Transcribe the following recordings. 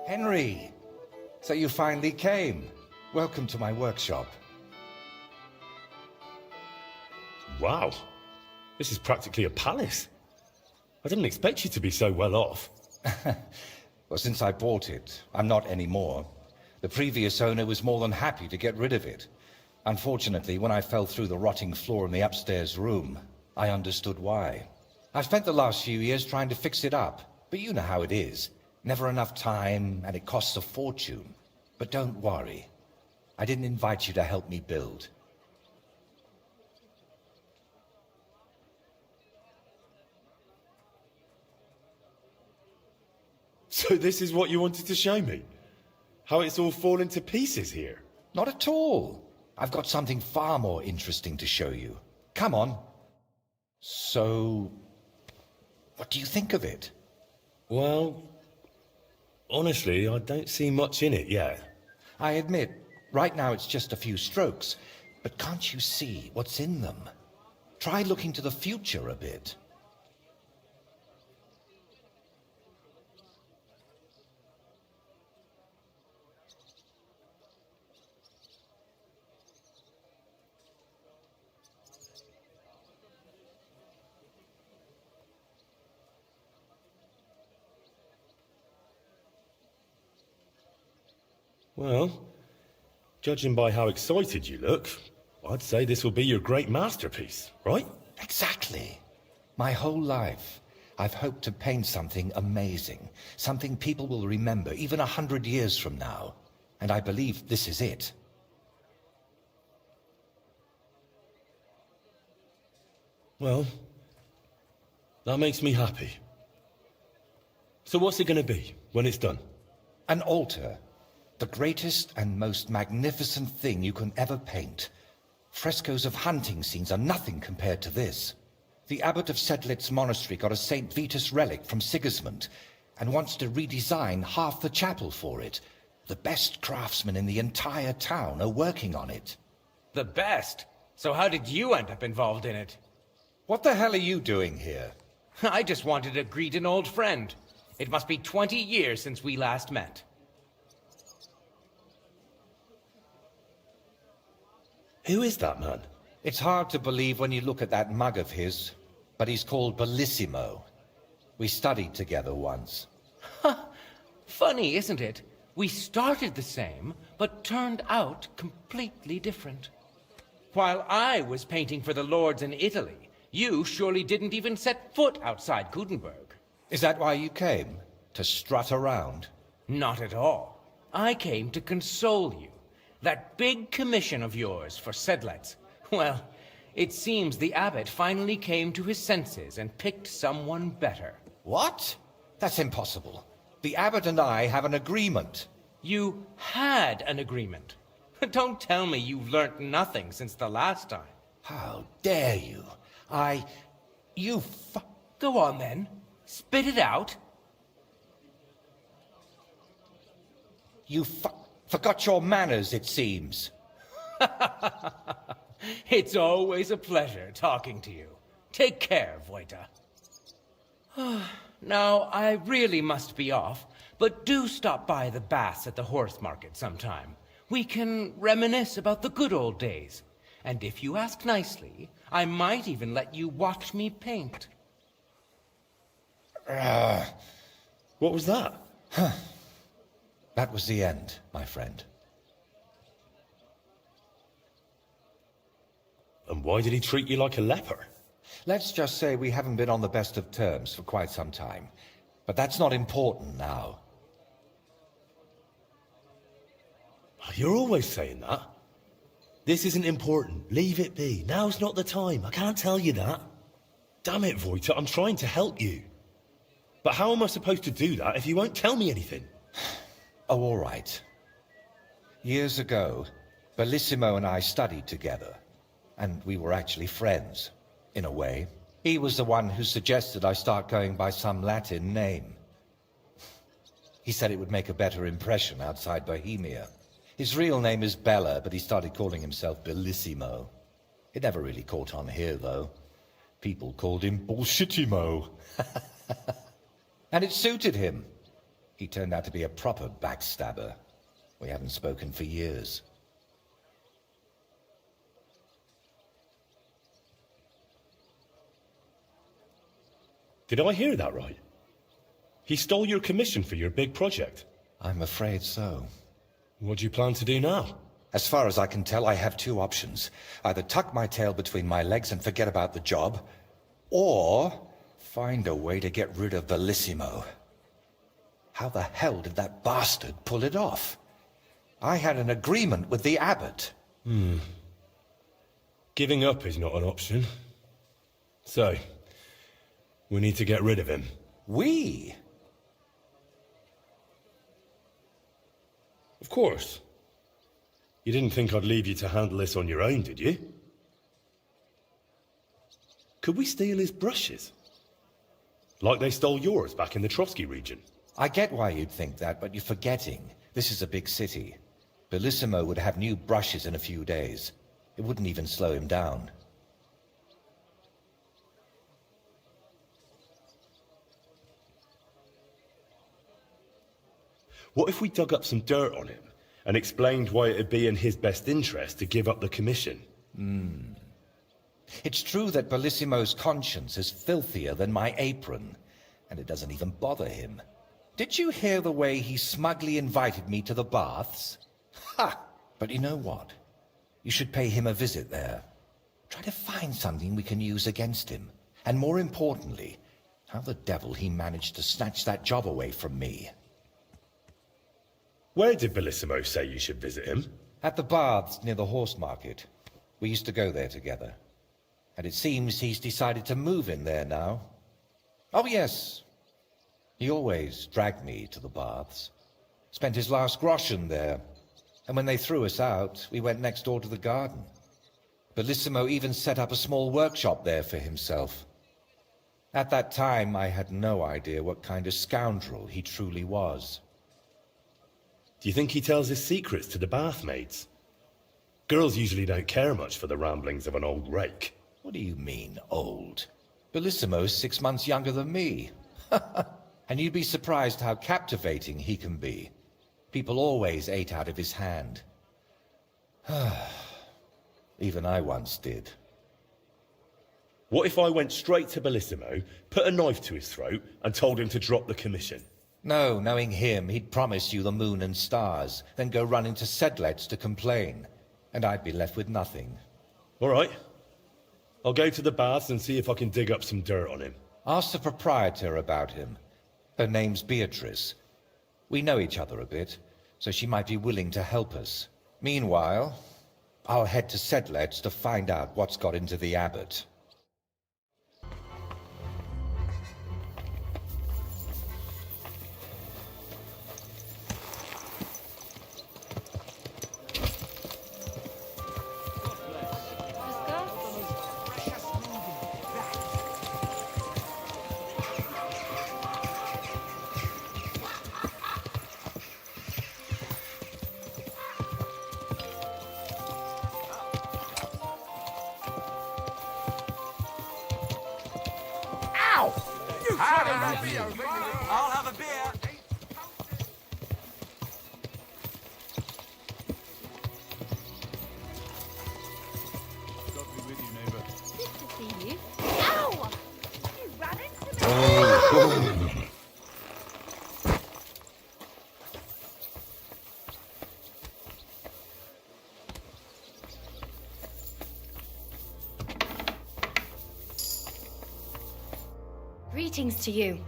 Henry, so you finally came. Welcome to my workshop. Wow, this is practically a palace. I didn't expect you to be so well off. Well, since I bought it, I'm not anymore. The previous owner was more than happy to get rid of it. Unfortunately, when I fell through the rotting floor in the upstairs room, I understood why. I've spent the last few years trying to fix it up, but you know how it is. Never enough time, and it costs a fortune. But don't worry. I didn't invite you to help me build. So this is what you wanted to show me? How it's all fallen to pieces here? Not at all. I've got something far more interesting to show you. Come on. So, what do you think of it? Well, honestly, I don't see much in it yet. I admit, right now it's just a few strokes, but can't you see what's in them? Try looking to the future a bit. Well, judging by how excited you look, I'd say this will be your great masterpiece, right? Exactly. My whole life, I've hoped to paint something amazing, something people will remember even 100 years from now. And I believe this is it. Well, that makes me happy. So what's it going to be when it's done? An altar. The greatest and most magnificent thing you can ever paint. Frescoes of hunting scenes are nothing compared to this. The abbot of Sedlitz monastery got a St. Vitus relic from Sigismund and wants to redesign half the chapel for it. The best craftsmen in the entire town are working on it. The best? So how did you end up involved in it? What the hell are you doing here? I just wanted to greet an old friend. It must be 20 years since we last met. Who is that man? It's hard to believe when you look at that mug of his, but he's called Bellissimo. We studied together once. Funny, isn't it? We started the same, but turned out completely different. While I was painting for the lords in Italy, you surely didn't even set foot outside Kuttenburg. Is that why you came? To strut around? Not at all. I came to console you. That big commission of yours for Sedlitz. Well, it seems the abbot finally came to his senses and picked someone better. What? That's impossible. The abbot and I have an agreement. You had an agreement. Don't tell me you've learnt nothing since the last time. How dare you? Go on then. Spit it out. You forgot your manners, it seems. It's always a pleasure talking to you. Take care, Vojta. Now, I really must be off, but do stop by the baths at the horse market sometime. We can reminisce about the good old days. And if you ask nicely, I might even let you watch me paint. What was that? That was the end, my friend. And why did he treat you like a leper? Let's just say we haven't been on the best of terms for quite some time. But that's not important now. You're always saying that. This isn't important. Leave it be. Now's not the time. I can't tell you that. Damn it, Vojta, I'm trying to help you. But how am I supposed to do that if you won't tell me anything? Oh, all right. Years ago, Bellissimo and I studied together. And we were actually friends, in a way. He was the one who suggested I start going by some Latin name. He said it would make a better impression outside Bohemia. His real name is Bella, but he started calling himself Bellissimo. It never really caught on here, though. People called him Bullshitimo. And it suited him. He turned out to be a proper backstabber. We haven't spoken for years. Did I hear that right? He stole your commission for your big project? I'm afraid so. What do you plan to do now? As far as I can tell, I have two options. Either tuck my tail between my legs and forget about the job, or find a way to get rid of Bellissimo. How the hell did that bastard pull it off? I had an agreement with the abbot. Giving up is not an option. So, we need to get rid of him. We? Of course. You didn't think I'd leave you to handle this on your own, did you? Could we steal his brushes? Like they stole yours back in the Trotsky region? I get why you'd think that, but you're forgetting. This is a big city. Bellissimo would have new brushes in a few days. It wouldn't even slow him down. What if we dug up some dirt on him and explained why it'd be in his best interest to give up the commission? It's true that Bellissimo's conscience is filthier than my apron, and it doesn't even bother him. Did you hear the way he smugly invited me to the baths? Ha! But you know what? You should pay him a visit there. Try to find something we can use against him. And more importantly, how the devil he managed to snatch that job away from me. Where did Bellissimo say you should visit him? At the baths near the horse market. We used to go there together. And it seems he's decided to move in there now. Oh, yes. He always dragged me to the baths. Spent his last groschen there. And when they threw us out, we went next door to the garden. Bellissimo even set up a small workshop there for himself. At that time, I had no idea what kind of scoundrel he truly was. Do you think he tells his secrets to the bathmaids? Girls usually don't care much for the ramblings of an old rake. What do you mean, old? Bellissimo's 6 months younger than me. And you'd be surprised how captivating he can be. People always ate out of his hand. Even I once did. What if I went straight to Bellissimo, put a knife to his throat, and told him to drop the commission? No, knowing him, he'd promise you the moon and stars, then go running to Sedlets to complain. And I'd be left with nothing. All right. I'll go to the baths and see if I can dig up some dirt on him. Ask the proprietor about him. Her name's Beatrice. We know each other a bit, so she might be willing to help us. Meanwhile, I'll head to Sedlets to find out what's got into the abbot. I'll have a beer. God be with you, neighbor. Good to see you. Ow! You ran into me. Greetings to you.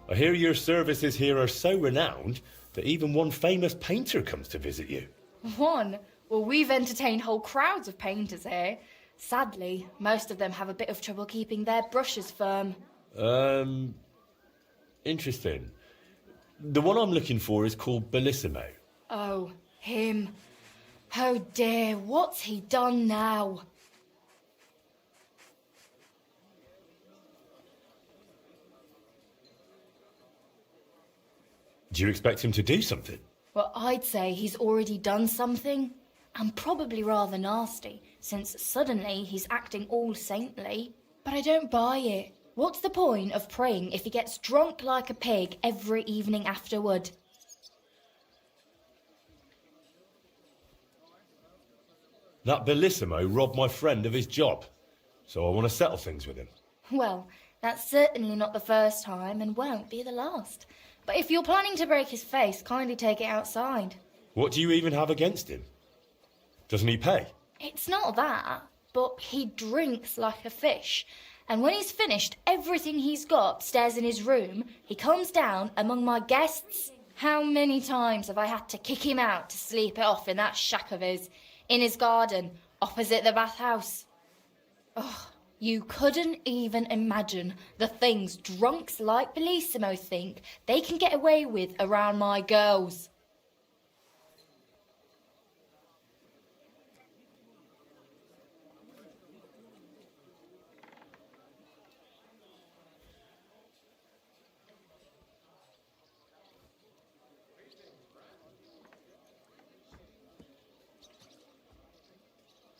I hear your services here are so renowned that even one famous painter comes to visit you. One? Well, we've entertained whole crowds of painters here. Sadly, most of them have a bit of trouble keeping their brushes firm. Interesting. The one I'm looking for is called Bellissimo. Oh, him. Oh dear, what's he done now? Do you expect him to do something? Well, I'd say he's already done something, and probably rather nasty, since suddenly he's acting all saintly. But I don't buy it. What's the point of praying if he gets drunk like a pig every evening afterward? That Bellissimo robbed my friend of his job, so I want to settle things with him. Well, that's certainly not the first time and won't be the last. But if you're planning to break his face, kindly take it outside. What do you even have against him? Doesn't he pay? It's not that, but he drinks like a fish. And when he's finished everything he's got upstairs in his room, he comes down among my guests. How many times have I had to kick him out to sleep it off in that shack of his, in his garden, opposite the bathhouse? Oh, you couldn't even imagine the things drunks like Bellissimo think they can get away with around my girls.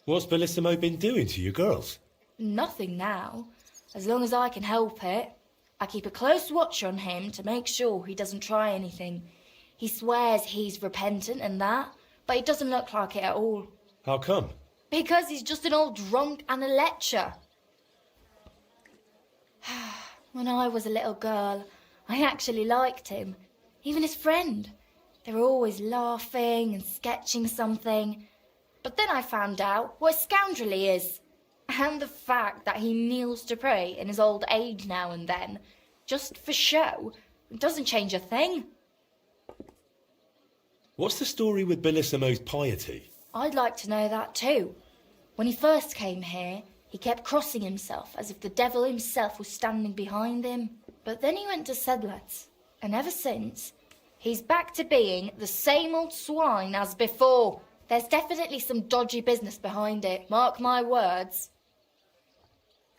What's Bellissimo been doing to your girls? Nothing now, as long as I can help it. I keep a close watch on him to make sure he doesn't try anything. He swears he's repentant and that, but it doesn't look like it at all. How come? Because he's just an old drunk and a lecher. When I was a little girl, I actually liked him. Even his friend. They were always laughing and sketching something. But then I found out what a scoundrel he is. And the fact that he kneels to pray in his old age now and then, just for show, doesn't change a thing. What's the story with Bellissimo's piety? I'd like to know that too. When he first came here, he kept crossing himself as if the devil himself was standing behind him. But then he went to Sedlets, and ever since, he's back to being the same old swine as before. There's definitely some dodgy business behind it, mark my words.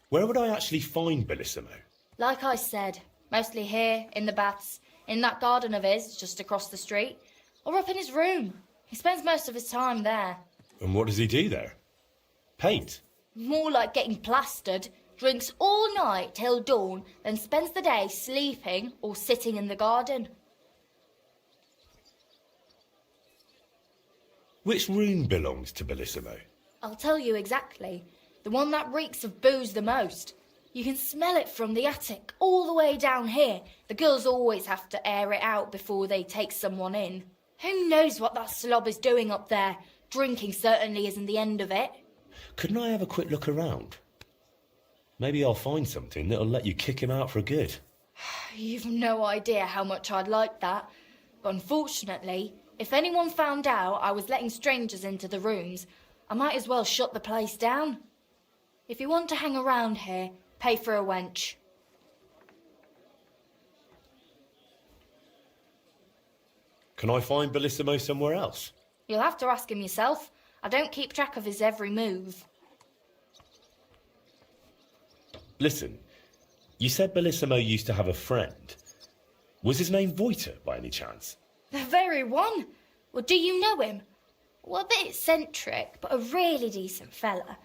Where would I actually find Bellissimo? Like I said, mostly here, in the baths, in that garden of his, just across the street, or up in his room. He spends most of his time there. And what does he do there? Paint? More like getting plastered, drinks all night till dawn, then spends the day sleeping or sitting in the garden. Which room belongs to Bellissimo? I'll tell you exactly. The one that reeks of booze the most. You can smell it from the attic all the way down here. The girls always have to air it out before they take someone in. Who knows what that slob is doing up there? Drinking certainly isn't the end of it. Couldn't I have a quick look around? Maybe I'll find something that'll let you kick him out for good. You've no idea how much I'd like that. But unfortunately, if anyone found out I was letting strangers into the rooms, I might as well shut the place down. If you want to hang around here, pay for a wench. Can I find Bellissimo somewhere else? You'll have to ask him yourself. I don't keep track of his every move. Listen, you said Bellissimo used to have a friend. Was his name Voiter, by any chance? The very one. Well, do you know him? Well, a bit eccentric, but a really decent fella.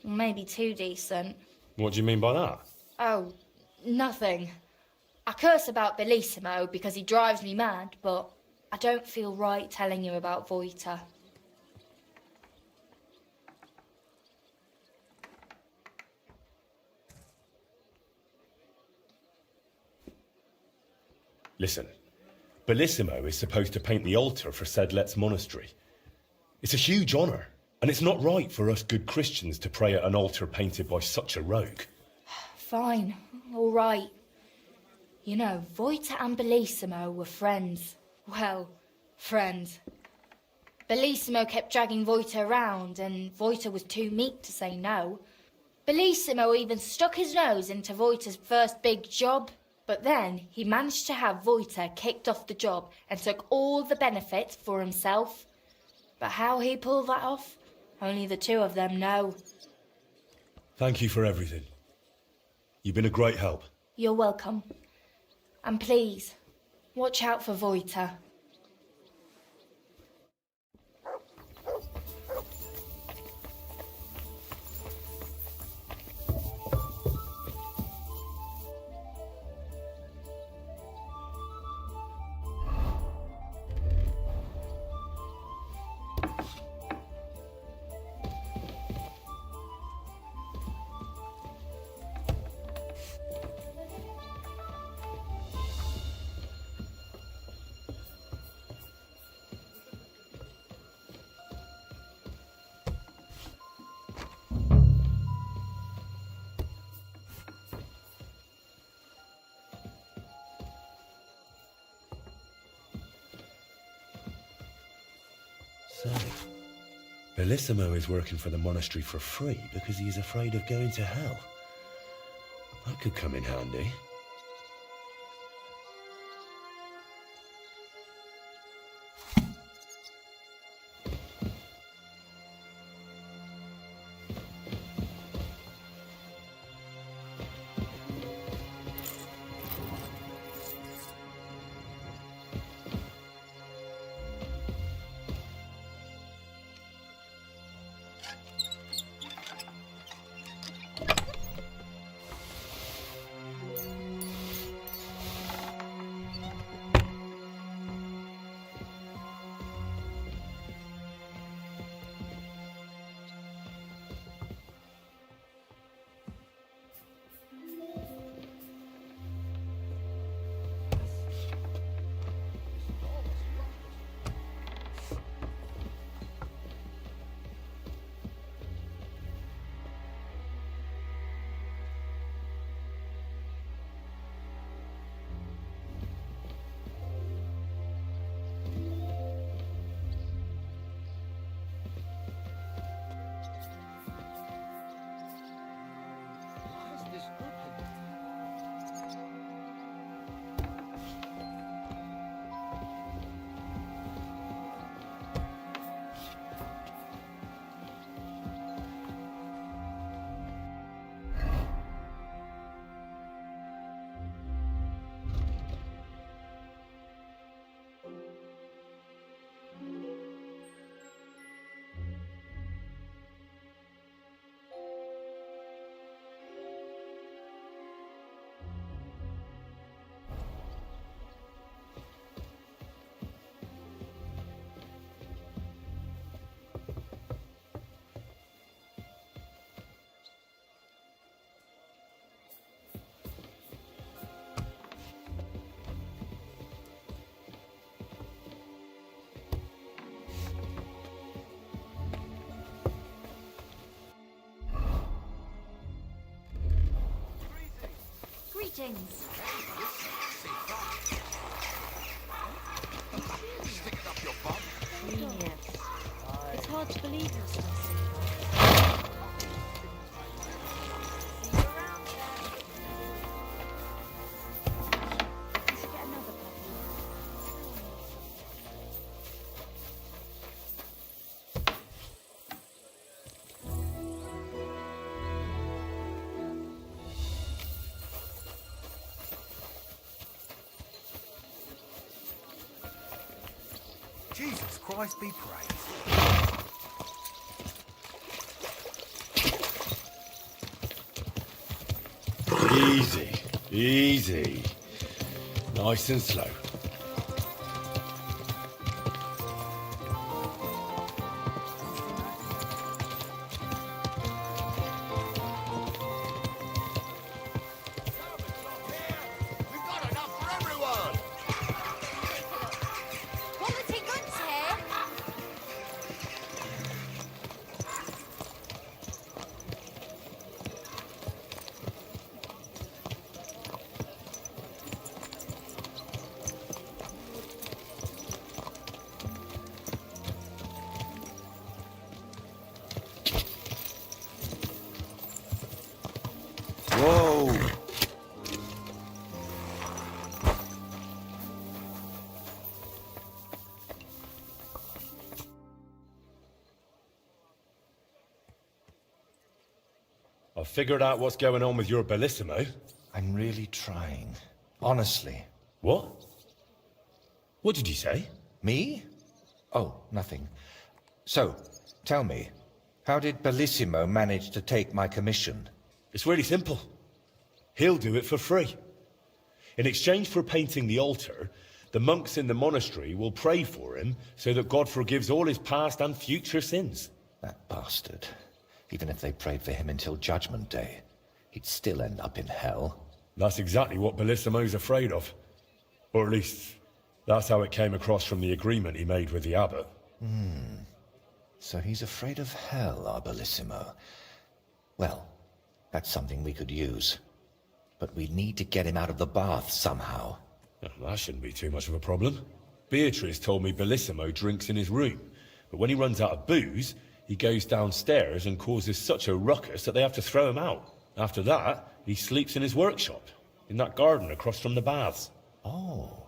Maybe too decent. What do you mean by that? Oh, nothing. I curse about Bellissimo because he drives me mad, but I don't feel right telling you about Voiter. Listen, Bellissimo is supposed to paint the altar for Sedlet's monastery. It's a huge honour, and it's not right for us good Christians to pray at an altar painted by such a rogue. Fine, all right. You know, Voiter and Bellissimo were friends. Well, friends. Bellissimo kept dragging Voiter around, and Voiter was too meek to say no. Bellissimo even stuck his nose into Voiter's first big job. But then he managed to have Voiter kicked off the job and took all the benefits for himself. But how he pulled that off, only the two of them know. Thank you for everything. You've been a great help. You're welcome. And please, watch out for Voiter. So, Bellissimo is working for the monastery for free because he is afraid of going to hell. That could come in handy. Greetings. Sticking up your bum. Yes. It's hard to believe you're still single. See you around then. You should get another puppy. Jesus Christ be praised. Easy, easy. Nice and slow. We've got enough for everyone. Quality goods here. Whoa! I've figured out what's going on with your Bellissimo. I'm really trying. Honestly. What? What did you say? Me? Oh, nothing. So, tell me, how did Bellissimo manage to take my commission? It's really simple. He'll do it for free. In exchange for painting the altar, the monks in the monastery will pray for him so that God forgives all his past and future sins. That bastard. Even if they prayed for him until Judgment Day, he'd still end up in hell. That's exactly what Bellissimo's afraid of. Or at least, that's how it came across from the agreement he made with the abbot. So he's afraid of hell, our Bellissimo. Well, that's something we could use. But we need to get him out of the bath somehow. That shouldn't be too much of a problem. Beatrice told me Bellissimo drinks in his room, But when he runs out of booze, he goes downstairs and causes such a ruckus that they have to throw him out. After that, he sleeps in his workshop, in that garden across from the baths. Oh,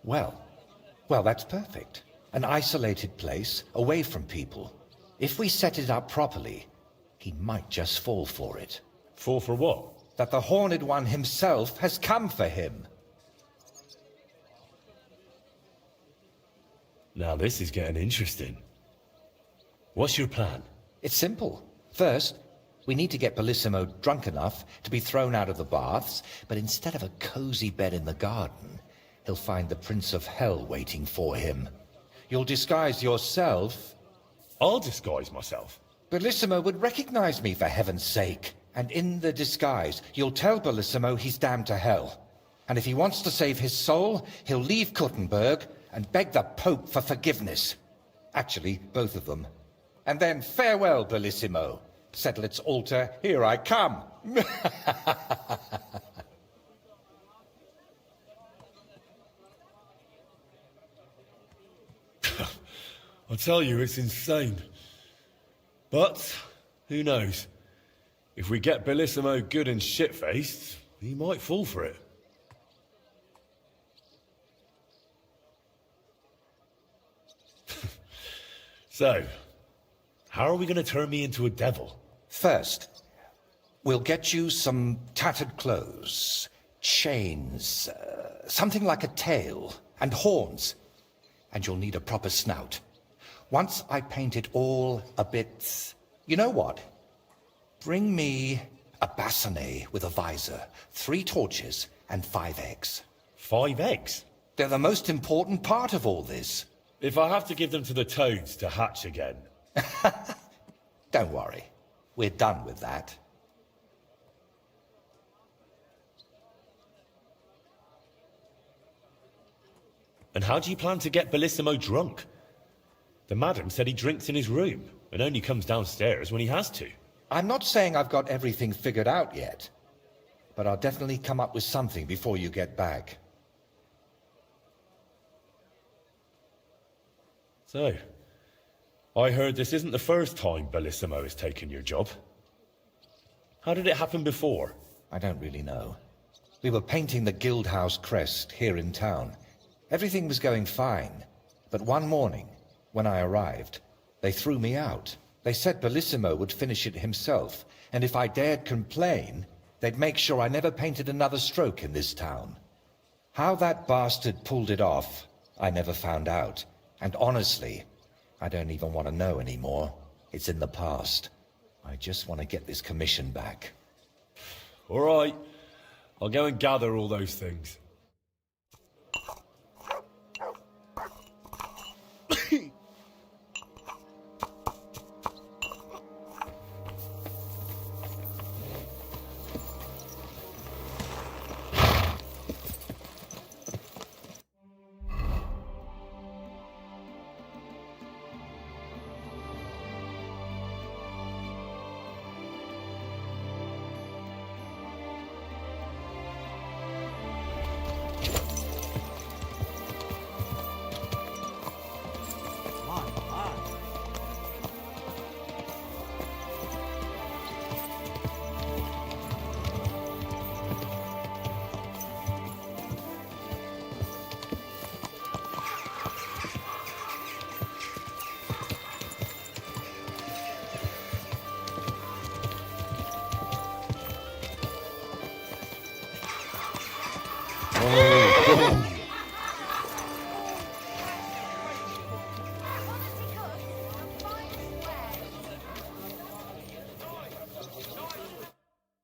well, that's perfect. An isolated place, away from people. If we set it up properly, he might just fall for it. Fall for what? That the Horned One himself has come for him. Now this is getting interesting. What's your plan? It's simple. First, we need to get Bellissimo drunk enough to be thrown out of the baths, but instead of a cozy bed in the garden, he'll find the Prince of Hell waiting for him. You'll disguise yourself. I'll disguise myself. Bellissimo would recognize me, for heaven's sake. And in the disguise, you'll tell Bellissimo he's damned to hell. And if he wants to save his soul, he'll leave Kuttenburg and beg the Pope for forgiveness. Actually, both of them. And then farewell, Bellissimo. Settle its altar, here I come. I tell you, it's insane. But, who knows? If we get Bellissimo good and shit-faced, he might fall for it. So, how are we going to turn me into a devil? First, we'll get you some tattered clothes, chains, something like a tail, and horns. And you'll need a proper snout. Once I paint it all a bit... You know what? Bring me a bassinet with a visor, 3 torches, and 5 eggs. 5 eggs? They're the most important part of all this. If I have to give them to the toads to hatch again. Don't worry. We're done with that. And how do you plan to get Bellissimo drunk? The madam said he drinks in his room and only comes downstairs when he has to. I'm not saying I've got everything figured out yet, but I'll definitely come up with something before you get back. So, I heard this isn't the first time Bellissimo has taken your job. How did it happen before? I don't really know. We were painting the Guildhouse crest here in town. Everything was going fine, but one morning, when I arrived, they threw me out. They said Bellissimo would finish it himself, and if I dared complain, they'd make sure I never painted another stroke in this town. How that bastard pulled it off, I never found out. And honestly, I don't even want to know anymore. It's in the past. I just want to get this commission back. All right, I'll go and gather all those things.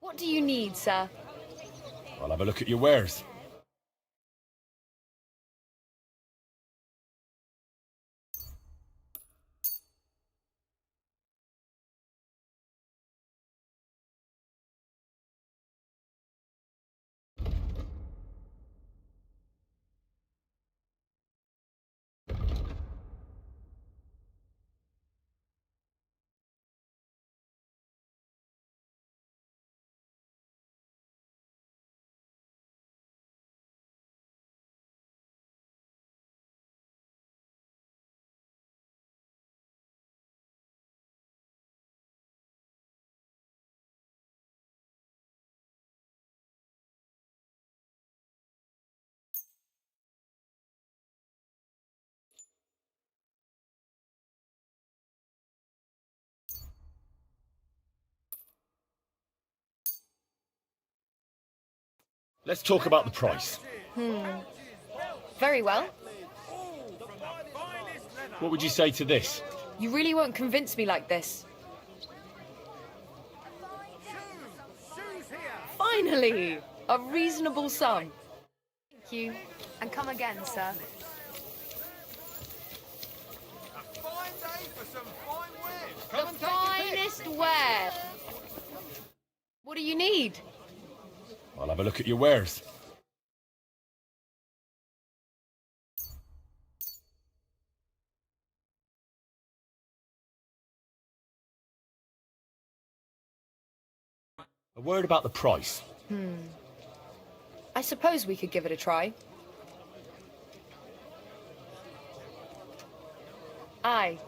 What do you need, sir? I'll have a look at your wares. Let's talk about the price. Very well. What would you say to this? You really won't convince me like this. Finally! A reasonable sum. Thank you. And come again, sir. Fine day for some fine wares. The finest wear. What do you need? I'll have a look at your wares. A word about the price. I suppose we could give it a try. Aye.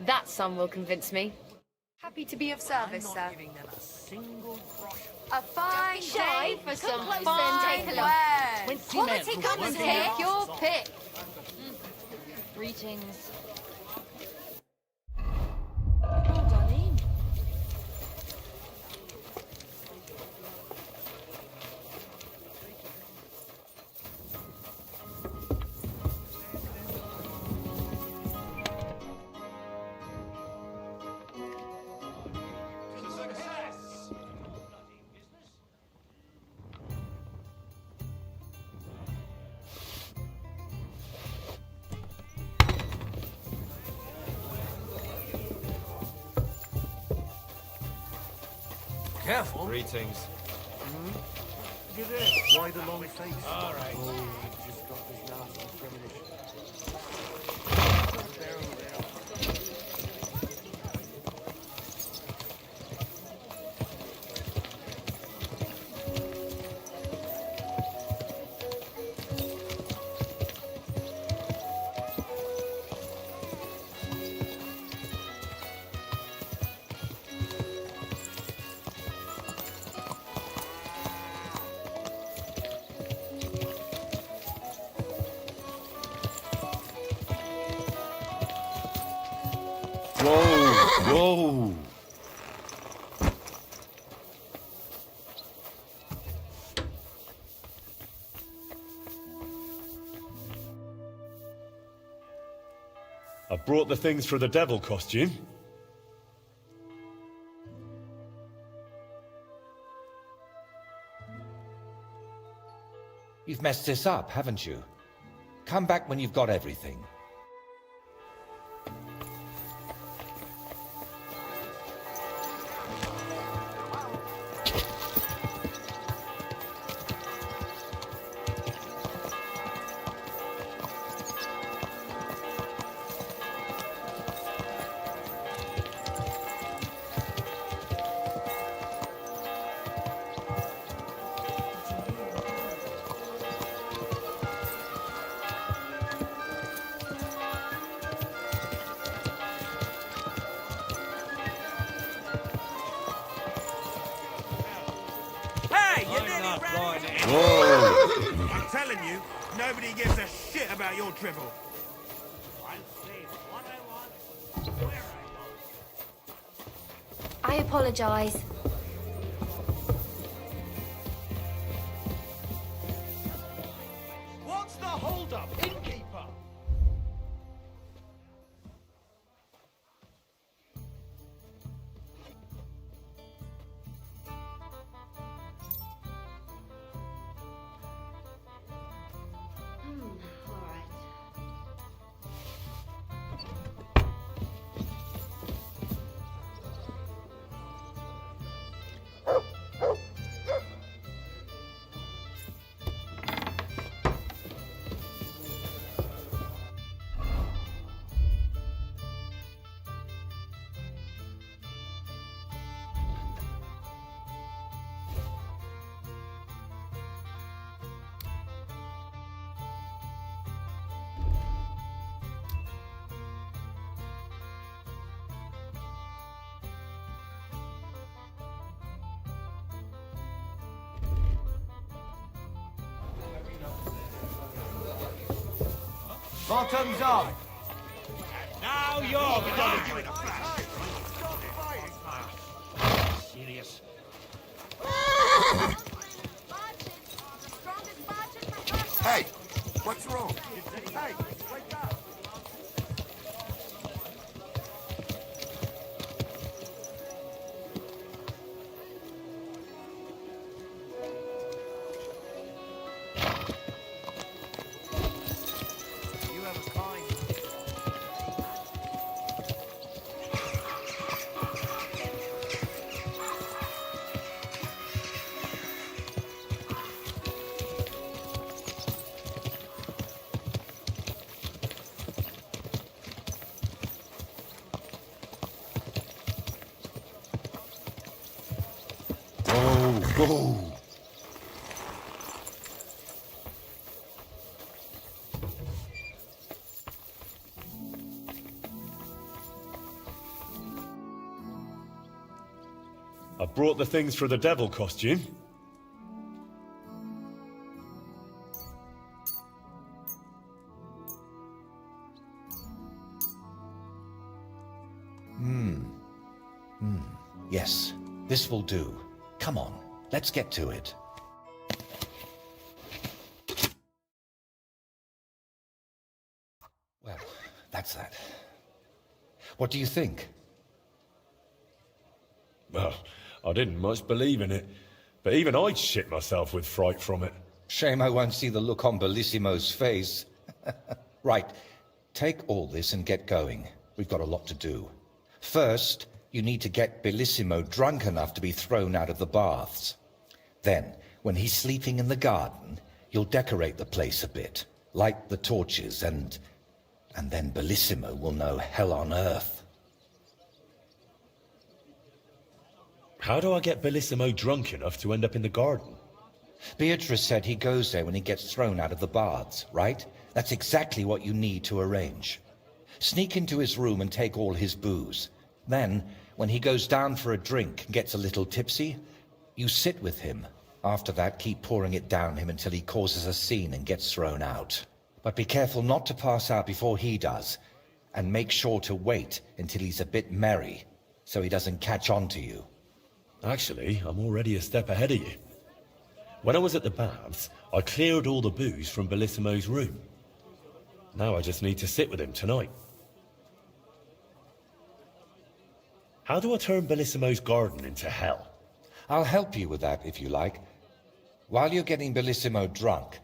That sum will convince me. Happy to be of service, sir. A fine day for some fine wear. Quality, come and take your pick. Greetings. All done in. Careful. Greetings. Look at this. Why the long face? All right. Just got this nasty premonition. Whoa, whoa. I brought the things for the devil costume. You've messed this up, haven't you? Come back when you've got everything. Hey, you're nearly ready. Whoa. I'm telling you, nobody gives a shit about your dribble. I apologise. What's the hold-up, innkeeper? Bottoms up! Now you're done. Serious. Hey, what's wrong? Hey, wake up! You have a kind. Go! I brought the things for the devil costume. Yes, this will do. Come on, let's get to it. Well, that's that. What do you think? Well, I didn't much believe in it, but even I'd shit myself with fright from it. Shame I won't see the look on Bellissimo's face. Right, take all this and get going. We've got a lot to do. First, you need to get Bellissimo drunk enough to be thrown out of the baths. Then, when he's sleeping in the garden, you'll decorate the place a bit, light the torches, and then Bellissimo will know hell on earth. How do I get Bellissimo drunk enough to end up in the garden? Beatrice said he goes there when he gets thrown out of the baths, right? That's exactly what you need to arrange. Sneak into his room and take all his booze. Then, when he goes down for a drink and gets a little tipsy, you sit with him. After that, keep pouring it down him until he causes a scene and gets thrown out. But be careful not to pass out before he does, and make sure to wait until he's a bit merry, so he doesn't catch on to you. Actually, I'm already a step ahead of you. When I was at the baths, I cleared all the booze from Bellissimo's room. Now I just need to sit with him tonight. How do I turn Bellissimo's garden into hell? I'll help you with that, if you like. While you're getting Bellissimo drunk,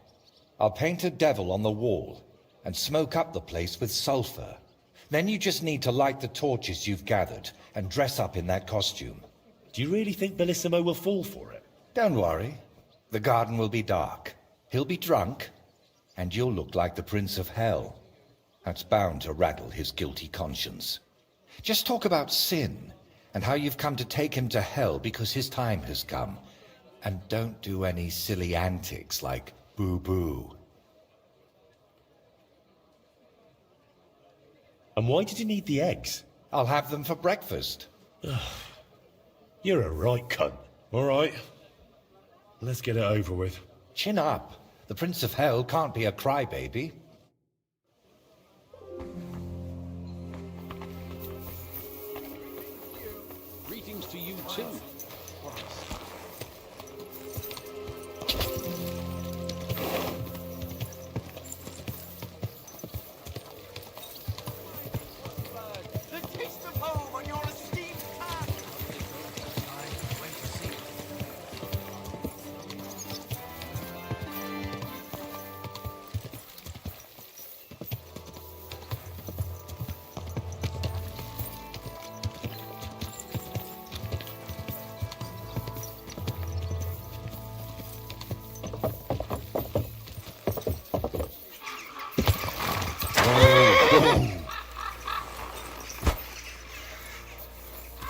I'll paint a devil on the wall and smoke up the place with sulfur. Then you just need to light the torches you've gathered and dress up in that costume. Do you really think Bellissimo will fall for it? Don't worry. The garden will be dark. He'll be drunk, and you'll look like the Prince of Hell. That's bound to rattle his guilty conscience. Just talk about sin, and how you've come to take him to hell because his time has come. And don't do any silly antics like boo-boo. And why did you need the eggs? I'll have them for breakfast. You're a right cunt. All right. Let's get it over with. Chin up. The Prince of Hell can't be a crybaby. Greetings to you too. The taste of home on your esteemed path!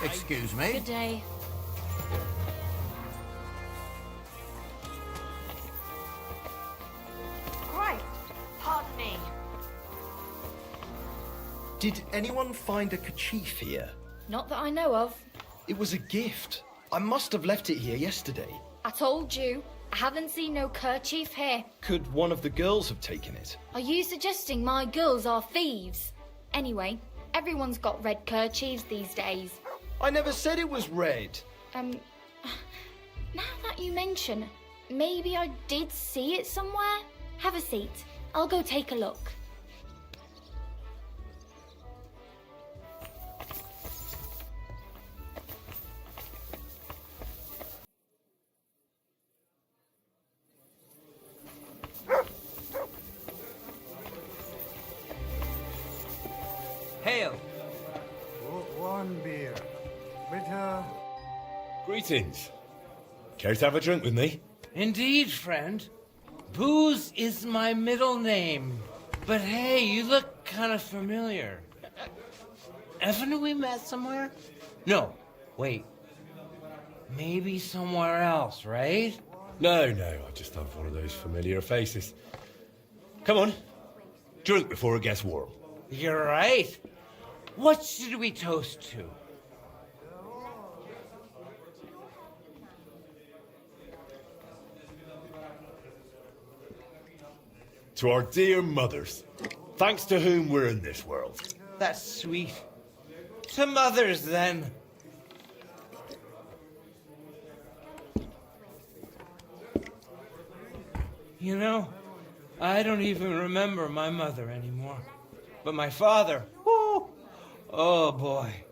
Excuse me. Good day. Right. Pardon me. Did anyone find a kerchief here? Not that I know of. It was a gift. I must have left it here yesterday. I told you, I haven't seen no kerchief here. Could one of the girls have taken it? Are you suggesting my girls are thieves? Anyway, everyone's got red kerchiefs these days. I never said it was red. Now that you mention, maybe I did see it somewhere. Have a seat. I'll go take a look. Hail! One beer. Bitte. Greetings. Care to have a drink with me? Indeed, friend. Booze is my middle name. But hey, you look kind of familiar. Haven't we met somewhere? No, wait. Maybe somewhere else, right? No, I just have one of those familiar faces. Come on. Drink before it gets warm. You're right. What should we toast to? To our dear mothers, thanks to whom we're in this world. That's sweet. To mothers, then. You know, I don't even remember my mother anymore. But my father, whoo, oh boy.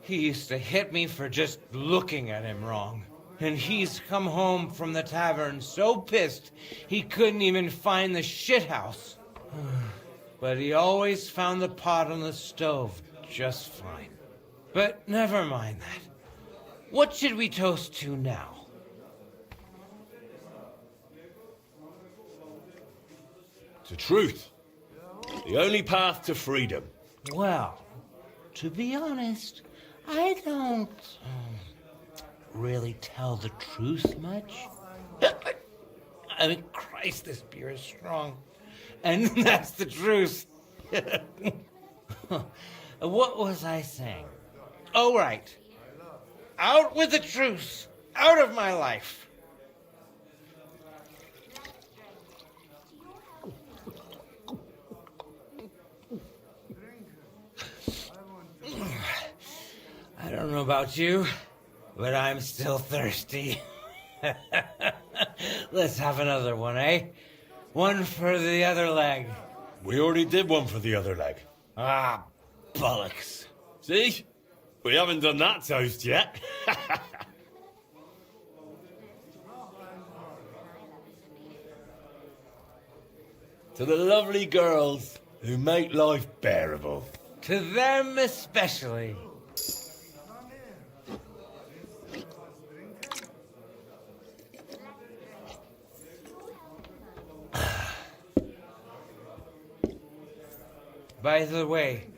He used to hit me for just looking at him wrong. And he's come home from the tavern so pissed he couldn't even find the shithouse. But he always found the pot on the stove just fine. But never mind that. What should we toast to now? To truth. The only path to freedom. Well, to be honest, I don't really tell the truth much. I mean, Christ, this beer is strong. And that's the truth. What was I saying? Oh, right. Out with the truth. Out of my life. I don't know about you, but I'm still thirsty. Let's have another one, eh? One for the other leg. We already did one for the other leg. Ah, bollocks. See? We haven't done that toast yet. To the lovely girls who make life bearable. To them especially. By the way,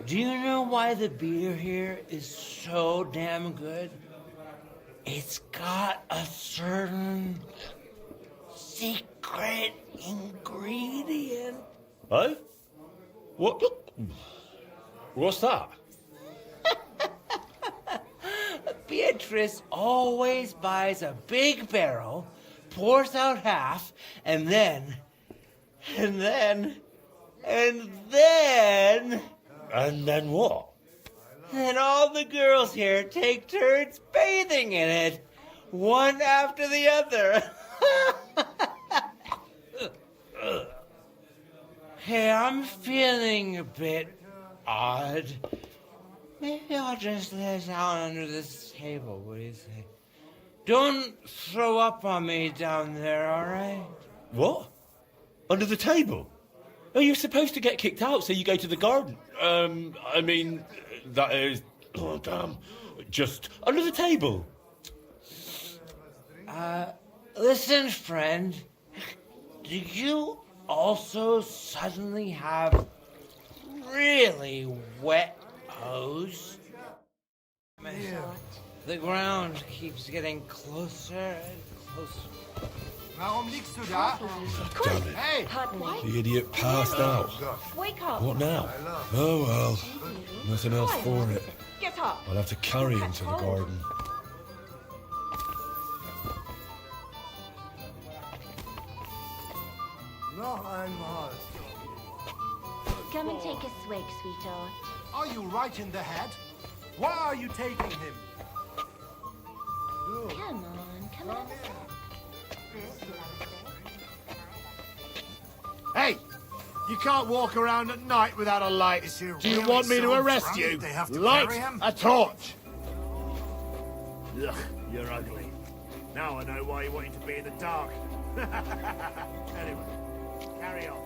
do you know why the beer here is so damn good? It's got a certain secret ingredient. Huh? What? What's that? Beatrice always buys a big barrel, pours out half, and then... And then what? Then all the girls here take turns bathing in it, one after the other. Hey, I'm feeling a bit odd. Maybe I'll just lay down under this table, what do you think? Don't throw up on me down there, all right? What? Under the table? Oh, you're supposed to get kicked out, so you go to the garden. I mean, that is... Oh, damn. Just under the table. Listen, friend. Do you also suddenly have really wet hose? The ground keeps getting closer and closer. Warum liegst du da? Damn it. Hey! The idiot passed out. Wake up. What now? Oh, well. Nothing else for it. Get up. I'll have to carry him to the garden. Noch einmal. Come and take a swig, sweetheart. Are you right in the head? Why are you taking him? Come on, come on. You can't walk around at night without a light. Is he Do you really want me to so arrest drunk you? they have to Light carry him? a torch! Ugh, you're ugly. Now I know why you wanted to be in the dark. Anyway, carry on.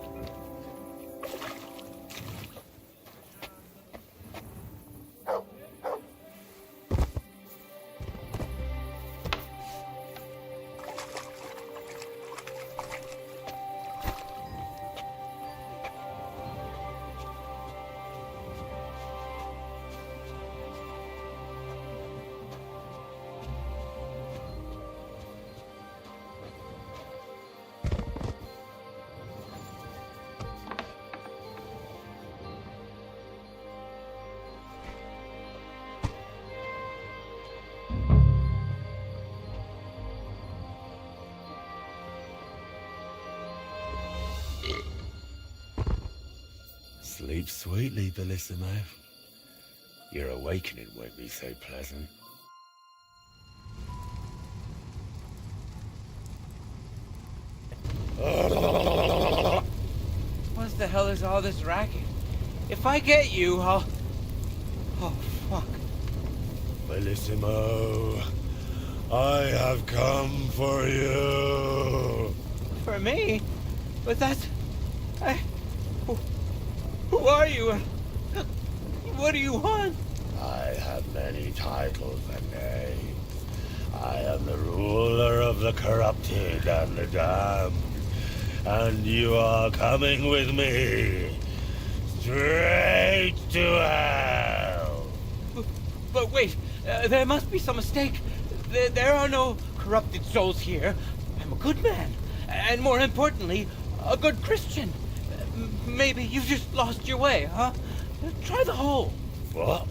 Sleep sweetly, Bellissimo. Your awakening won't be so pleasant. What the hell is all this racket? If I get you, I'll... Oh, fuck. Bellissimo, I have come for you. For me? But that's... Who are you? What do you want? I have many titles and names. I am the ruler of the corrupted and the damned. And you are coming with me. Straight to hell. But wait, there must be some mistake. There are no corrupted souls here. I'm a good man. And more importantly, a good Christian. Maybe you've just lost your way, huh? Try the hole. What?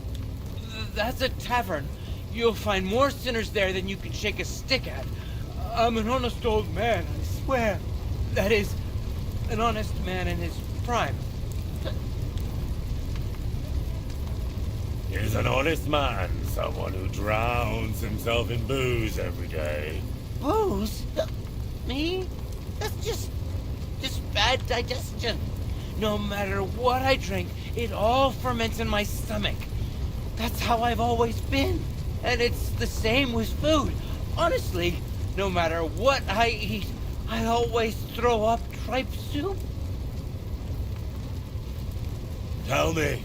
That's a tavern. You'll find more sinners there than you can shake a stick at. I'm an honest old man, I swear. That is, an honest man in his prime. Is an honest man someone who drowns himself in booze every day? Booze? Me? That's just bad digestion. No matter what I drink, it all ferments in my stomach. That's how I've always been. And it's the same with food. Honestly, no matter what I eat, I always throw up tripe soup. Tell me,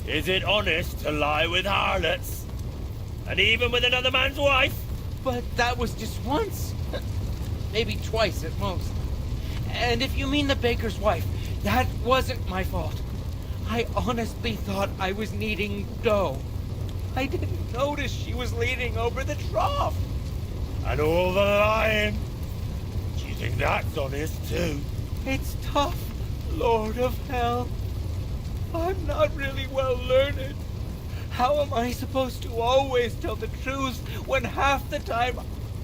is it honest to lie with harlots? And even with another man's wife? But that was just once. Maybe twice at most. And if you mean the baker's wife, that wasn't my fault. I honestly thought I was kneading dough. I didn't notice she was leaning over the trough. And all the lying? Do you think that's honest too? It's tough, Lord of Hell. I'm not really well learned. How am I supposed to always tell the truth when half the time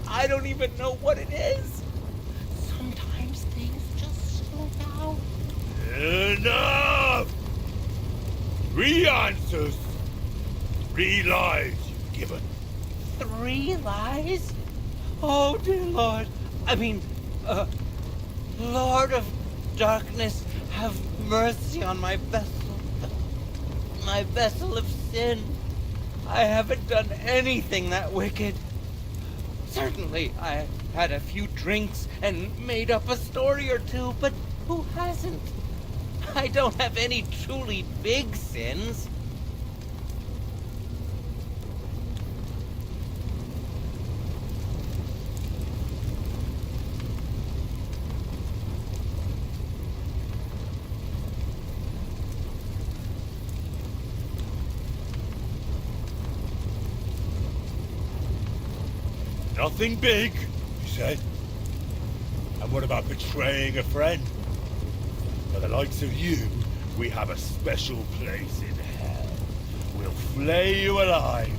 I don't even know what it is? Sometimes things just slip out. Enough! 3 answers. 3 lies you've given. 3 lies? Oh, dear Lord. Lord of Darkness, have mercy on my vessel. My vessel of sin. I haven't done anything that wicked. Certainly, I had a few drinks and made up a story or two, but who hasn't? I don't have any truly big sins. Nothing big, you said? And what about betraying a friend? For the likes of you, we have a special place in hell. We'll flay you alive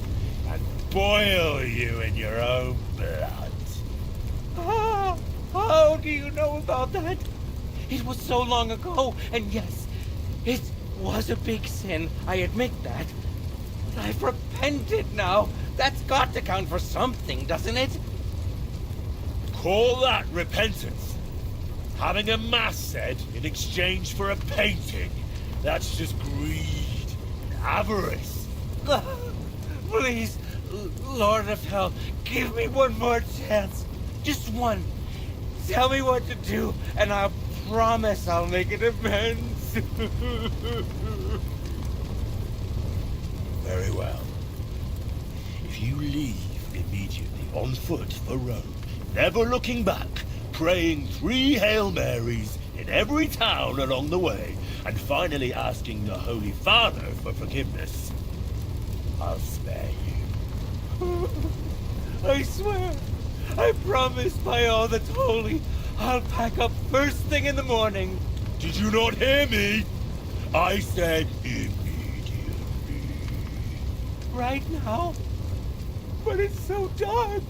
and boil you in your own blood. Ah, how do you know about that? It was so long ago, and yes, it was a big sin, I admit that. But I've repented now. That's got to count for something, doesn't it? Call that repentance. Having a mass said in exchange for a painting, that's just greed, avarice. Please, Lord of Hell, give me one more chance. Just one. Tell me what to do, and I'll promise I'll make it amends. Very well. If you leave immediately on foot for Rome, never looking back, praying 3 Hail Marys in every town along the way, and finally asking the Holy Father for forgiveness, I'll spare you. I swear, I promise by all that's holy, I'll pack up first thing in the morning. Did you not hear me? I said immediately. Right now? But it's so dark.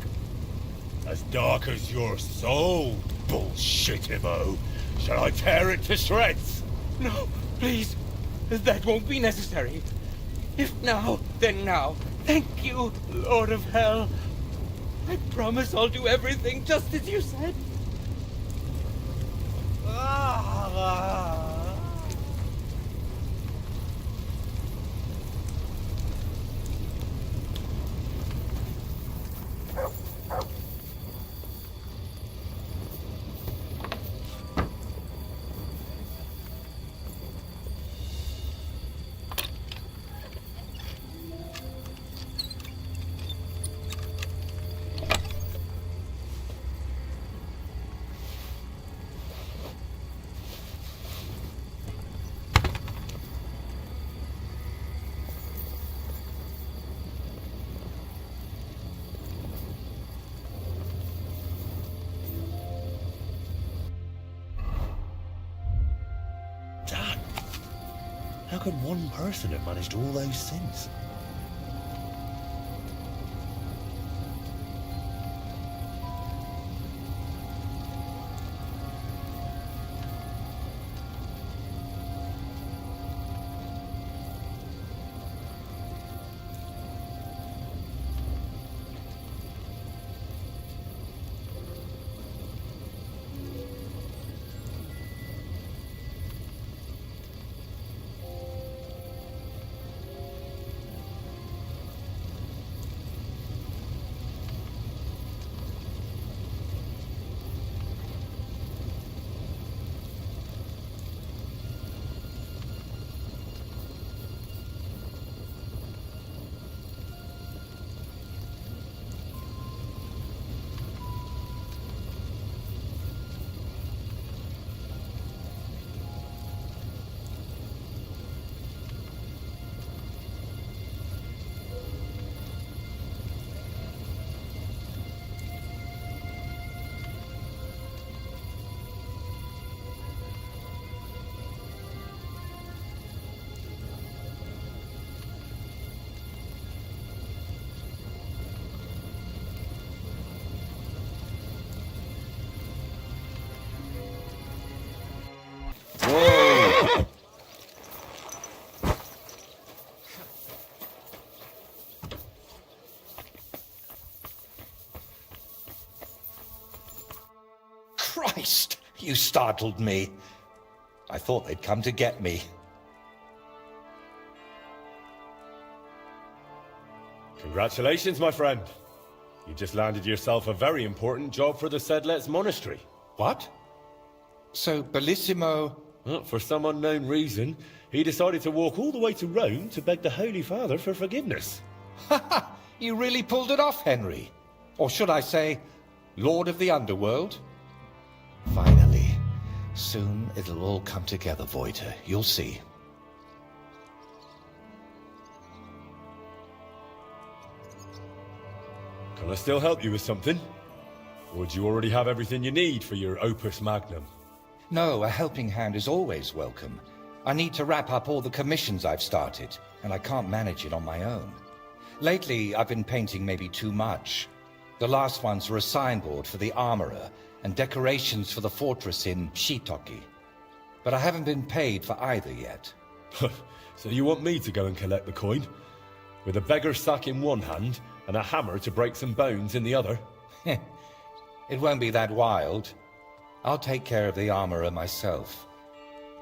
As dark as your soul, bullshit-imo. Shall I tear it to shreds? No, please. That won't be necessary. If now, then now. Thank you, Lord of Hell. I promise I'll do everything just as you said. Dad, how could one person have managed all those sins? Christ, you startled me. I thought they'd come to get me. Congratulations, my friend. You just landed yourself a very important job for the Sedlets Monastery. What? So, Bellissimo... Well, for some unknown reason, he decided to walk all the way to Rome to beg the Holy Father for forgiveness. Ha ha! You really pulled it off, Henry. Or should I say, Lord of the Underworld? Finally. Soon it'll all come together, Voiter. You'll see. Can I still help you with something? Or do you already have everything you need for your opus magnum? No, a helping hand is always welcome. I need to wrap up all the commissions I've started, and I can't manage it on my own. Lately, I've been painting maybe too much. The last ones were a signboard for the armorer, and decorations for the fortress in Shitoki. But I haven't been paid for either yet. So you want me to go and collect the coin? With a beggar's sack in one hand, and a hammer to break some bones in the other? It won't be that wild. I'll take care of the armorer myself.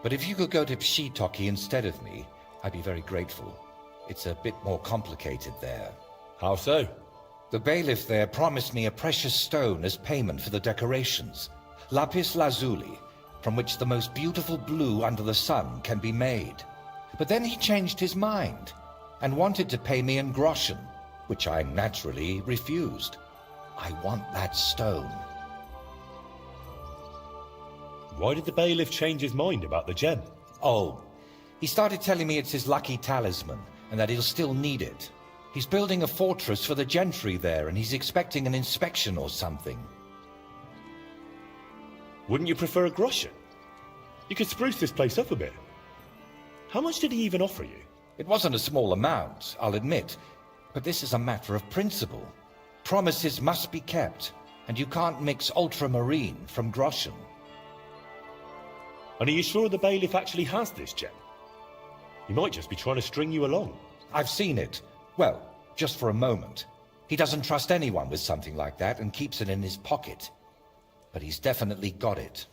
But if you could go to Pshitoki instead of me, I'd be very grateful. It's a bit more complicated there. How so? The bailiff there promised me a precious stone as payment for the decorations. Lapis lazuli, from which the most beautiful blue under the sun can be made. But then he changed his mind and wanted to pay me in groschen, which I naturally refused. I want that stone. Why did the bailiff change his mind about the gem? Oh, he started telling me it's his lucky talisman and that he'll still need it. He's building a fortress for the gentry there and he's expecting an inspection or something. Wouldn't you prefer a groschen? You could spruce this place up a bit. How much did he even offer you? It wasn't a small amount, I'll admit, but this is a matter of principle. Promises must be kept, and you can't mix ultramarine from groschen. And are you sure the bailiff actually has this gem? He might just be trying to string you along. I've seen it. Well, just for a moment. He doesn't trust anyone with something like that and keeps it in his pocket. But he's definitely got it.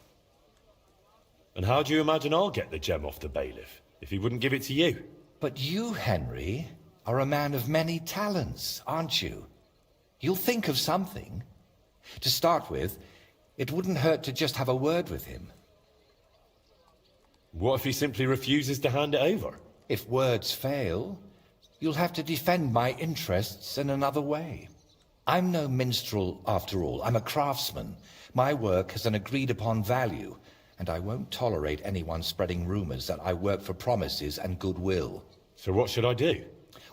And how do you imagine I'll get the gem off the bailiff if he wouldn't give it to you? But you, Henry, are a man of many talents, aren't you? You'll think of something. To start with, it wouldn't hurt to just have a word with him. What if he simply refuses to hand it over? If words fail, you'll have to defend my interests in another way. I'm no minstrel, after all. I'm a craftsman. My work has an agreed-upon value, and I won't tolerate anyone spreading rumors that I work for promises and goodwill. So what should I do?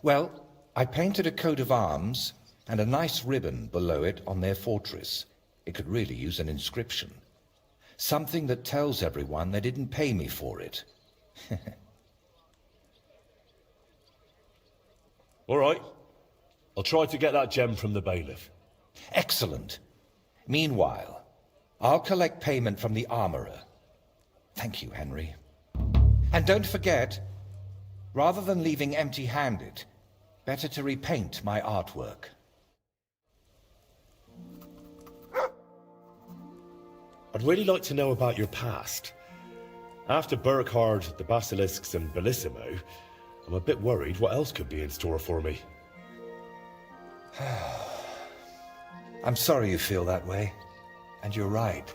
Well, I painted a coat of arms and a nice ribbon below it on their fortress. It could really use an inscription. Something that tells everyone they didn't pay me for it. All right. I'll try to get that gem from the bailiff. Excellent. Meanwhile, I'll collect payment from the armorer. Thank you, Henry. And don't forget, rather than leaving empty-handed, better to repaint my artwork. I'd really like to know about your past. After Burkhard, the Basilisks and Bellissimo, I'm a bit worried what else could be in store for me. I'm sorry you feel that way. And you're right.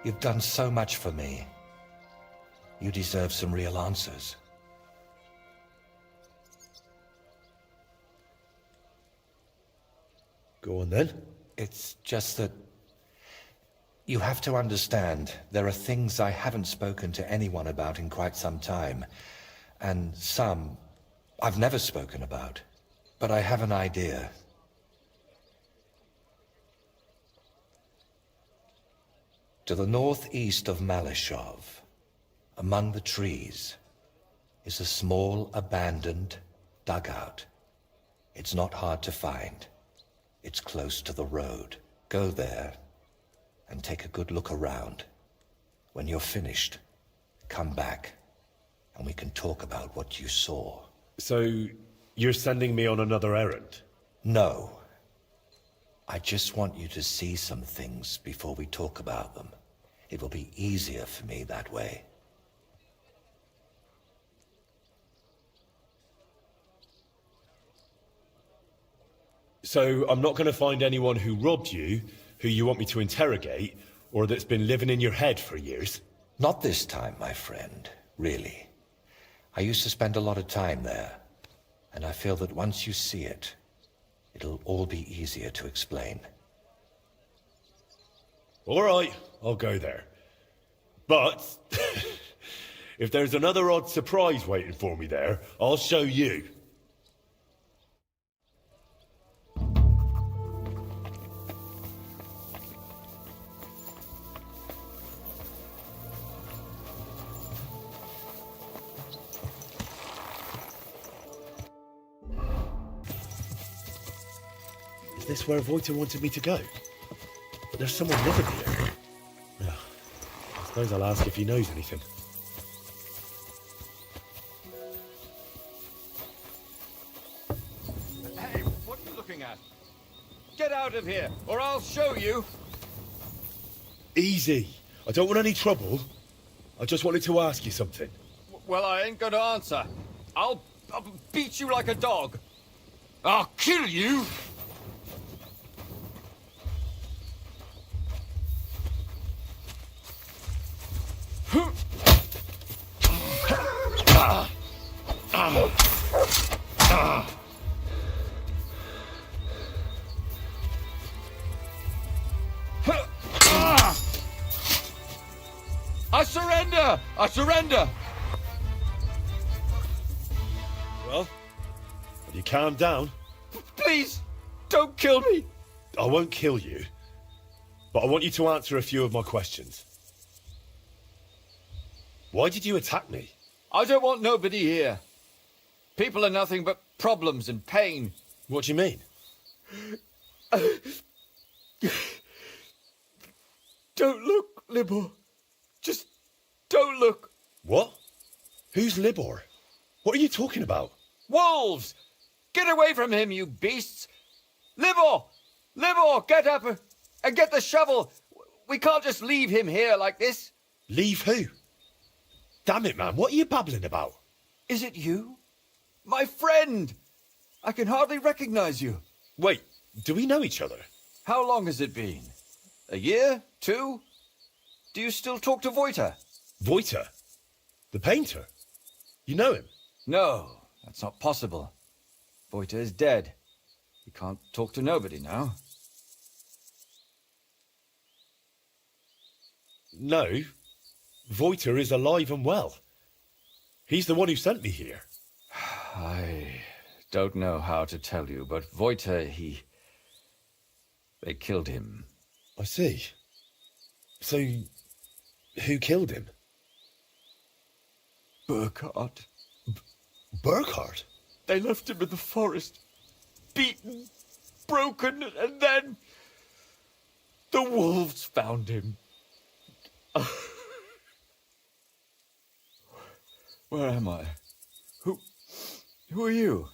You've done so much for me. You deserve some real answers. Go on then. It's just that you have to understand, there are things I haven't spoken to anyone about in quite some time, and some I've never spoken about. But I have an idea. To the northeast of Malashov, among the trees, is a small abandoned dugout. It's not hard to find. It's close to the road. Go there and take a good look around. When you're finished, come back and we can talk about what you saw. So, you're sending me on another errand? No. I just want you to see some things before we talk about them. It will be easier for me that way. So, I'm not going to find anyone who robbed you, who you want me to interrogate, or that's been living in your head for years? Not this time, my friend, really. I used to spend a lot of time there, and I feel that once you see it, it'll all be easier to explain. All right, I'll go there. But, if there's another odd surprise waiting for me there, I'll show you. Is this where Voita wanted me to go? But there's someone living here. Yeah, I suppose I'll ask if he knows anything. Hey, what are you looking at? Get out of here, or I'll show you! Easy. I don't want any trouble. I just wanted to ask you something. Well, I ain't gonna answer. I'll beat you like a dog. I'll kill you. I surrender! I surrender! Well, have you calmed down? Please, don't kill me! I won't kill you, but I want you to answer a few of my questions. Why did you attack me? I don't want nobody here. People are nothing but problems and pain. What do you mean? Don't look, Libor. Just don't look. What? Who's Libor? What are you talking about? Wolves! Get away from him, you beasts! Libor! Libor, get up and get the shovel. We can't just leave him here like this. Leave who? Damn it, man, what are you babbling about? Is it you? My friend! I can hardly recognize you. Wait, do we know each other? How long has it been? A year? 2? Do you still talk to Voita? Voita? The painter? You know him? No, that's not possible. Voita is dead. He can't talk to nobody now. No. Voita is alive and well. He's the one who sent me here. I don't know how to tell you, but Voita, they killed him. I see. So, who killed him? Burkhard. Burkhard? They left him in the forest, beaten, broken, and then the wolves found him. Where am I? Who are you?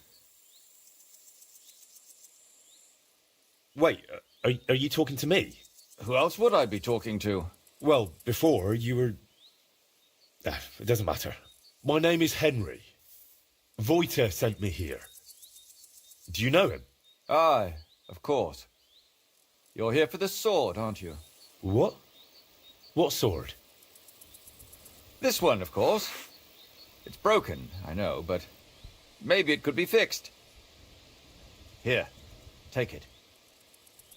Wait, are you talking to me? Who else would I be talking to? Well, before you were... it doesn't matter. My name is Henry. Voita sent me here. Do you know him? Aye, of course. You're here for the sword, aren't you? What? What sword? This one, of course. It's broken, I know, but maybe it could be fixed. Here, take it.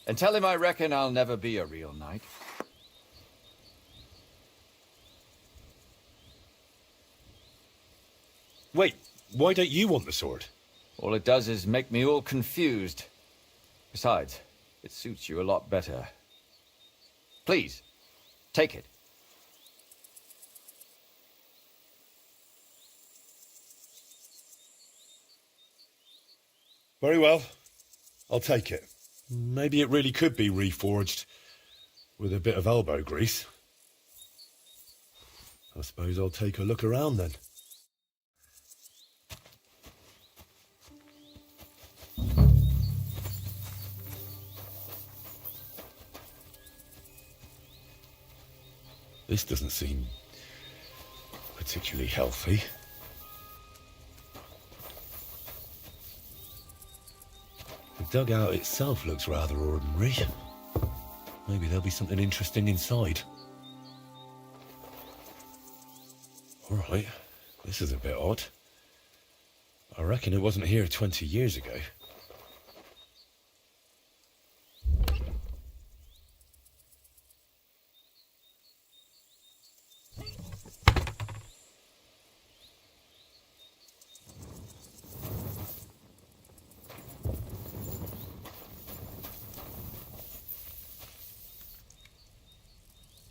And tell him I reckon I'll never be a real knight. Wait, why don't you want the sword? All it does is make me all confused. Besides, it suits you a lot better. Please, take it. Very well. I'll take it. Maybe it really could be reforged with a bit of elbow grease. I suppose I'll take a look around then. This doesn't seem particularly healthy. The dugout itself looks rather ordinary. Maybe there'll be something interesting inside. All right, this is a bit odd. I reckon it wasn't here 20 years ago.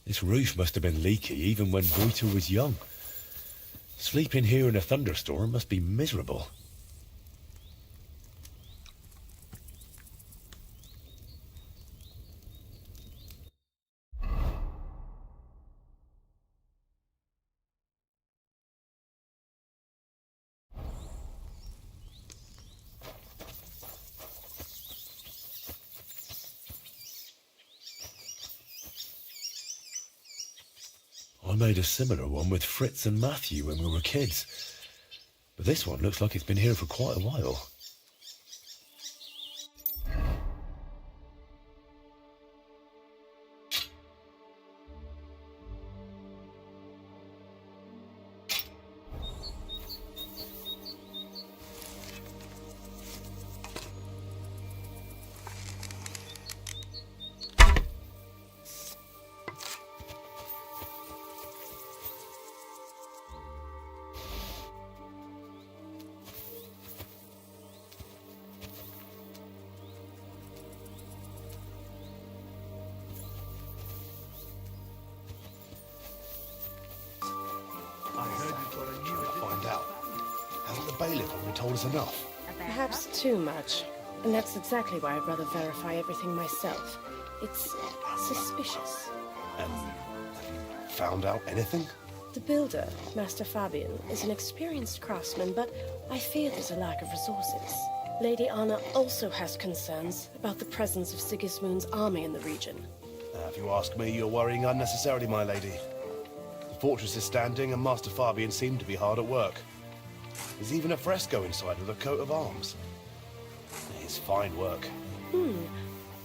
This roof must have been leaky even when Voita was young. Sleeping here in a thunderstorm must be miserable. made a similar one with Fritz and Matthew when we were kids. But this one looks like it's been here for quite a while. Find out. Hasn't the bailiff already told us enough? Perhaps too much. And that's exactly why I'd rather verify everything myself. It's suspicious. Have you found out anything? The builder, Master Fabian, is an experienced craftsman, but I fear there's a lack of resources. Lady Anna also has concerns about the presence of Sigismund's army in the region. If you ask me, you're worrying unnecessarily, my lady. The fortress is standing, and Master Fabian seemed to be hard at work. There's even a fresco inside with a coat of arms. It's fine work.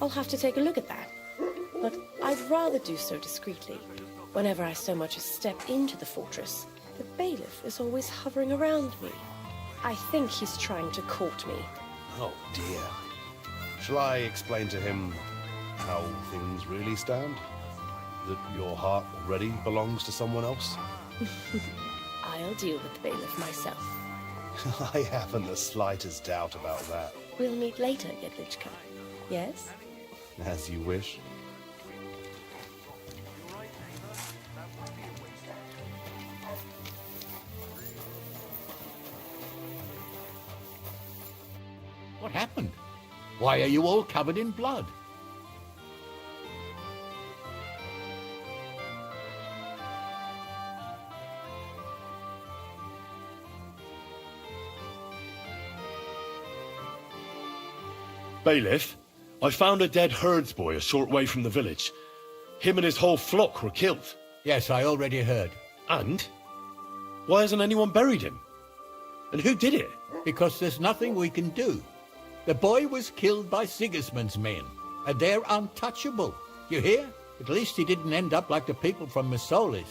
I'll have to take a look at that. But I'd rather do so discreetly. Whenever I so much as step into the fortress, the bailiff is always hovering around me. I think he's trying to court me. Oh dear. Shall I explain to him how things really stand? That your heart already belongs to someone else? I'll deal with the bailiff myself. I haven't the slightest doubt about that. We'll meet later, Jedlichka. Yes? As you wish. What happened? Why are you all covered in blood? Bailiff, I found a dead herdsboy a short way from the village. Him and his whole flock were killed. Yes, I already heard. And? Why hasn't anyone buried him? And who did it? Because there's nothing we can do. The boy was killed by Sigismund's men, and they're untouchable. You hear? At least he didn't end up like the people from Missolis.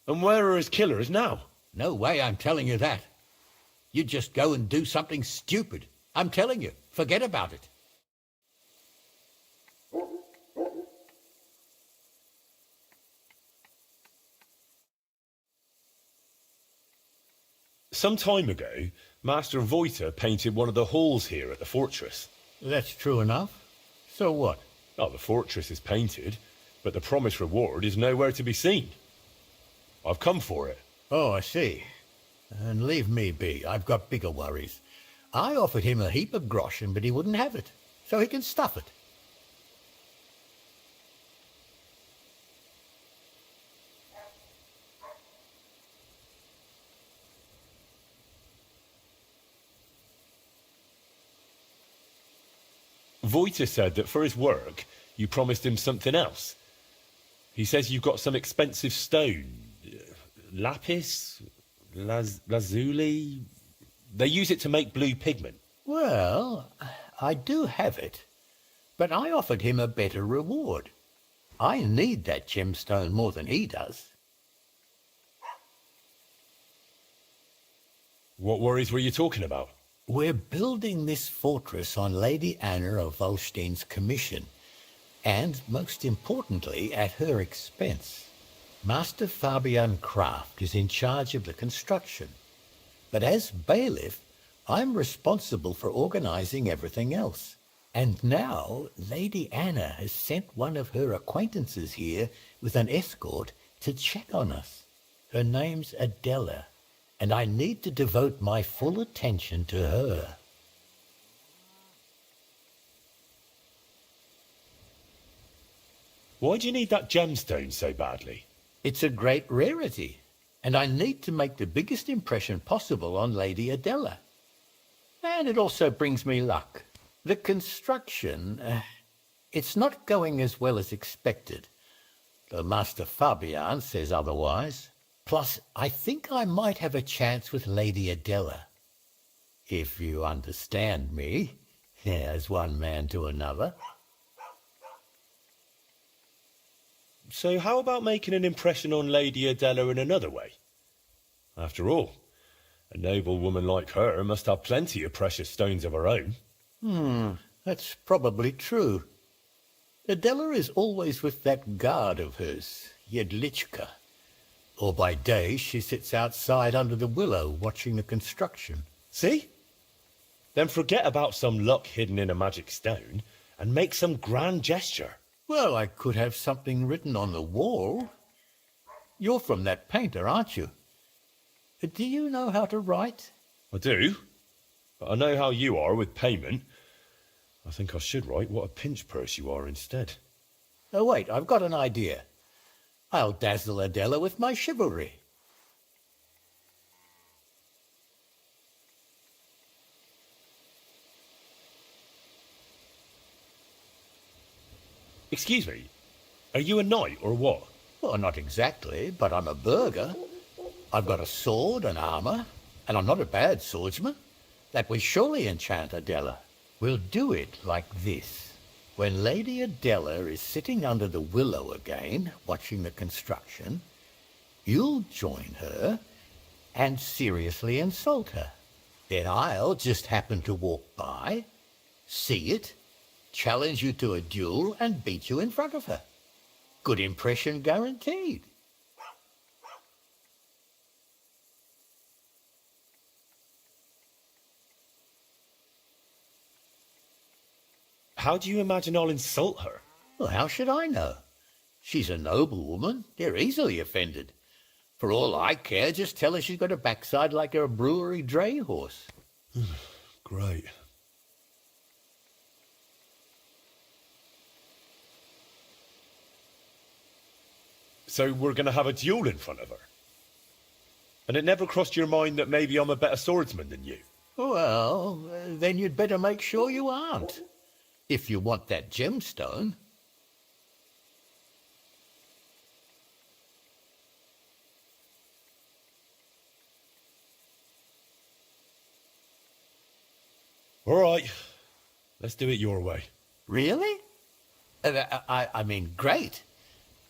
And where are his killers now? No way I'm telling you that. You just go and do something stupid. I'm telling you, forget about it. Some time ago, Master Voita painted one of the halls here at the fortress. That's true enough. So what? Oh, the fortress is painted, but the promised reward is nowhere to be seen. I've come for it. Oh, I see. And leave me be. I've got bigger worries. I offered him a heap of groschen, but he wouldn't have it. So he can stuff it. Voita said that for his work, you promised him something else. He says you've got some expensive stone. Lapis? Lazuli? They use it to make blue pigment. Well, I do have it. But I offered him a better reward. I need that gemstone more than he does. What worries were you talking about? We're building this fortress on Lady Anna of Volstein's commission, and, most importantly, at her expense. Master Fabian Kraft is in charge of the construction, but as bailiff, I'm responsible for organizing everything else. And now, Lady Anna has sent one of her acquaintances here with an escort to check on us. Her name's Adela, and I need to devote my full attention to her. Why do you need that gemstone so badly? It's a great rarity, and I need to make the biggest impression possible on Lady Adela. And it also brings me luck. The construction, it's not going as well as expected. Though Master Fabian says otherwise. Plus, I think I might have a chance with Lady Adela. If you understand me, as one man to another. So how about making an impression on Lady Adela in another way? After all, a noble woman like her must have plenty of precious stones of her own. That's probably true. Adela is always with that guard of hers, Jedlichka. Or by day she sits outside under the willow watching the construction. See? Then forget about some luck hidden in a magic stone and make some grand gesture. Well, I could have something written on the wall. You're from that painter, aren't you? Do you know how to write? I do, but I know how you are with payment. I think I should write what a pinch purse you are instead. Oh, wait, I've got an idea. I'll dazzle Adela with my chivalry. Excuse me, are you a knight or what? Well, not exactly, but I'm a burgher. I've got a sword and armour, and I'm not a bad swordsman. That will surely enchant Adela. We'll do it like this. When Lady Adela is sitting under the willow again, watching the construction, you'll join her and seriously insult her. Then I'll just happen to walk by, see it, challenge you to a duel, and beat you in front of her. Good impression guaranteed. How do you imagine I'll insult her? Well, how should I know? She's a noble woman. They're easily offended. For all I care, just tell her she's got a backside like a brewery dray horse. Great. So we're going to have a duel in front of her? And it never crossed your mind that maybe I'm a better swordsman than you? Well, then you'd better make sure you aren't. If you want that gemstone. All right. Let's do it your way. Really? I mean, great.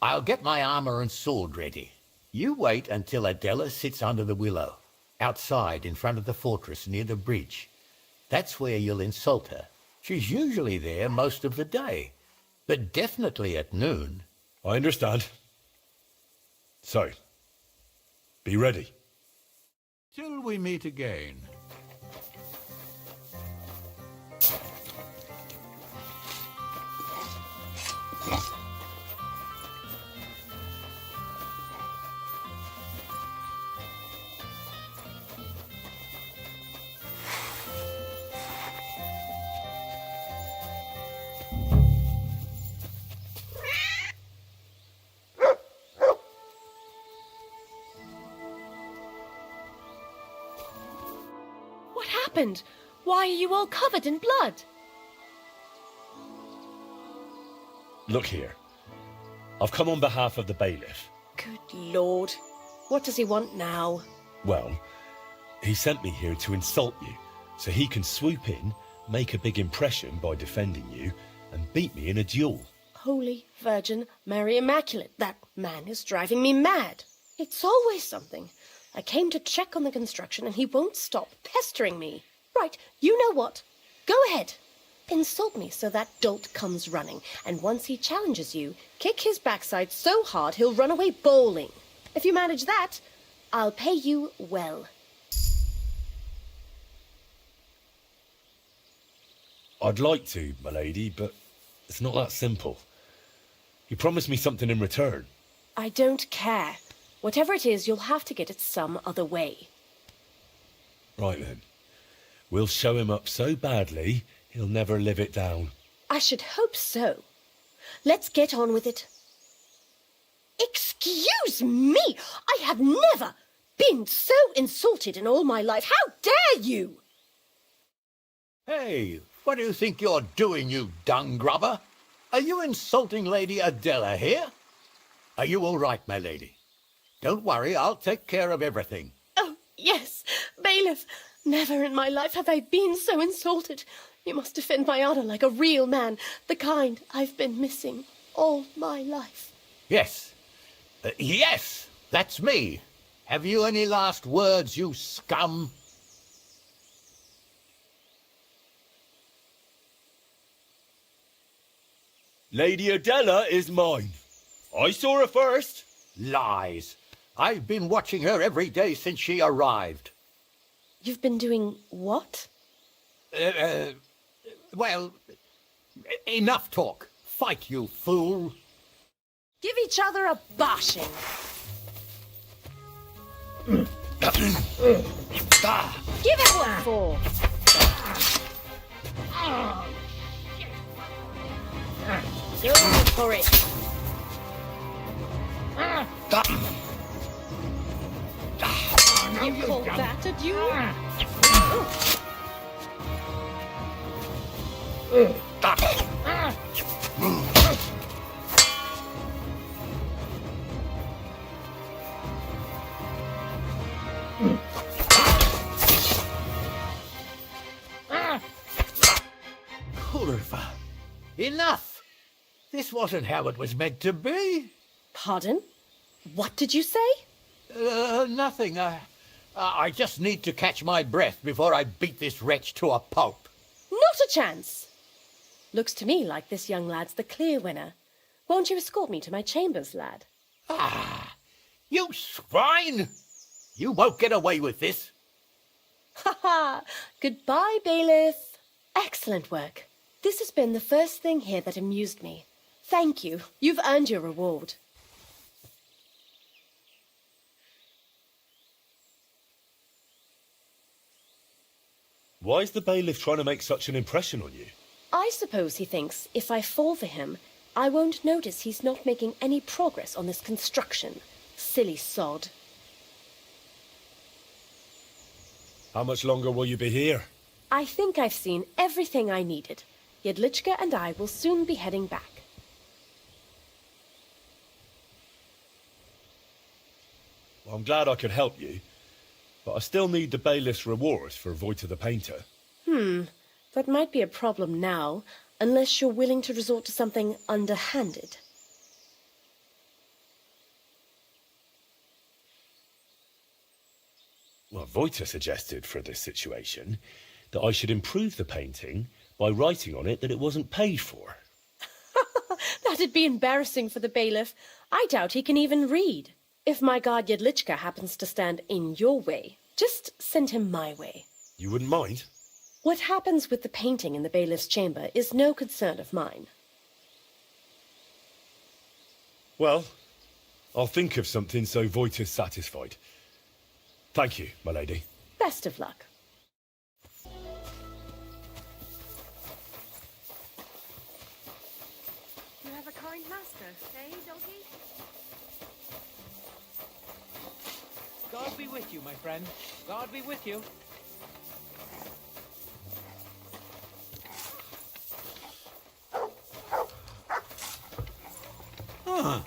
I'll get my armour and sword ready. You wait until Adela sits under the willow, outside in front of the fortress near the bridge. That's where you'll insult her. She's usually there most of the day, but definitely at noon. I understand. So, be ready. Till we meet again. Why are you all covered in blood? Look here. I've come on behalf of the bailiff. Good Lord. What does he want now? Well, he sent me here to insult you, so he can swoop in, make a big impression by defending you, and beat me in a duel. Holy Virgin Mary Immaculate, that man is driving me mad. It's always something. I came to check on the construction and he won't stop pestering me. Right, you know what? Go ahead. Insult me so that dolt comes running, and once he challenges you, kick his backside so hard he'll run away bawling. If you manage that, I'll pay you well. I'd like to, my lady, but it's not that simple. He promised me something in return. I don't care. Whatever it is, you'll have to get it some other way. Right then. We'll show him up so badly, he'll never live it down. I should hope so. Let's get on with it. Excuse me! I have never been so insulted in all my life. How dare you! Hey, what do you think you're doing, you dung grubber? Are you insulting Lady Adela here? Are you all right, my lady? Don't worry, I'll take care of everything. Oh, yes, bailiff. Never in my life have I been so insulted. You must defend my honor like a real man, the kind I've been missing all my life. Yes. Yes, that's me. Have you any last words, you scum? Lady Adela is mine. I saw her first. Lies. I've been watching her every day since she arrived. You've been doing what? Well, enough talk. Fight, you fool. Give each other a bashing. Give it what for. Go for it. You call that a duel? Culver, enough! This wasn't how it was meant to be. Pardon? What did you say? Nothing. I just need to catch my breath before I beat this wretch to a pulp. Not a chance. Looks to me like this young lad's the clear winner. Won't you escort me to my chambers, lad? Ah, you swine! You won't get away with this. Ha ha! Goodbye, bailiff. Excellent work. This has been the first thing here that amused me. Thank you. You've earned your reward. Why is the bailiff trying to make such an impression on you? I suppose he thinks if I fall for him, I won't notice he's not making any progress on this construction. Silly sod. How much longer will you be here? I think I've seen everything I needed. Jedlička and I will soon be heading back. Well, I'm glad I could help you, but I still need the bailiff's reward for Vojta the painter. That might be a problem now, unless you're willing to resort to something underhanded. Well, Vojta suggested for this situation that I should improve the painting by writing on it that it wasn't paid for. That'd be embarrassing for the bailiff. I doubt he can even read. If my guard Jedlička happens to stand in your way, just send him my way. You wouldn't mind? What happens with the painting in the bailiff's chamber is no concern of mine. Well, I'll think of something so Vojta's satisfied. Thank you, my lady. Best of luck. You have a kind master, eh, doggy? God be with you, my friend. God be with you. Huh.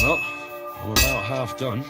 Well, I'm about half done.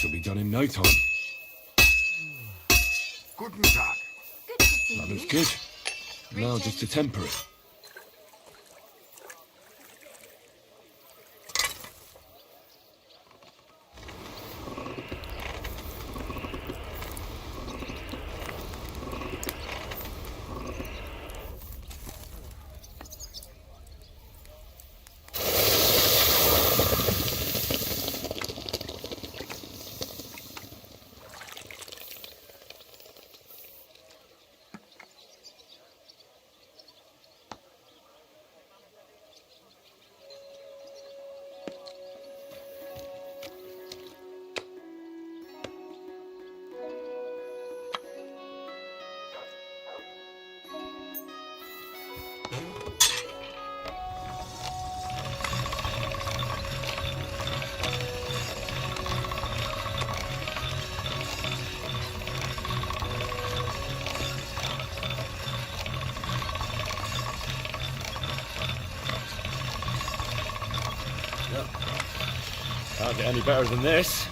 This'll be done in no time. Guten Tag. Good to see That you. looks good. Now just to temper it. Can't get any better than this.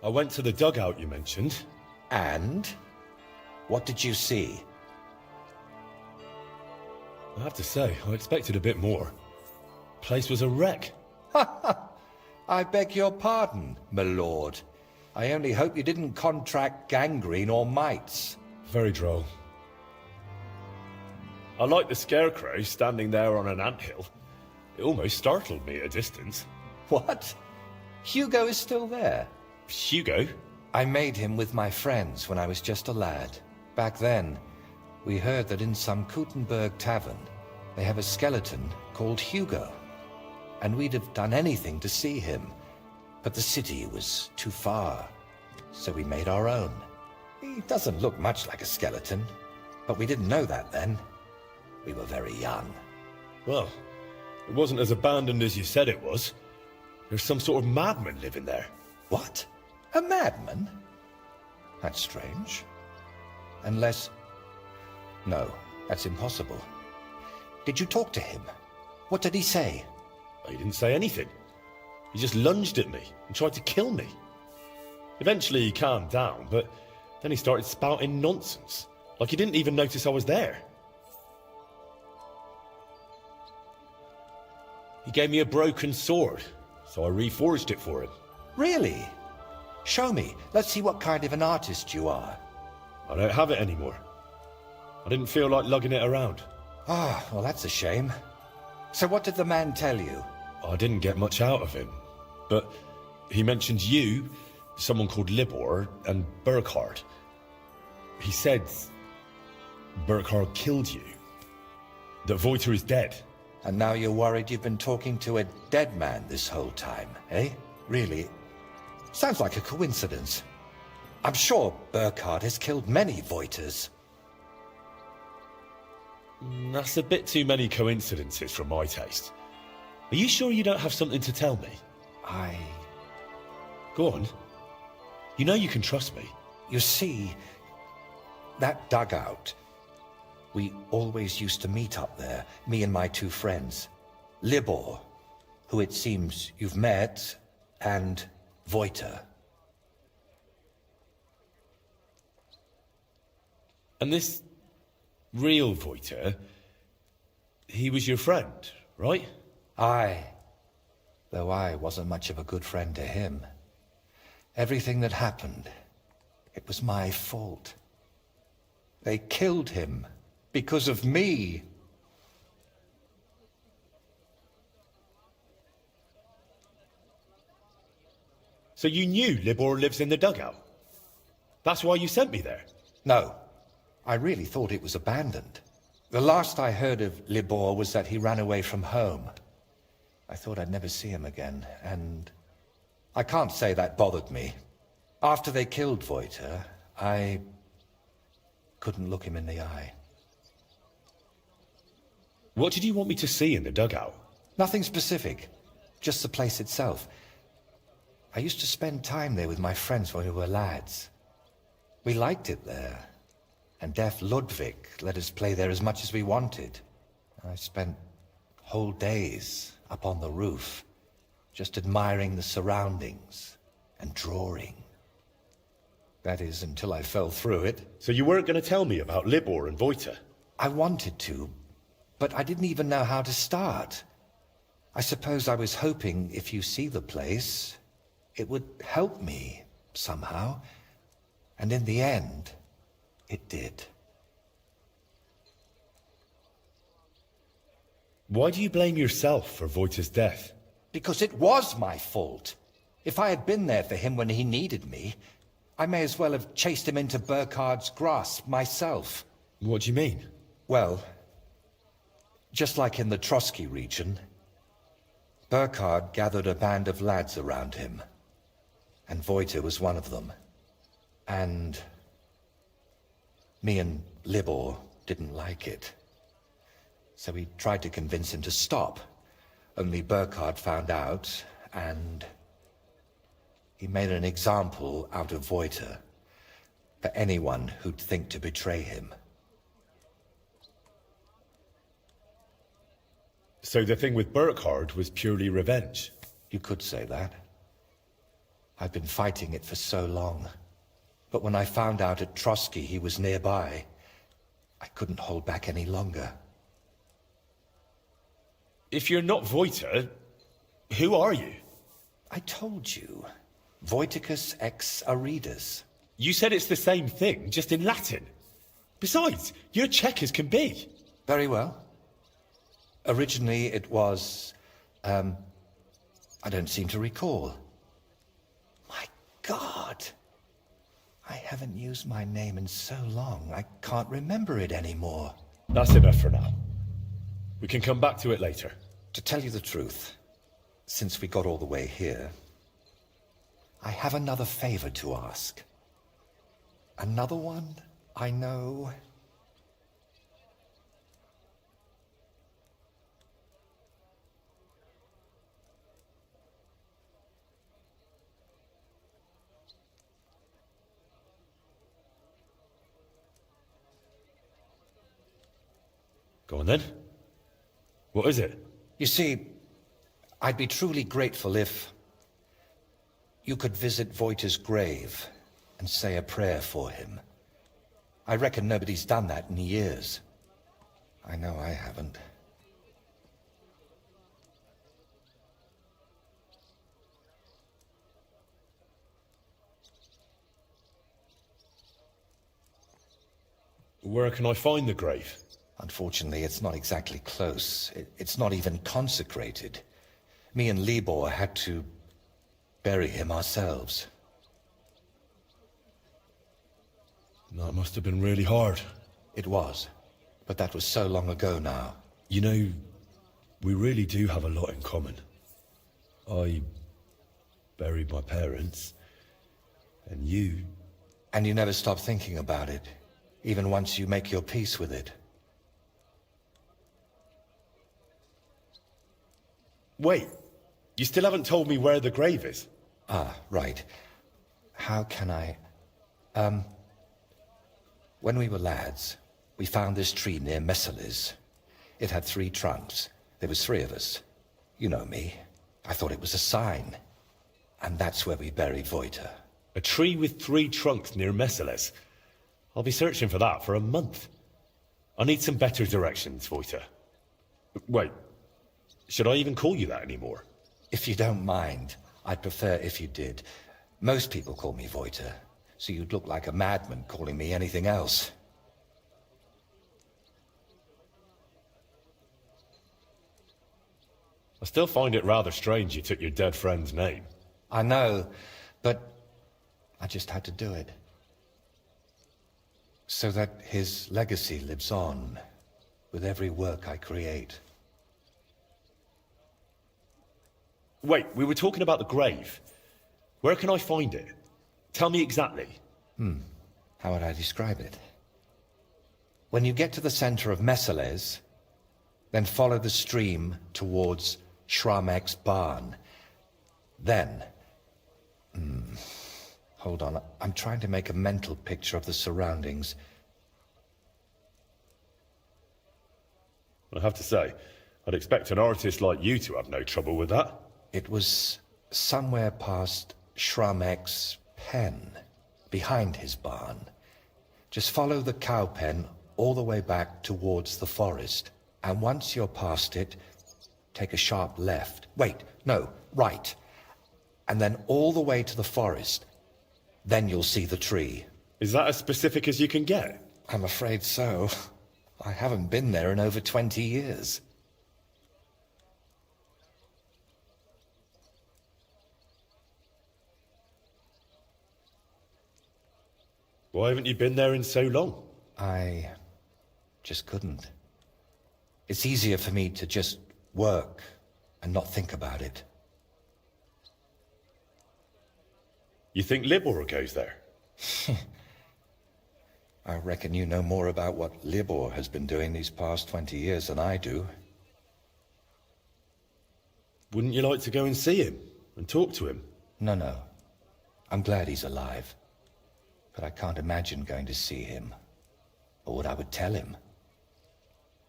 I went to the dugout you mentioned. And? What did you see? I have to say, I expected a bit more. Place was a wreck. I beg your pardon, my lord. I only hope you didn't contract gangrene or mites. Very droll. I like the scarecrow standing there on an anthill. It almost startled me at a distance. What? Hugo is still there? Hugo? I made him with my friends when I was just a lad. Back then, we heard that in some Kuttenburg tavern, they have a skeleton called Hugo. And we'd have done anything to see him. But the city was too far, so we made our own. He doesn't look much like a skeleton, but we didn't know that then. We were very young. Well, it wasn't as abandoned as you said it was. There's some sort of madman living there. What? A madman? That's strange. Unless... No, that's impossible. Did you talk to him? What did he say? He didn't say anything. He just lunged at me and tried to kill me. Eventually he calmed down, but then he started spouting nonsense. Like he didn't even notice I was there. He gave me a broken sword, so I reforged it for him. Really? Show me. Let's see what kind of an artist you are. I don't have it anymore. I didn't feel like lugging it around. Ah, well, that's a shame. So what did the man tell you? I didn't get much out of him, but he mentioned you, someone called Libor, and Burkhard. He said Burkhard killed you, that Voiter is dead. And now you're worried you've been talking to a dead man this whole time, eh? Really? Sounds like a coincidence. I'm sure Burkhard has killed many Voiters. That's a bit too many coincidences for my taste. Are you sure you don't have something to tell me? Go on. You know you can trust me. You see, that dugout, we always used to meet up there, me and my two friends. Libor, who it seems you've met, and Wojta. And this real Wojta, he was your friend, right? Aye, though I wasn't much of a good friend to him. Everything that happened, it was my fault. They killed him because of me. So you knew Libor lives in the dugout? That's why you sent me there? No, I really thought it was abandoned. The last I heard of Libor was that he ran away from home. I thought I'd never see him again, and I can't say that bothered me. After they killed Wojta, I couldn't look him in the eye. What did you want me to see in the dugout? Nothing specific, just the place itself. I used to spend time there with my friends when we were lads. We liked it there, and deaf Ludwig let us play there as much as we wanted. I spent whole days up on the roof, just admiring the surroundings and drawing. That is, until I fell through it. So you weren't going to tell me about Libor and Wojta? I wanted to, but I didn't even know how to start. I suppose I was hoping if you see the place, it would help me somehow. And in the end, it did. Why do you blame yourself for Wojta's death? Because it was my fault. If I had been there for him when he needed me, I may as well have chased him into Burkhard's grasp myself. What do you mean? Well, just like in the Trotsky region, Burkhard gathered a band of lads around him, and Wojta was one of them. And me and Libor didn't like it. So we tried to convince him to stop. Only Burkhard found out, and he made an example out of Wojta for anyone who'd think to betray him. So the thing with Burkhard was purely revenge? You could say that. I've been fighting it for so long. But when I found out at Trotsky he was nearby, I couldn't hold back any longer. If you're not Wojta, who are you? I told you. Voiticus ex Aridus. You said it's the same thing, just in Latin. Besides, you're Czech as can be. Very well. Originally it was, I don't seem to recall. My God! I haven't used my name in so long, I can't remember it anymore. That's enough for now. We can come back to it later. To tell you the truth, since we got all the way here, I have another favor to ask. Another one, I know. Go on then. What is it? You see, I'd be truly grateful if you could visit Wojta's grave and say a prayer for him. I reckon nobody's done that in years. I know I haven't. Where can I find the grave? Unfortunately, it's not exactly close. It's not even consecrated. Me and Libor had to bury him ourselves. That must have been really hard. It was, but that was so long ago now. You know, we really do have a lot in common. I buried my parents, and you... And you never stop thinking about it, even once you make your peace with it. Wait, you still haven't told me where the grave is? Ah, right. How can I... When we were lads, we found this tree near Messalis. It had 3 trunks. There was 3 of us. You know me. I thought it was a sign. And that's where we buried Voita. A tree with 3 trunks near Messales. I'll be searching for that for a month. I need some better directions, Voita. Wait, should I even call you that anymore? If you don't mind, I'd prefer if you did. Most people call me Voita, so you'd look like a madman calling me anything else. I still find it rather strange you took your dead friend's name. I know, but I just had to do it. So that his legacy lives on with every work I create. Wait, we were talking about the grave. Where can I find it? Tell me exactly. How would I describe it? When you get to the center of Messales, then follow the stream towards Shramek's barn. Then... hold on, I'm trying to make a mental picture of the surroundings. I have to say, I'd expect an artist like you to have no trouble with that. It was somewhere past Shramek's pen, behind his barn. Just follow the cow pen all the way back towards the forest. And once you're past it, take a sharp left. Wait, no, right. And then all the way to the forest. Then you'll see the tree. Is that as specific as you can get? I'm afraid so. I haven't been there in over 20 years. Why haven't you been there in so long? I just couldn't. It's easier for me to just work and not think about it. You think Libor goes there? I reckon you know more about what Libor has been doing these past 20 years than I do. Wouldn't you like to go and see him and talk to him? No. I'm glad he's alive. But I can't imagine going to see him. Or what I would tell him.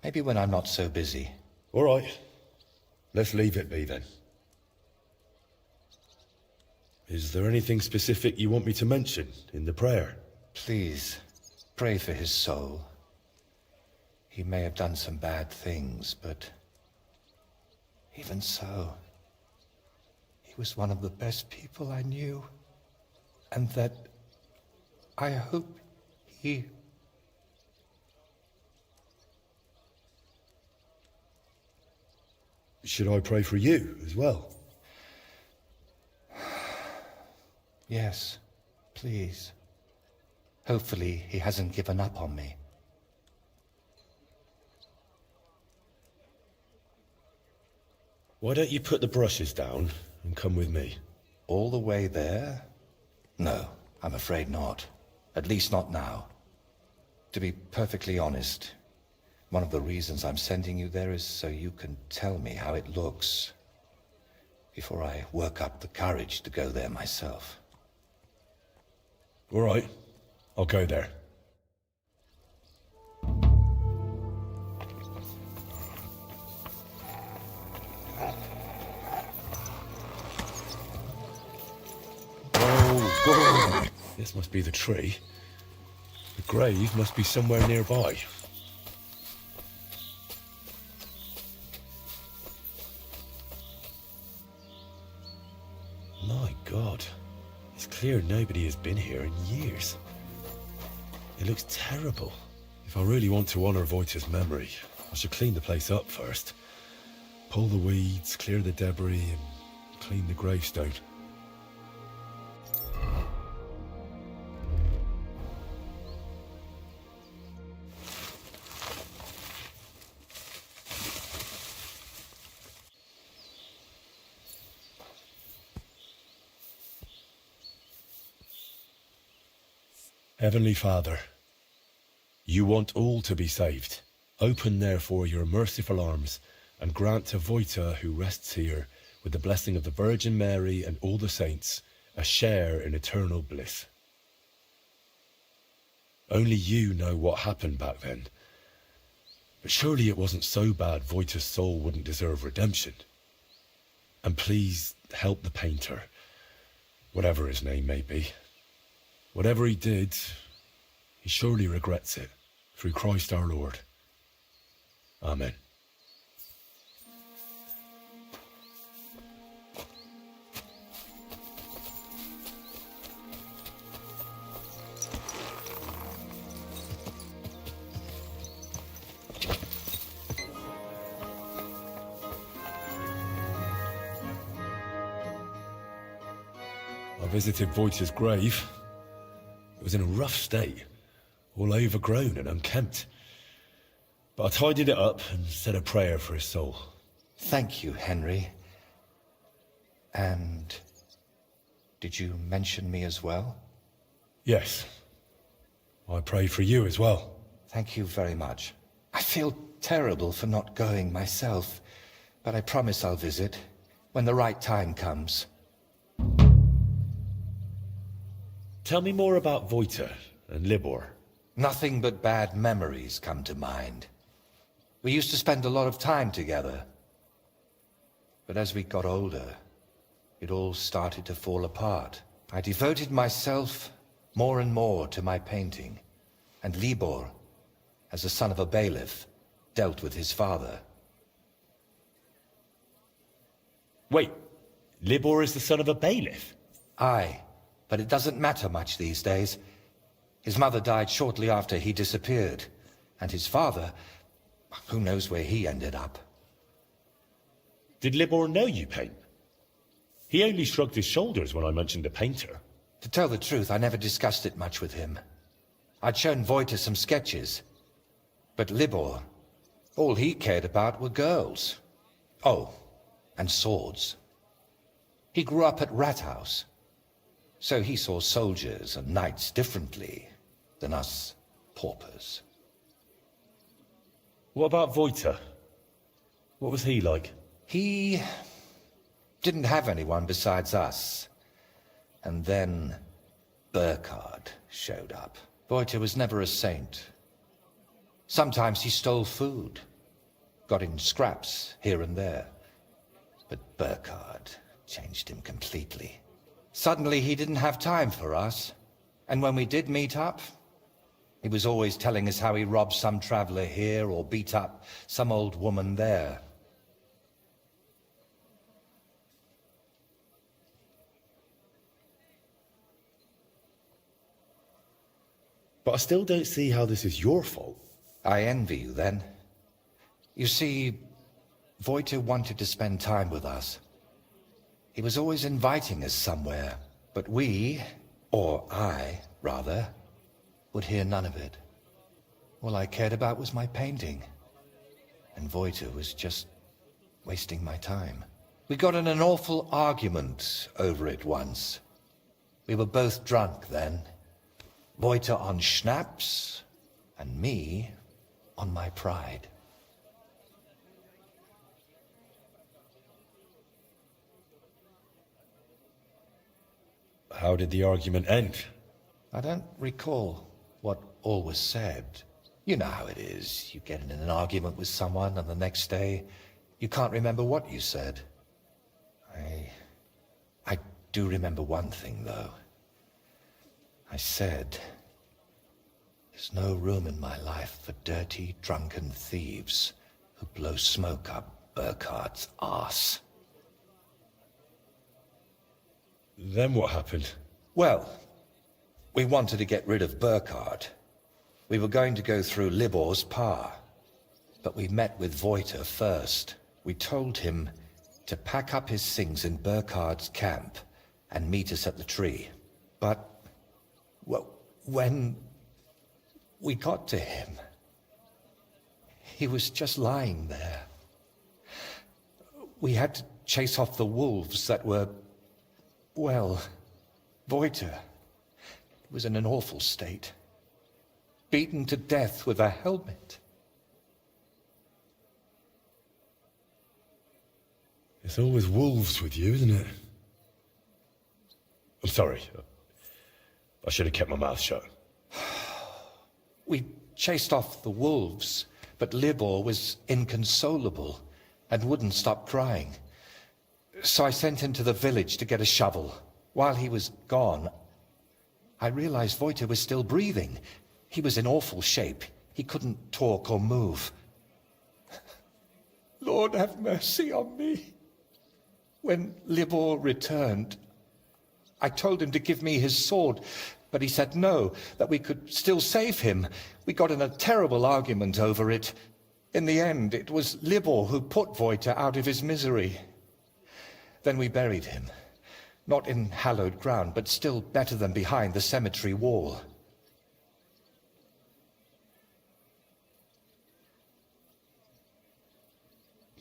Maybe when I'm not so busy. All right. Let's leave it be then. Is there anything specific you want me to mention in the prayer? Please, pray for his soul. He may have done some bad things, but even so, he was one of the best people I knew. And that I hope he... Should I pray for you as well? Yes, please. Hopefully he hasn't given up on me. Why don't you put the brushes down and come with me? All the way there? No, I'm afraid not. At least not now. To be perfectly honest, one of the reasons I'm sending you there is so you can tell me how it looks before I work up the courage to go there myself. All right, I'll go there. Oh, this must be the tree. The grave must be somewhere nearby. My God. It's clear nobody has been here in years. It looks terrible. If I really want to honor Voita's memory, I should clean the place up first. Pull the weeds, clear the debris, and clean the gravestone. Heavenly Father, you want all to be saved. Open therefore your merciful arms and grant to Voita, who rests here, with the blessing of the Virgin Mary and all the saints, a share in eternal bliss. Only you know what happened back then. But surely it wasn't so bad Voita's soul wouldn't deserve redemption. And please help the painter, whatever his name may be. Whatever he did, he surely regrets it, through Christ our Lord. Amen. I visited Voigt's grave. It was in a rough state, all overgrown and unkempt. But I tidied it up and said a prayer for his soul. Thank you, Henry. And did you mention me as well? Yes. I prayed for you as well. Thank you very much. I feel terrible for not going myself, but I promise I'll visit when the right time comes. Tell me more about Voita and Libor. Nothing but bad memories come to mind. We used to spend a lot of time together. But as we got older, it all started to fall apart. I devoted myself more and more to my painting, and Libor, as the son of a bailiff, dealt with his father. Wait, Libor is the son of a bailiff? Aye, but it doesn't matter much these days. His mother died shortly after he disappeared, and his father, who knows where he ended up. Did Libor know you paint? He only shrugged his shoulders when I mentioned a painter. To tell the truth, I never discussed it much with him. I'd shown Voita some sketches, but Libor, all he cared about were girls. Oh, and swords. He grew up at Rathouse, so he saw soldiers and knights differently than us paupers. What about Voita? What was he like? He didn't have anyone besides us. And then Burkhard showed up. Voita was never a saint. Sometimes he stole food, got in scraps here and there. But Burkhard changed him completely. Suddenly he didn't have time for us. And when we did meet up, he was always telling us how he robbed some traveler here or beat up some old woman there. But I still don't see how this is your fault. I envy you, then. You see, Voita wanted to spend time with us. He was always inviting us somewhere, but we, or I, rather, would hear none of it. All I cared about was my painting, and Voita was just wasting my time. We got in an awful argument over it once. We were both drunk then. Voita on schnapps, and me on my pride. How did the argument end? I don't recall what all was said. You know how it is. You get in an argument with someone, and the next day, you can't remember what you said. I do remember one thing, though. I said, there's no room in my life for dirty, drunken thieves who blow smoke up Burkhard's arse. Then what happened? Well, we wanted to get rid of Burkhard. We were going to go through Libor's pa, but we met with Voita first. We told him to pack up his things in Burkhard's camp and meet us at the tree. But well, when we got to him, he was just lying there. We had to chase off the wolves that were, well, Voita was in an awful state. Beaten to death with a helmet. It's always wolves with you, isn't it? I'm sorry. I should have kept my mouth shut. We chased off the wolves, but Libor was inconsolable and wouldn't stop crying. So I sent him to the village to get a shovel. While he was gone, I realized Wojtek was still breathing. He was in awful shape. He couldn't talk or move. Lord, have mercy on me. When Libor returned, I told him to give me his sword, but he said no, that we could still save him. We got in a terrible argument over it. In the end, it was Libor who put Wojtek out of his misery. Then we buried him. Not in hallowed ground, but still better than behind the cemetery wall.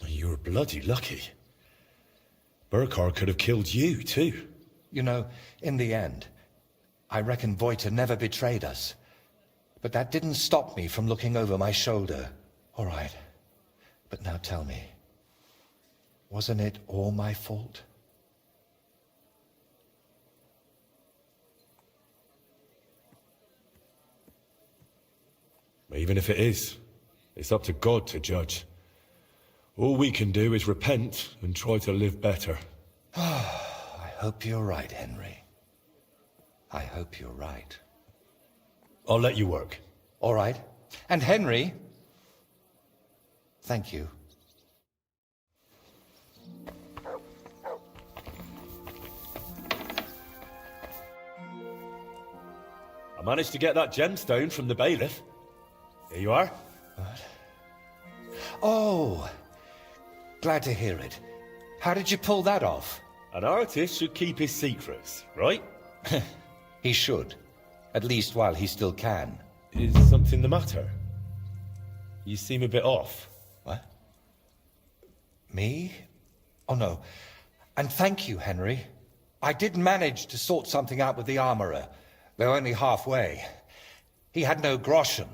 You were bloody lucky. Burkhard could have killed you, too. You know, in the end, I reckon Wojtek never betrayed us. But that didn't stop me from looking over my shoulder. All right. But now tell me, wasn't it all my fault? Even if it is, it's up to God to judge. All we can do is repent and try to live better. I hope you're right, Henry. I hope you're right. I'll let you work. All right. And Henry, thank you. I managed to get that gemstone from the bailiff. Here you are. What? Oh, glad to hear it. How did you pull that off? An artist should keep his secrets, right? He should. At least while he still can. Is something the matter? You seem a bit off. What? Me? Oh, no. And thank you, Henry. I did manage to sort something out with the armourer, though only halfway. He had no groschen,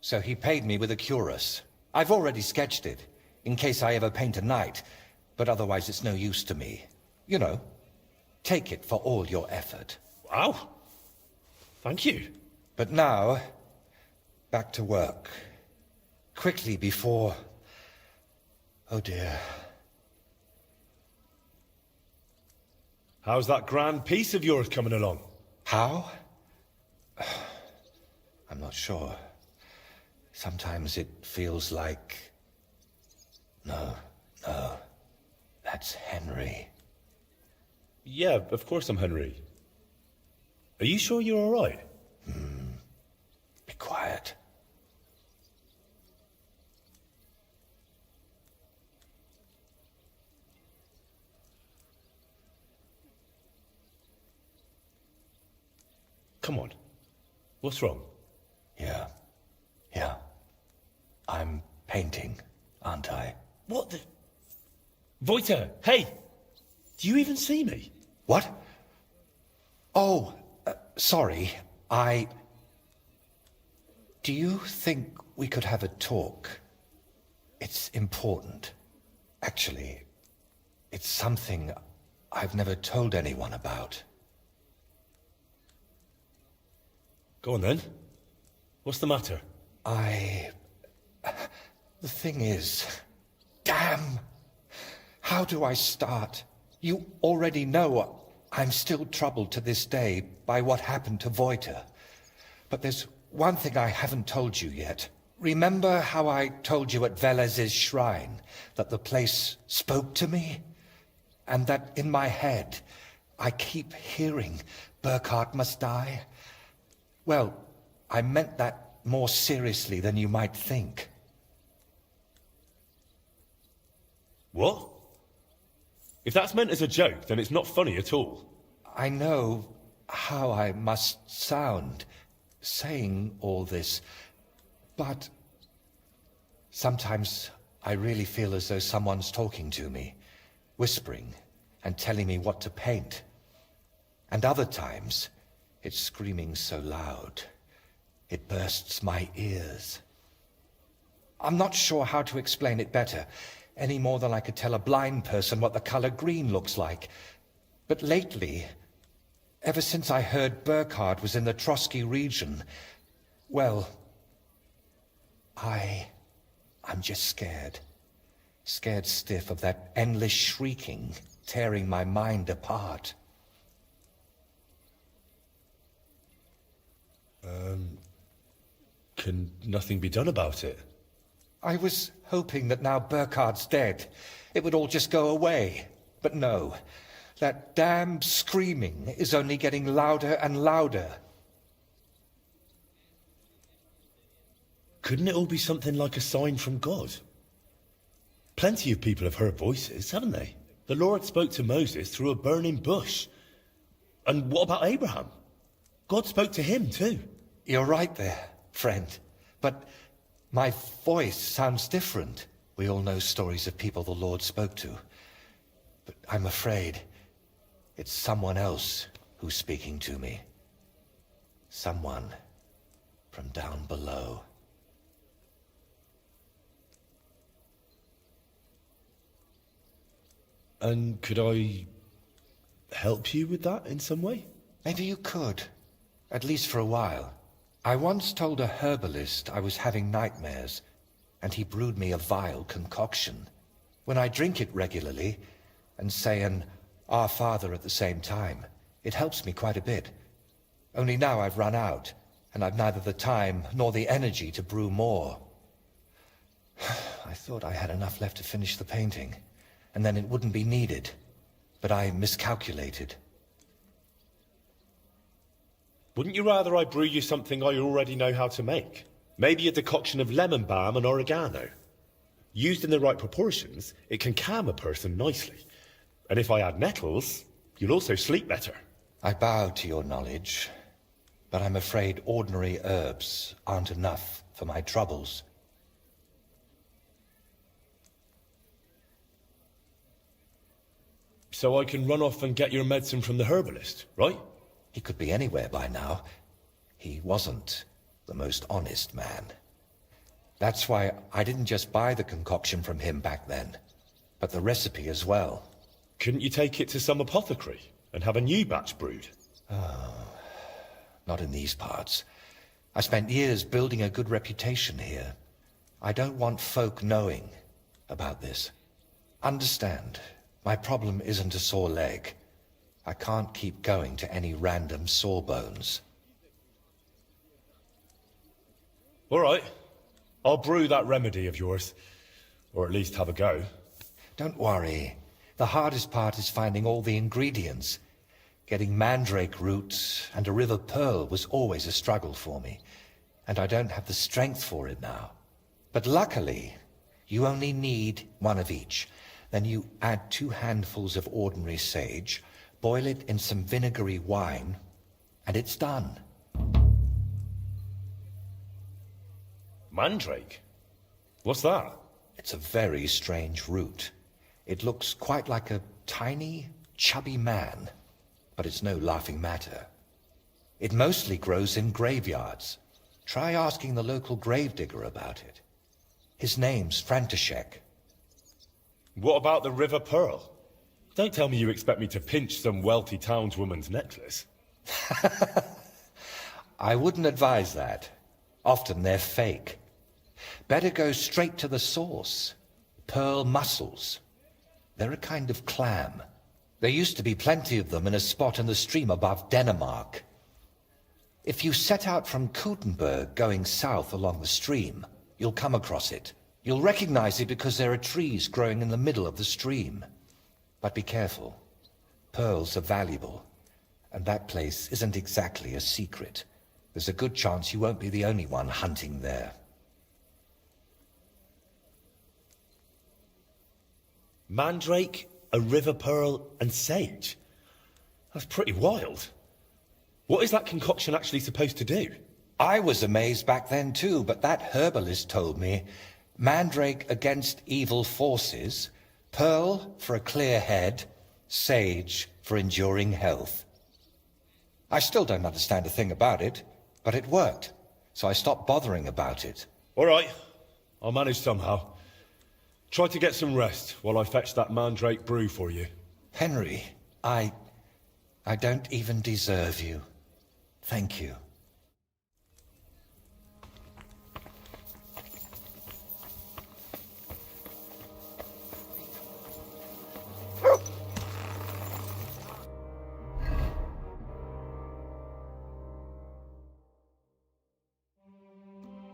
so he paid me with a cuirass. I've already sketched it, in case I ever paint a knight, but otherwise it's no use to me. You know, take it for all your effort. Wow. Thank you. But now, back to work. Quickly before... Oh dear. How's that grand piece of yours coming along? How? I'm not sure. Sometimes it feels like... No, that's Henry. Yeah, of course I'm Henry. Are you sure you're all right? Be quiet. Come on. What's wrong? Yeah. I'm painting, aren't I? What the... Wojtek, hey! Do you even see me? What? Oh, sorry. Do you think we could have a talk? It's important. Actually, it's something I've never told anyone about. Go on then. What's the matter? The thing is... Damn! How do I start? You already know I'm still troubled to this day by what happened to Wojtek. But there's one thing I haven't told you yet. Remember how I told you at Velez's shrine that the place spoke to me? And that in my head, I keep hearing Burkhard must die? Well, I meant that more seriously than you might think. What? If that's meant as a joke, then it's not funny at all. I know how I must sound saying all this, but sometimes I really feel as though someone's talking to me, whispering and telling me what to paint. And other times, it's screaming so loud, it bursts my ears. I'm not sure how to explain it better, any more than I could tell a blind person what the color green looks like. But lately, ever since I heard Burkhard was in the Trotsky region, well, I'm just scared. Scared stiff of that endless shrieking tearing my mind apart. Can nothing be done about it? I was hoping that now Burkhard's dead, it would all just go away. But no, that damned screaming is only getting louder and louder. Couldn't it all be something like a sign from God? Plenty of people have heard voices, haven't they? The Lord spoke to Moses through a burning bush. And what about Abraham? God spoke to him too. You're right there, friend. But my voice sounds different. We all know stories of people the Lord spoke to. But I'm afraid it's someone else who's speaking to me. Someone from down below. And could I help you with that in some way? Maybe you could, at least for a while. I once told a herbalist I was having nightmares, and he brewed me a vile concoction. When I drink it regularly, and say an Our Father at the same time, it helps me quite a bit. Only now I've run out, and I've neither the time nor the energy to brew more. I thought I had enough left to finish the painting, and then it wouldn't be needed, but I miscalculated. Wouldn't you rather I brew you something I already know how to make? Maybe a decoction of lemon balm and oregano. Used in the right proportions, it can calm a person nicely. And if I add nettles, you'll also sleep better. I bow to your knowledge, but I'm afraid ordinary herbs aren't enough for my troubles. So I can run off and get your medicine from the herbalist, right? He could be anywhere by now. He wasn't the most honest man. That's why I didn't just buy the concoction from him back then, but the recipe as well. Couldn't you take it to some apothecary and have a new batch brewed? Oh, not in these parts. I spent years building a good reputation here. I don't want folk knowing about this. Understand, my problem isn't a sore leg. I can't keep going to any random sawbones. All right. I'll brew that remedy of yours. Or at least have a go. Don't worry. The hardest part is finding all the ingredients. Getting mandrake roots and a river pearl was always a struggle for me. And I don't have the strength for it now. But luckily, you only need one of each. Then you add 2 handfuls of ordinary sage, boil it in some vinegary wine, and it's done. Mandrake? What's that? It's a very strange root. It looks quite like a tiny, chubby man, but it's no laughing matter. It mostly grows in graveyards. Try asking the local gravedigger about it. His name's František. What about the River Pearl? Don't tell me you expect me to pinch some wealthy townswoman's necklace. I wouldn't advise that. Often they're fake. Better go straight to the source. Pearl mussels. They're a kind of clam. There used to be plenty of them in a spot in the stream above Denmark. If you set out from Kuttenburg going south along the stream, you'll come across it. You'll recognize it because there are trees growing in the middle of the stream. But be careful. Pearls are valuable, and that place isn't exactly a secret. There's a good chance you won't be the only one hunting there. Mandrake, a river pearl, and sage? That's pretty wild. What is that concoction actually supposed to do? I was amazed back then too, but that herbalist told me mandrake against evil forces, pearl for a clear head, sage for enduring health. I still don't understand a thing about it, but it worked, so I stopped bothering about it. All right, I'll manage somehow. Try to get some rest while I fetch that mandrake brew for you. Henry, I don't even deserve you. Thank you.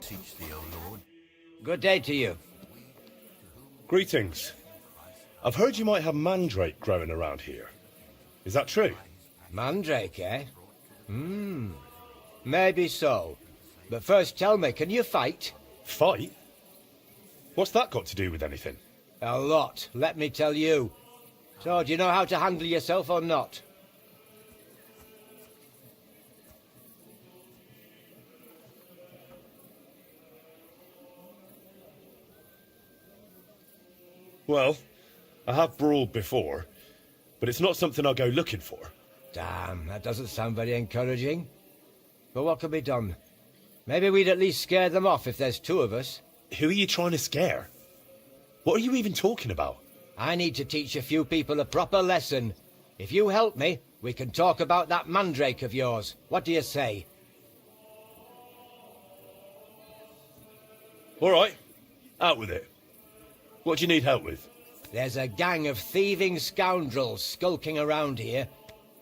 teach thee, O Lord. Good day to you. Greetings. I've heard you might have mandrake growing around here. Is that true? Mandrake, eh? Maybe so. But first tell me, can you fight? Fight? What's that got to do with anything? A lot, let me tell you. So, do you know how to handle yourself or not? Well, I have brawled before, but it's not something I'll go looking for. Damn, that doesn't sound very encouraging. But what can be done? Maybe we'd at least scare them off if there's two of us. Who are you trying to scare? What are you even talking about? I need to teach a few people a proper lesson. If you help me, we can talk about that mandrake of yours. What do you say? All right, out with it. What do you need help with? There's a gang of thieving scoundrels skulking around here.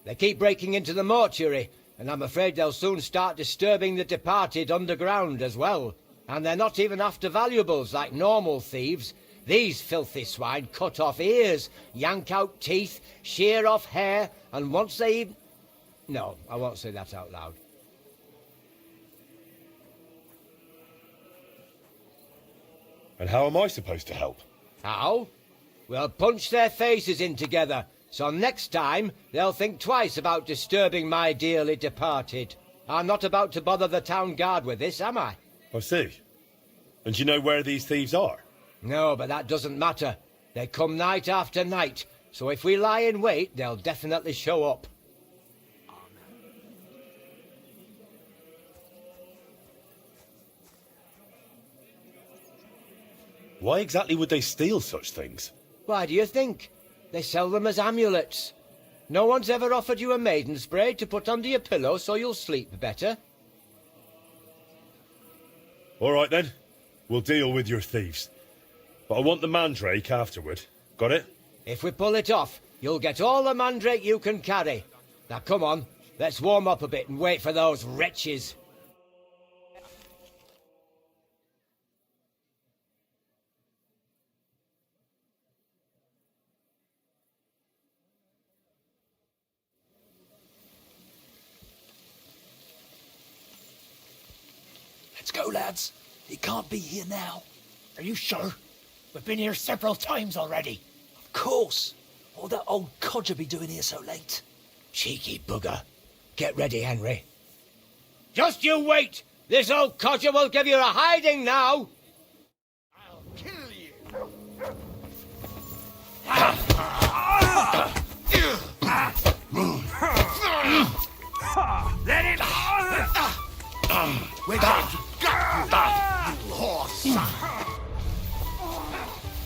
They keep breaking into the mortuary, and I'm afraid they'll soon start disturbing the departed underground as well. And they're not even after valuables like normal thieves. These filthy swine cut off ears, yank out teeth, shear off hair, and once they even... No, I won't say that out loud. And how am I supposed to help? How? We'll punch their faces in together, so next time they'll think twice about disturbing my dearly departed. I'm not about to bother the town guard with this, am I? I see. And do you know where these thieves are? No, but that doesn't matter. They come night after night, so if we lie in wait, they'll definitely show up. Why exactly would they steal such things? Why do you think? They sell them as amulets. No one's ever offered you a maiden spray to put under your pillow so you'll sleep better? All right then, we'll deal with your thieves. But I want the mandrake afterward. Got it? If we pull it off, you'll get all the mandrake you can carry. Now come on, let's warm up a bit and wait for those wretches. Let's go, lads. He can't be here now. Are you sure? We've been here several times already. Of course. What will that old codger be doing here so late? Cheeky bugger. Get ready, Henry. Just you wait! This old codger will give you a hiding now! I'll kill you! Let him! We're going to gut you, little horse! You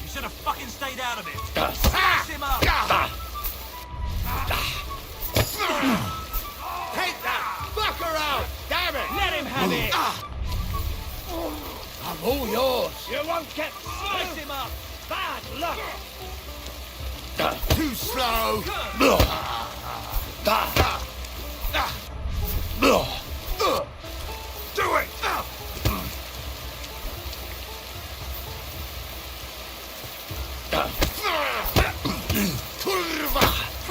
should have fucking stayed out of it! Smash him up! Take that! Fucker out! Damn it! Let him have it! I'm all yours! You won't get... Slice him up! Bad luck! Too slow! Do it!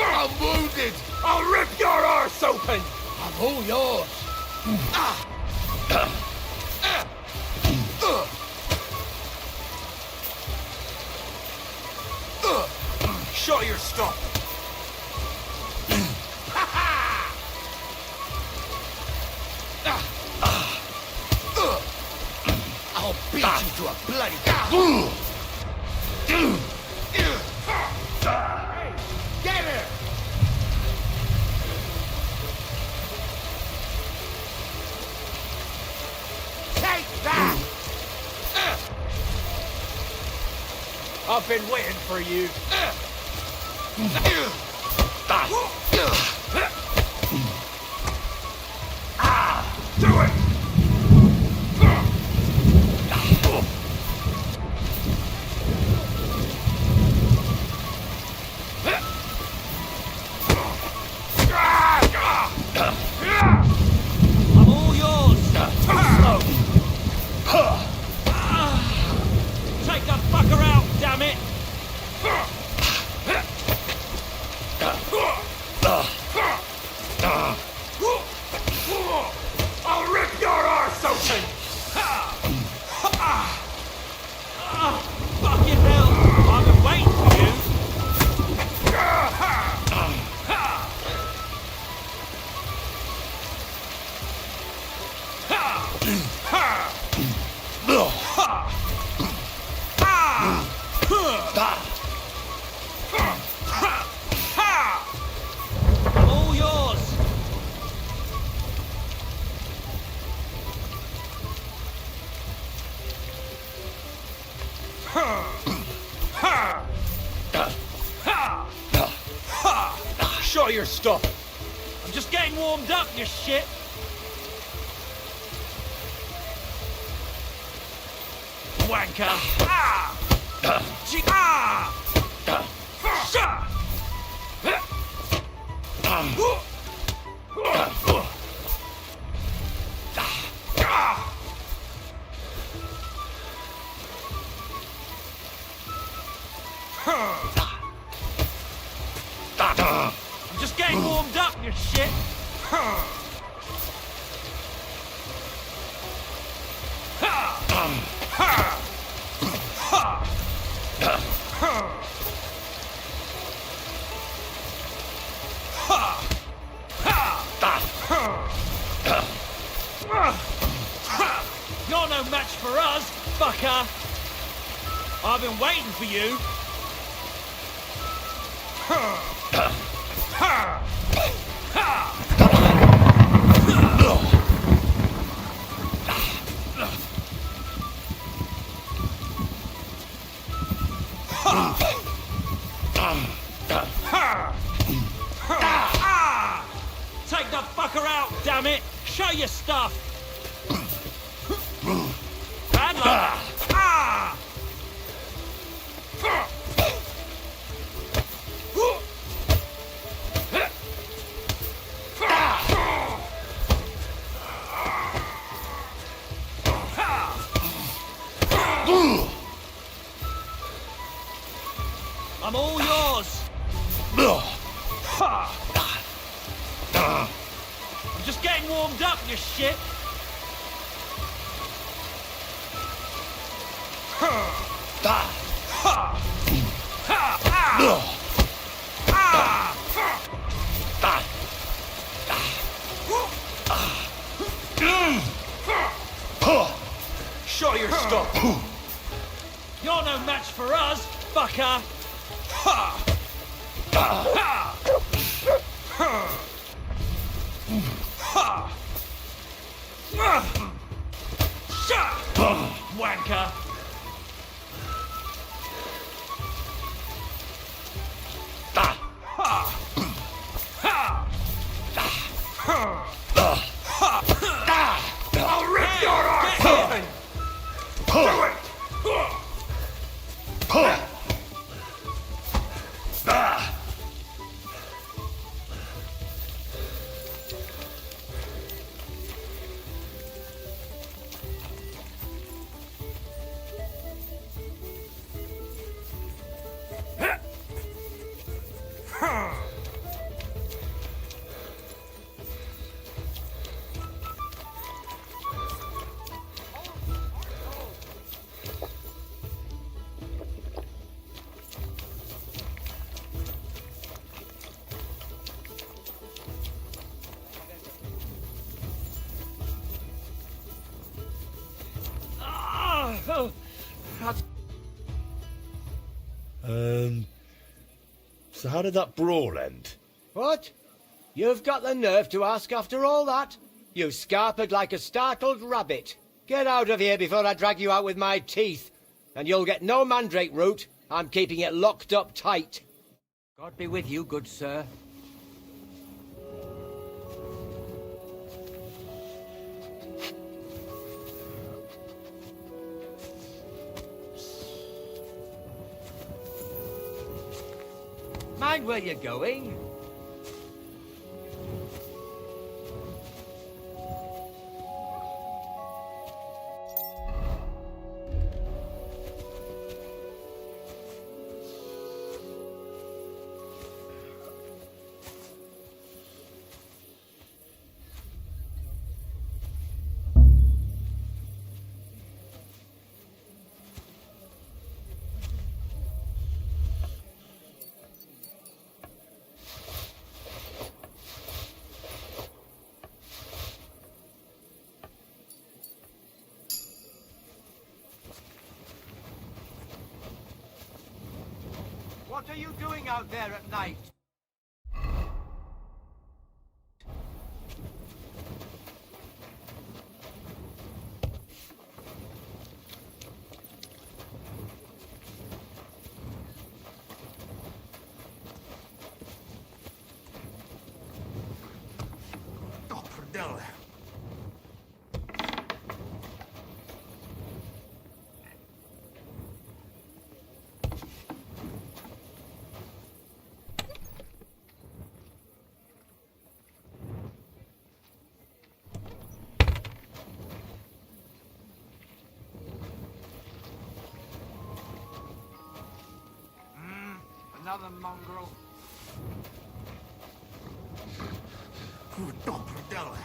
I'm wounded! I'll rip your arse open! I'm all yours! Show your stuff! I'll beat you to a bloody pulp! Get her! Take that! I've been waiting for you. Do it! I'm all yours! Too slow! I'll rip your arse open! Fucking hell! I've been waiting for you! All yours! Show your stuff. I'm just getting warmed up, you shit! Wanker! I'm just getting warmed up, you shit! You're no match for us, fucker! I've been waiting for you! Take the fucker out, damn it! Show your stuff! Bad luck! I'm all yours! I'm just getting warmed up, you shit! Show your stuff. You're no match for us, fucker! Wanker! I'll rip your arse open! Do it! So how did that brawl end? What? You've got the nerve to ask after all that? You scarpered like a startled rabbit. Get out of here before I drag you out with my teeth. And you'll get no mandrake root. I'm keeping it locked up tight. God be with you, good sir. Mind where you're going? What are you doing out there at night? Dopradella. Another mongrel. Dopradella.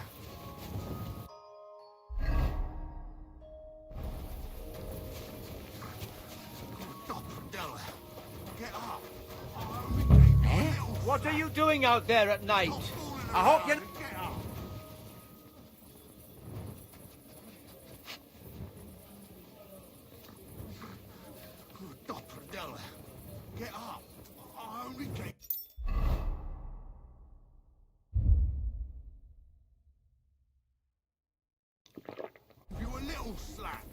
Dopradella. Get up. What are you doing out there at night? I hope you... Get up. Dopradella. Get up. I only came... You a little slap.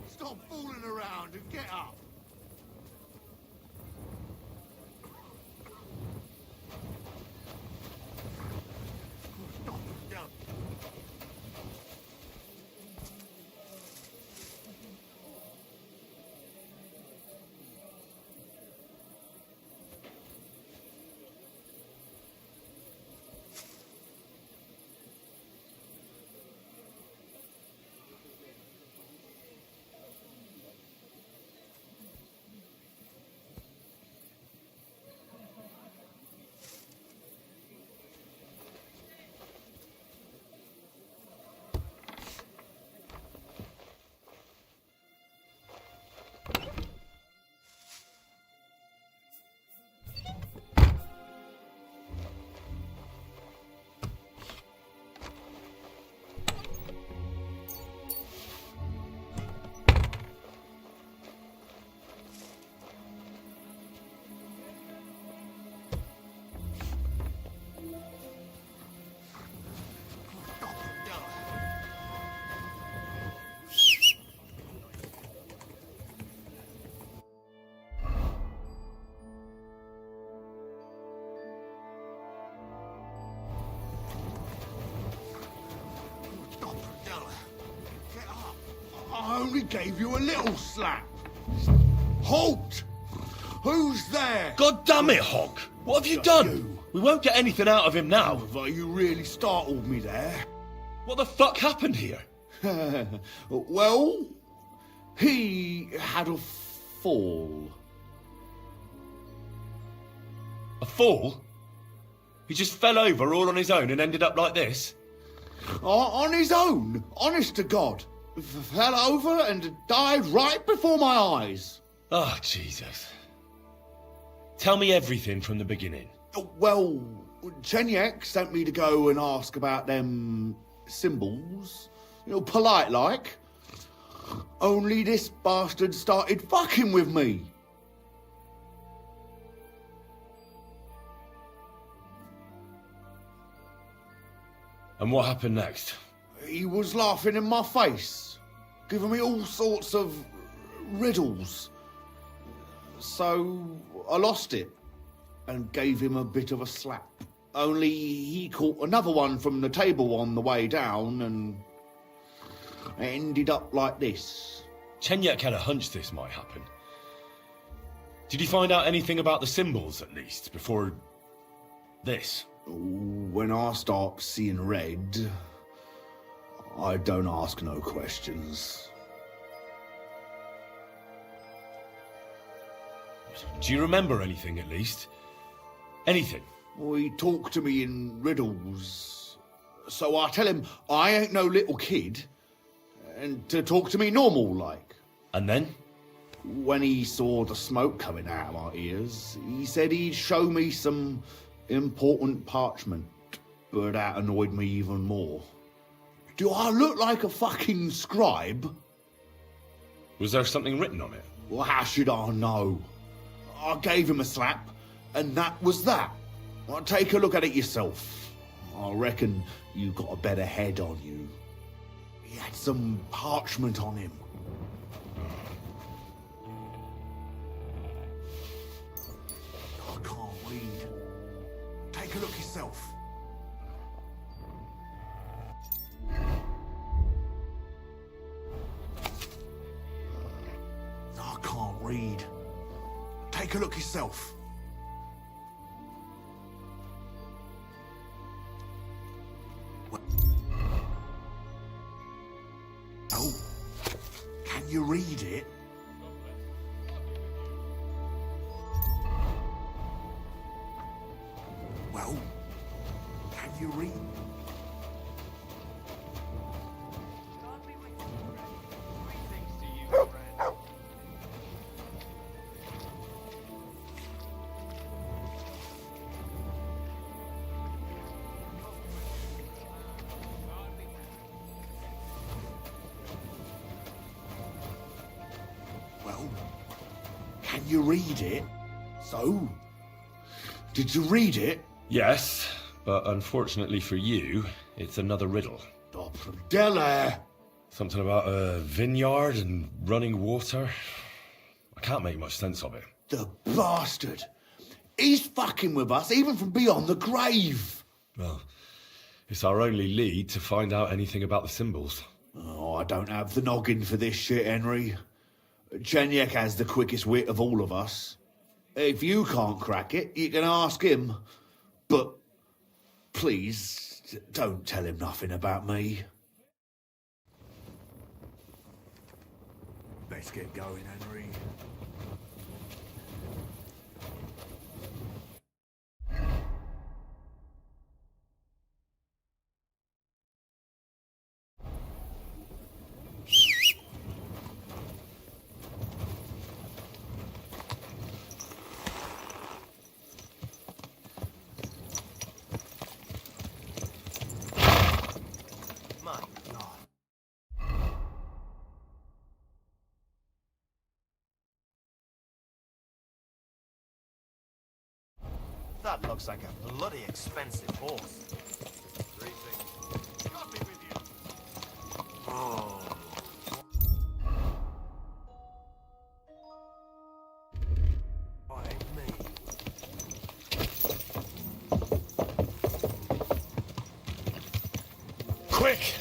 Stop fooling around and get up. Dopradella. Get up. I only gave you a little slap. Halt! Who's there? God damn it, Hawk! What have you done? We won't get anything out of him now. Well, you really startled me there. What the fuck happened here? Well, he had a fall. A fall? He just fell over all on his own and ended up like this? On his own, honest to God. Fell over and died right before my eyes. Oh, Jesus. Tell me everything from the beginning. Well, Chenyek sent me to go and ask about them symbols. Polite like. Only this bastard started fucking with me. And what happened next? He was laughing in my face, giving me all sorts of riddles. So I lost it and gave him a bit of a slap. Only he caught another one from the table on the way down and it ended up like this. Chenyek had a hunch this might happen. Did he find out anything about the symbols, at least, before this? When I start seeing red, I don't ask no questions. Do you remember anything, at least? Anything? He talked to me in riddles. So I tell him I ain't no little kid, and to talk to me normal like. And then? When he saw the smoke coming out of my ears, he said he'd show me some important parchment, but that annoyed me even more. Do I look like a fucking scribe? Was there something written on it? Well, how should I know? I gave him a slap, and that was that. Well, take a look at it yourself. I reckon you got a better head on you. He had some parchment on him. I can't read. Take a look yourself. I can't read. Take a look yourself. Oh, can you read it? Well, can you read? Well, can you read it? So, did you read it? Yes, but unfortunately for you, it's another riddle. Della! Something about a vineyard and running water. I can't make much sense of it. The bastard! He's fucking with us, even from beyond the grave! Well, it's our only lead to find out anything about the symbols. Oh, I don't have the noggin for this shit, Henry. Chenyek has the quickest wit of all of us. If you can't crack it, you can ask him. But please, don't tell him nothing about me. Let's get going, Henry. That looks like a bloody expensive horse. Got me with you. Oh. Why me? Quick!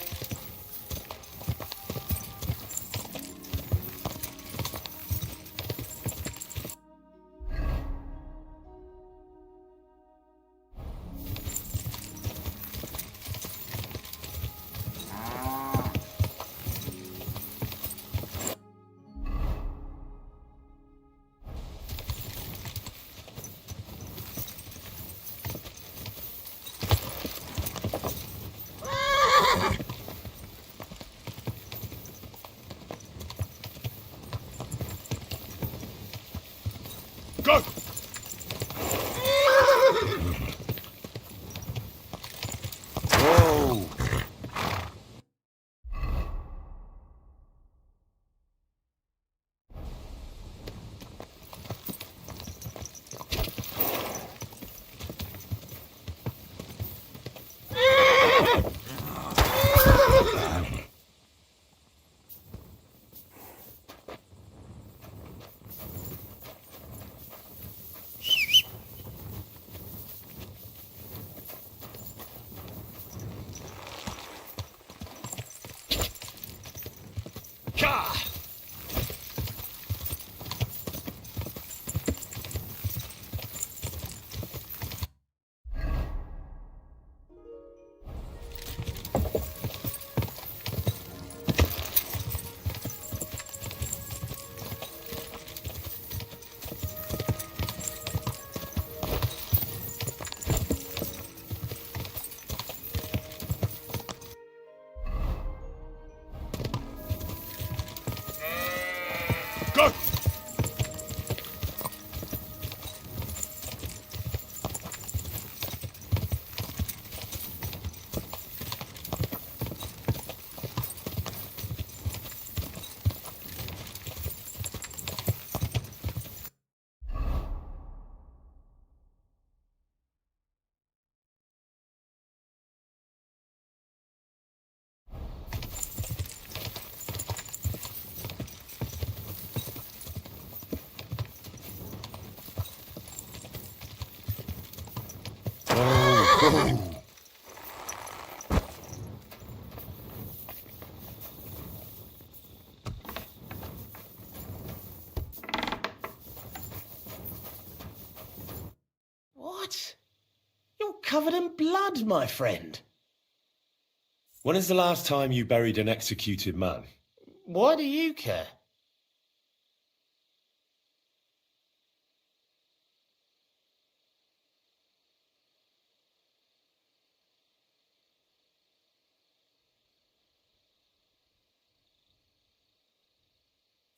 What? You're covered in blood, my friend. When is the last time you buried an executed man? Why do you care?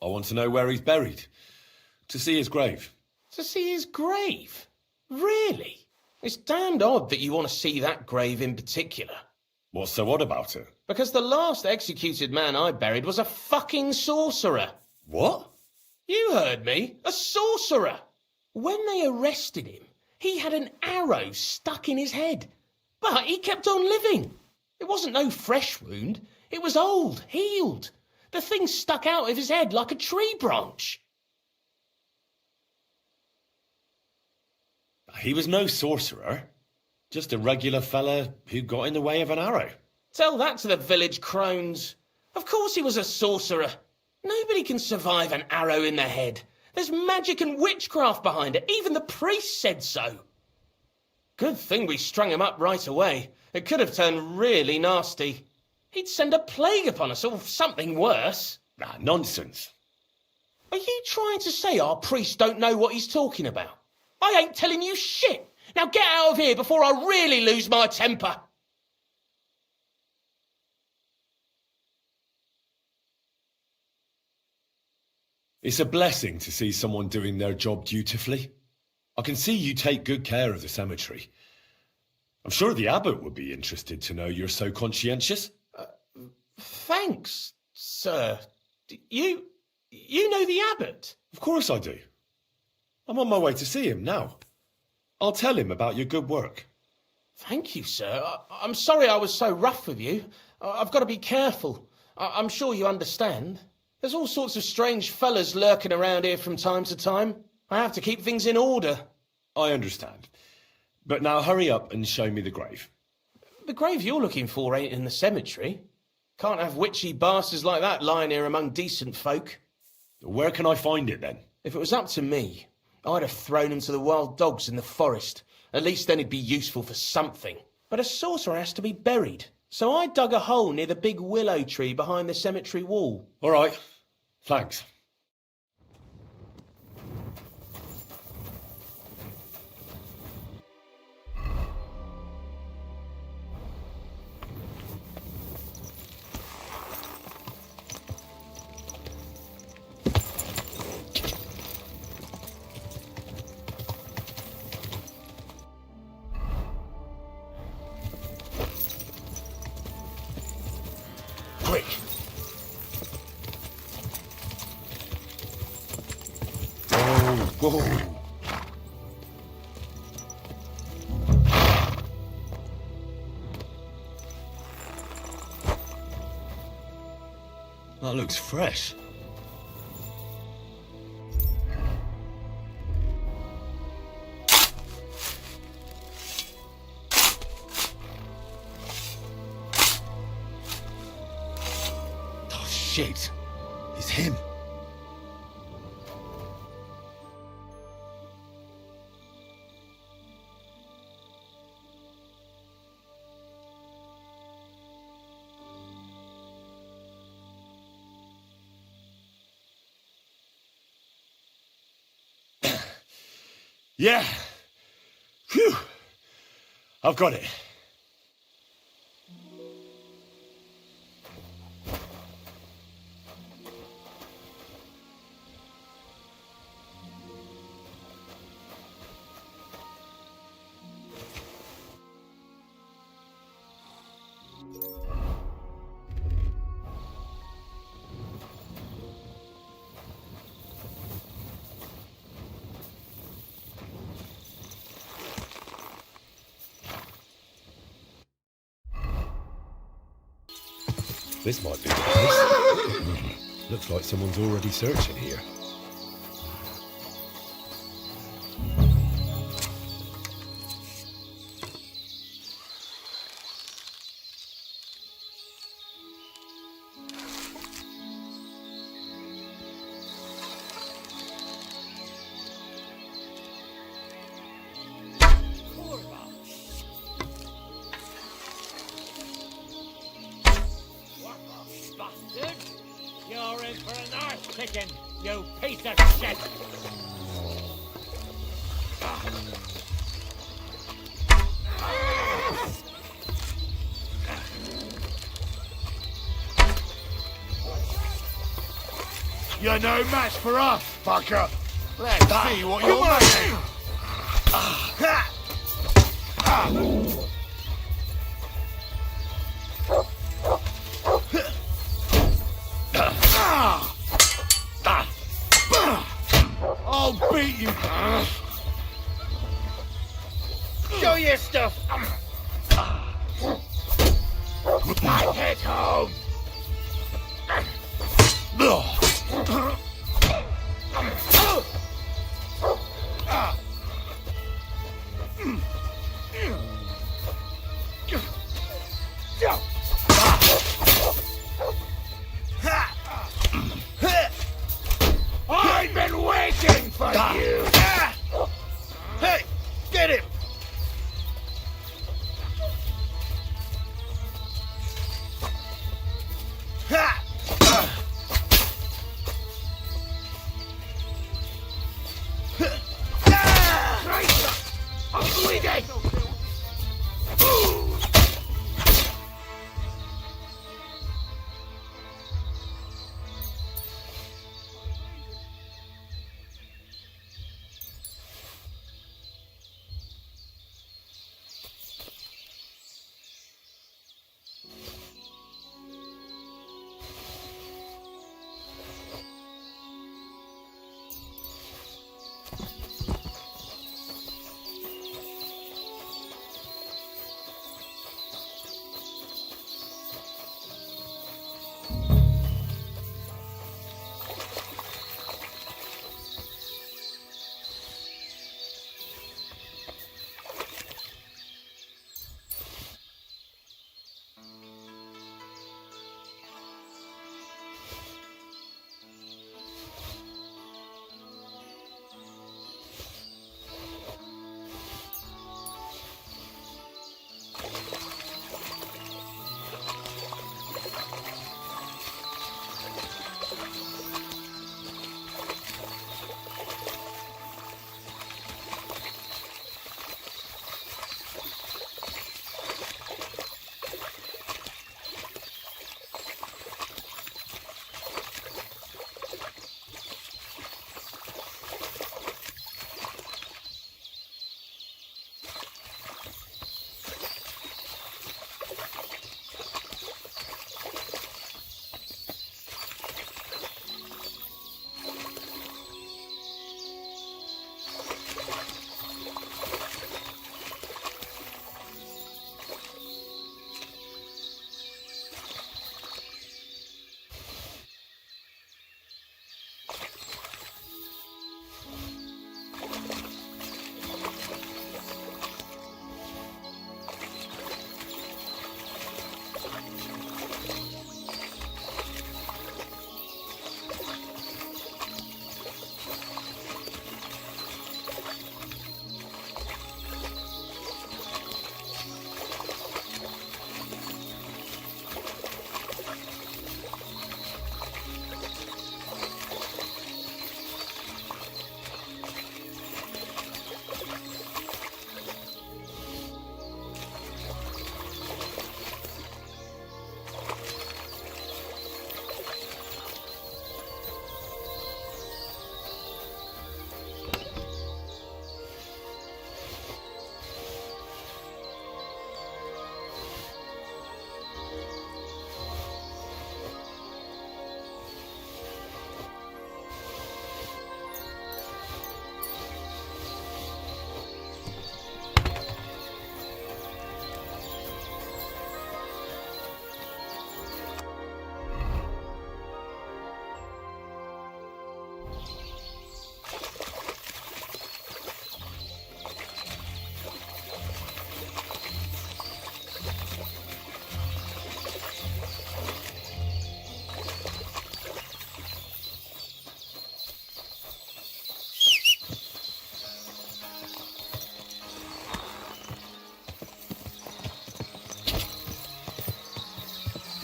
I want to know where he's buried. To see his grave. To see his grave? Really? It's damned odd that you want to see that grave in particular. What's so odd about it? Because the last executed man I buried was a fucking sorcerer. What? You heard me. A sorcerer. When they arrested him, he had an arrow stuck in his head. But he kept on living. It wasn't no fresh wound. It was old, healed. The thing stuck out of his head like a tree branch. He was no sorcerer. Just a regular fella who got in the way of an arrow. Tell that to the village crones. Of course he was a sorcerer. Nobody can survive an arrow in the head. There's magic and witchcraft behind it. Even the priest said so. Good thing we strung him up right away. It could have turned really nasty. He'd send a plague upon us or something worse. Ah, nonsense. Are you trying to say our priest don't know what he's talking about? I ain't telling you shit. Now get out of here before I really lose my temper. It's a blessing to see someone doing their job dutifully. I can see you take good care of the cemetery. I'm sure the abbot would be interested to know you're so conscientious. Thanks, sir. You know the abbot? Of course I do. I'm on my way to see him now. I'll tell him about your good work. Thank you, sir. I'm sorry I was so rough with you. I've got to be careful. I'm sure you understand. There's all sorts of strange fellas lurking around here from time to time. I have to keep things in order. I understand. But now hurry up and show me the grave. The grave you're looking for ain't in the cemetery. Can't have witchy bastards like that lying here among decent folk. Where can I find it then? If it was up to me, I'd have thrown him to the wild dogs in the forest. At least then he'd be useful for something. But a sorcerer has to be buried. So I dug a hole near the big willow tree behind the cemetery wall. All right. Thanks. Quick! Whoa! That looks fresh. Oh, shit. It's him. Yeah. Phew. I've got it. This might be the place. Looks like someone's already searching here. chicken, you piece of shit! You're no match for us, fucker. Let's see what you're making. I'll beat you. Show your stuff! Take it home! I've been waiting for you! Hey, get him! I'm bleeding!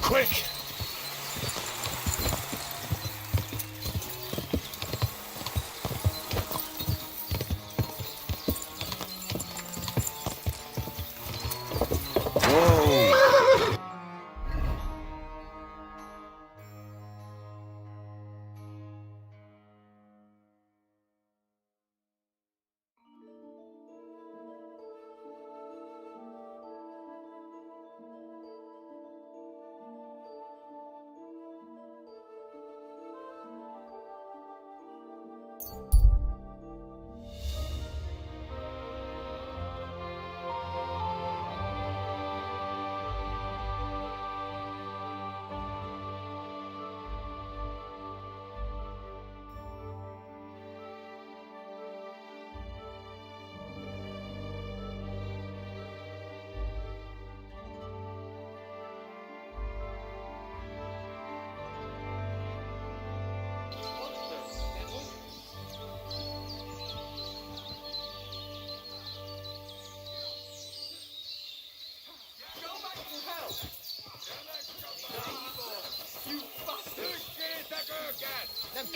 Quick!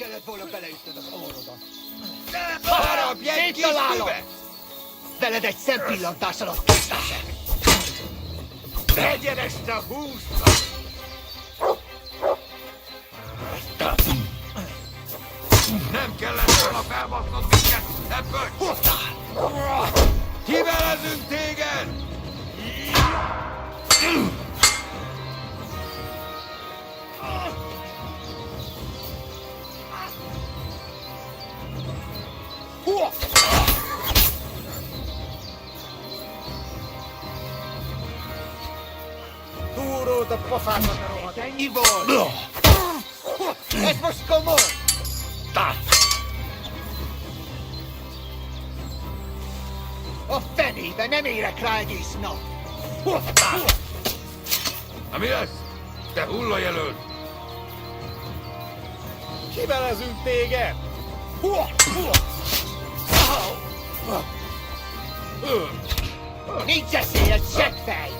kellett volna beleütnöd az orrodon. Harapj, Széttalálom! Veled egy szempillantás alatt tisztázek! Legyen este 20! Nem kellett volna felbasznod minket, te böcs! Kivelezünk téged! Túród a pofámat a rohadt! Ennyi volt! Ez most komoly! A fenébe nem érek rá egész nap! Na mi lesz? Te hullajelölt! Kivelezünk téged! Nincs esélyed, seggfej!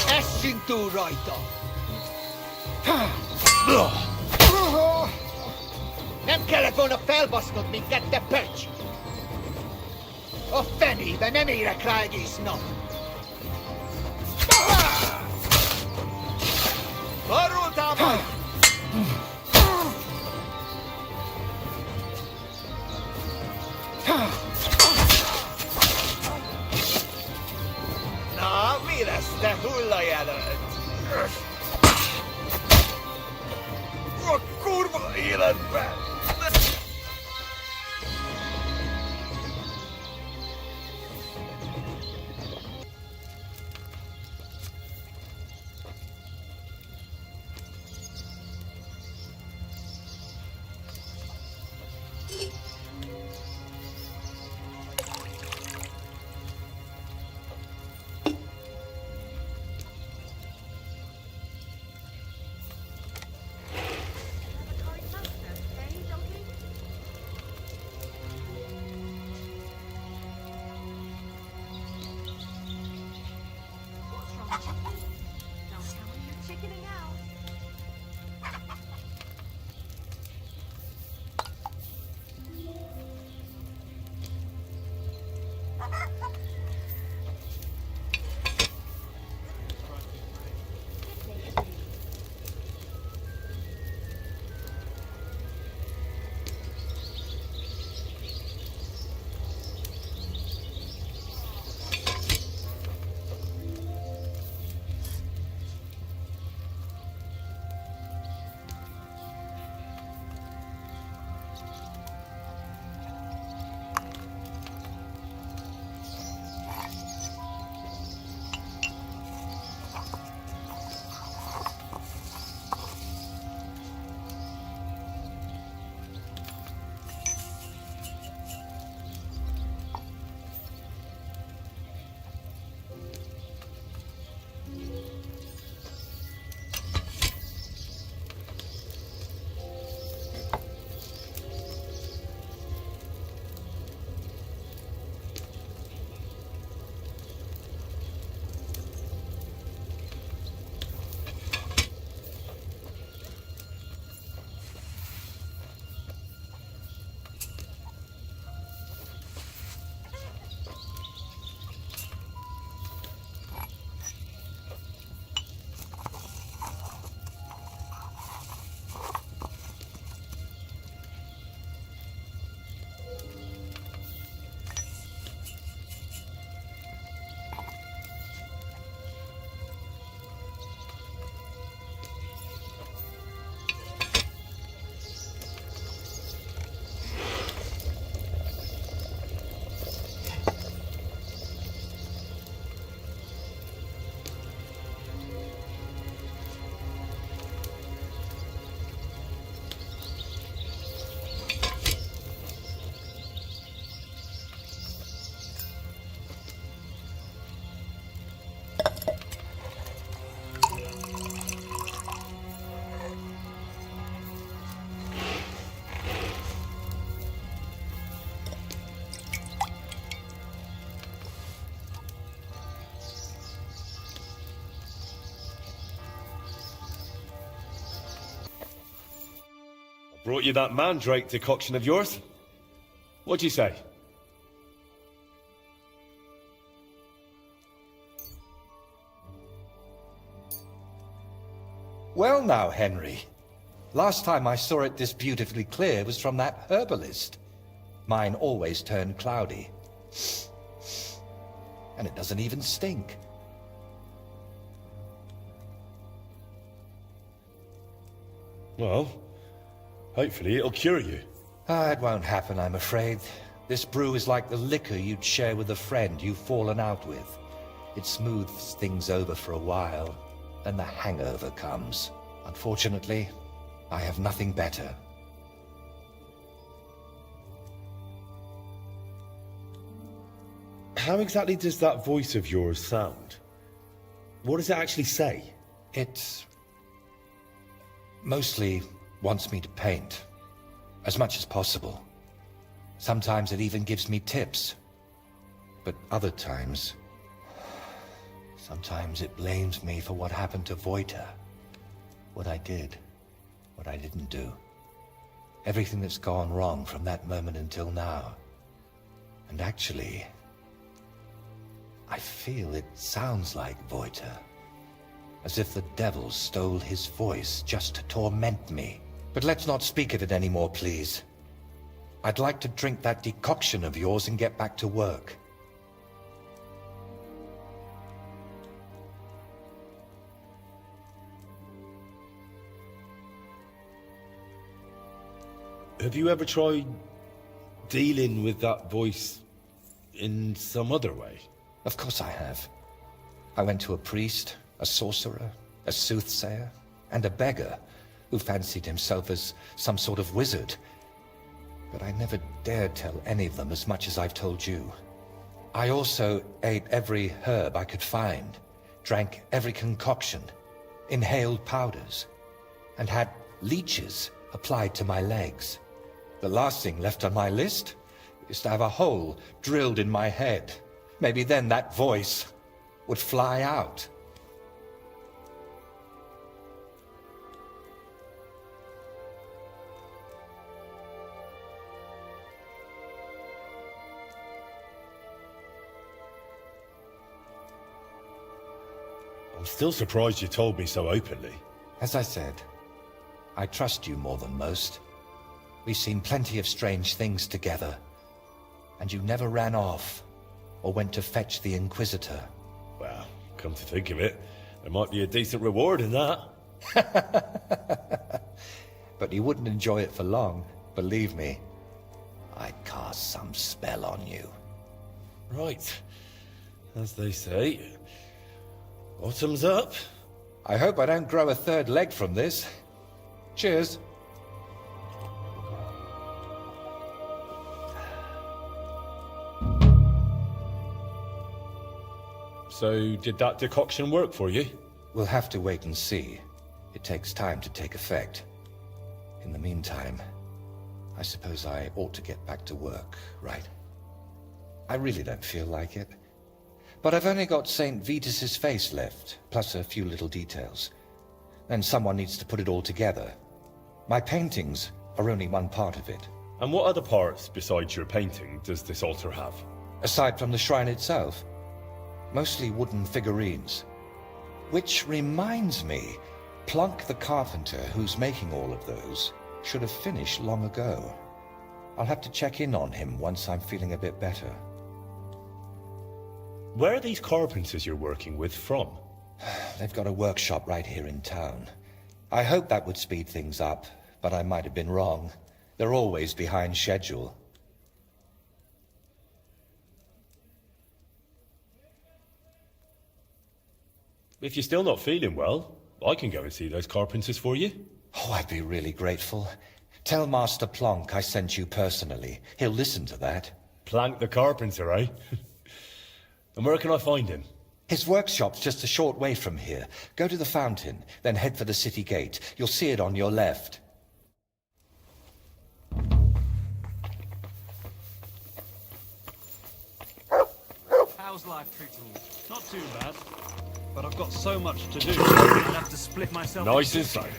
Essünk túl rajta! Nem kellett volna felbasznod minket, te pöcs! A fenébe nem érek rá egész nap! Arról támadj! Na, mi lesz, te hullajelölt? A kurva életben! brought you that mandrake decoction of yours. What'd you say? Well now, Henry. Last time I saw it this beautifully clear was from that herbalist. Mine always turned cloudy. And it doesn't even stink. Well, hopefully it'll cure you. It won't happen, I'm afraid. This brew is like the liquor you'd share with a friend you've fallen out with. It smooths things over for a while, then the hangover comes. Unfortunately, I have nothing better. How exactly does that voice of yours sound? What does it actually say? It mostly wants me to paint, as much as possible. Sometimes it even gives me tips. But other times, sometimes it blames me for what happened to Voita. What I did, what I didn't do. Everything that's gone wrong from that moment until now. And actually, I feel it sounds like Voita. As if the devil stole his voice just to torment me. But let's not speak of it anymore, please. I'd like to drink that decoction of yours and get back to work. Have you ever tried dealing with that voice in some other way? Of course I have. I went to a priest, a sorcerer, a soothsayer, and a beggar who fancied himself as some sort of wizard. But I never dared tell any of them as much as I've told you. I also ate every herb I could find, drank every concoction, inhaled powders, and had leeches applied to my legs. The last thing left on my list is to have a hole drilled in my head. Maybe then that voice would fly out. I'm still surprised you told me so openly. As I said, I trust you more than most. We've seen plenty of strange things together, and you never ran off or went to fetch the Inquisitor. Well, come to think of it, there might be a decent reward in that. But you wouldn't enjoy it for long, believe me. I'd cast some spell on you. Right. As they say, bottoms up. I hope I don't grow a third leg from this. Cheers. So, did that decoction work for you? We'll have to wait and see. It takes time to take effect. In the meantime, I suppose I ought to get back to work, right? I really don't feel like it. But I've only got St. Vitus's face left, plus a few little details. Then someone needs to put it all together. My paintings are only one part of it. And what other parts, besides your painting, does this altar have? Aside from the shrine itself, mostly wooden figurines. Which reminds me, Plunk the carpenter, who's making all of those, should have finished long ago. I'll have to check in on him once I'm feeling a bit better. Where are these carpenters you're working with from? They've got a workshop right here in town. I hope that would speed things up, but I might have been wrong. They're always behind schedule. If you're still not feeling well, I can go and see those carpenters for you. Oh, I'd be really grateful. Tell Master Plonk I sent you personally. He'll listen to that. Plank the carpenter, eh? And where can I find him? His workshop's just a short way from here. Go to the fountain, then head for the city gate. You'll see it on your left. How's life treating you? Not too bad. But I've got so much to do, I'll have to split myself. Nice and silent.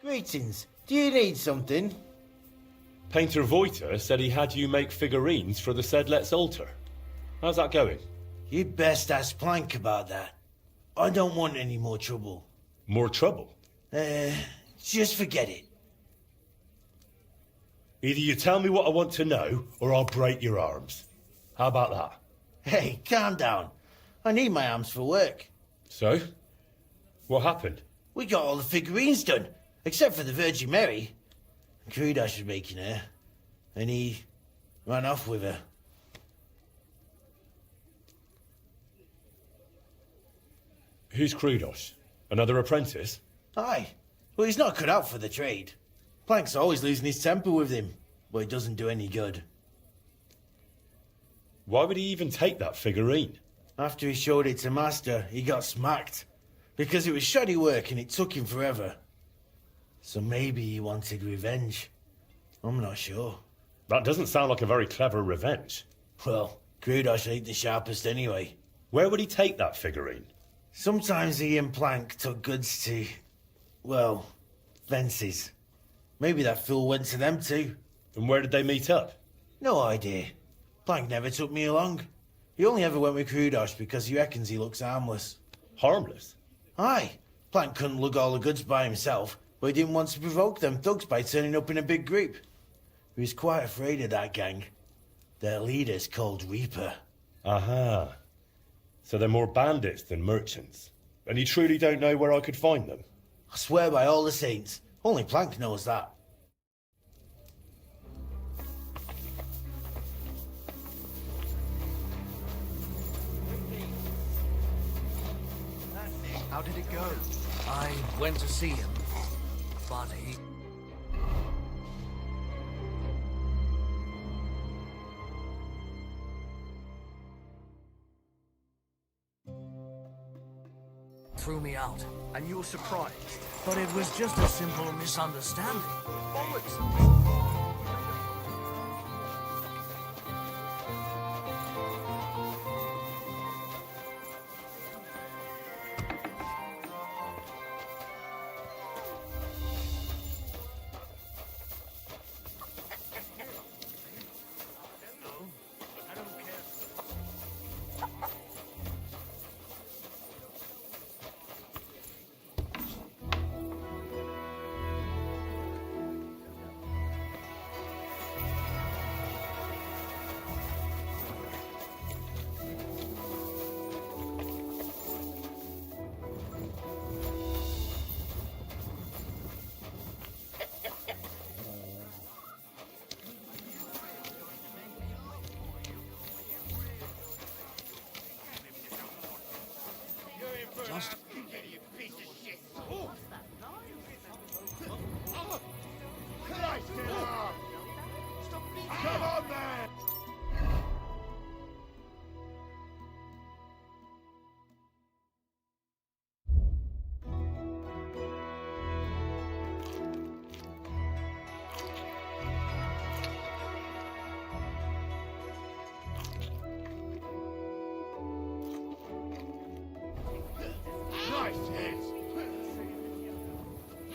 Greetings. Do you need something? Painter Voiter said he had you make figurines for the Sedlet's altar. How's that going? You'd best ask Plank about that. I don't want any more trouble. More trouble? Just forget it. Either you tell me what I want to know, or I'll break your arms. How about that? Hey, calm down. I need my arms for work. So? What happened? We got all the figurines done, except for the Virgin Mary. Krudash was making her, and he ran off with her. Who's Krudos? Another apprentice? Aye. Well, he's not cut out for the trade. Plank's always losing his temper with him, but it doesn't do any good. Why would he even take that figurine? After he showed it to Master, he got smacked. Because it was shoddy work and it took him forever. So maybe he wanted revenge. I'm not sure. That doesn't sound like a very clever revenge. Well, Krudosh ain't the sharpest anyway. Where would he take that figurine? Sometimes he and Plank took goods to, well, fences. Maybe that fool went to them too. And where did they meet up? No idea. Plank never took me along. He only ever went with Krudosh because he reckons he looks harmless. Harmless? Aye. Plank couldn't lug all the goods by himself, but he didn't want to provoke them thugs by turning up in a big group. He was quite afraid of that gang. Their leader's called Reaper. Aha. So they're more bandits than merchants. And you truly don't know where I could find them? I swear by all the saints. Only Plank knows that. How did it go? I went to see him, but he... threw me out, and you were surprised. But it was just a simple misunderstanding. Bollocks. Just... You piece of shit! Oh. Oh. Christ, come on, man!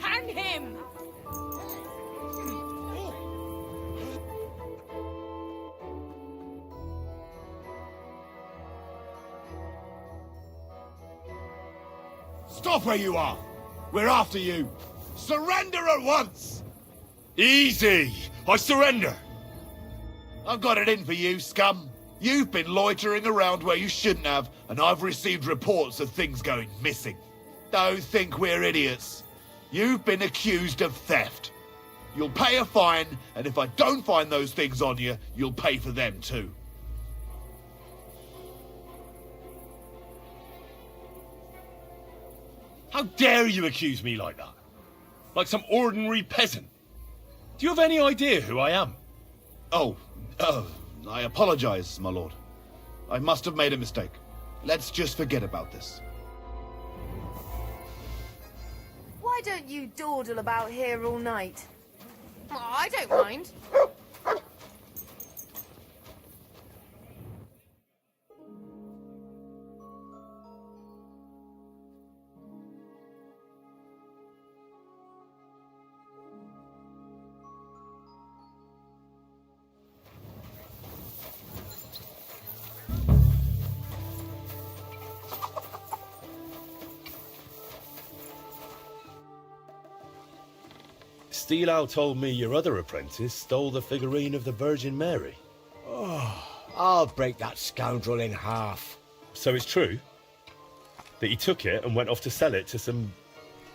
Hang him! Stop where you are! We're after you! Surrender at once! Easy! I surrender! I've got it in for you, scum. You've been loitering around where you shouldn't have, and I've received reports of things going missing. Don't think we're idiots. You've been accused of theft. You'll pay a fine, and if I don't find those things on you, you'll pay for them too. How dare you accuse me like that? Like some ordinary peasant? Do you have any idea who I am? Oh, I apologize, my lord. I must have made a mistake. Let's just forget about this. Why don't you dawdle about here all night? Oh, I don't mind. Steelow told me your other apprentice stole the figurine of the Virgin Mary. Oh, I'll break that scoundrel in half. So it's true that he took it and went off to sell it to some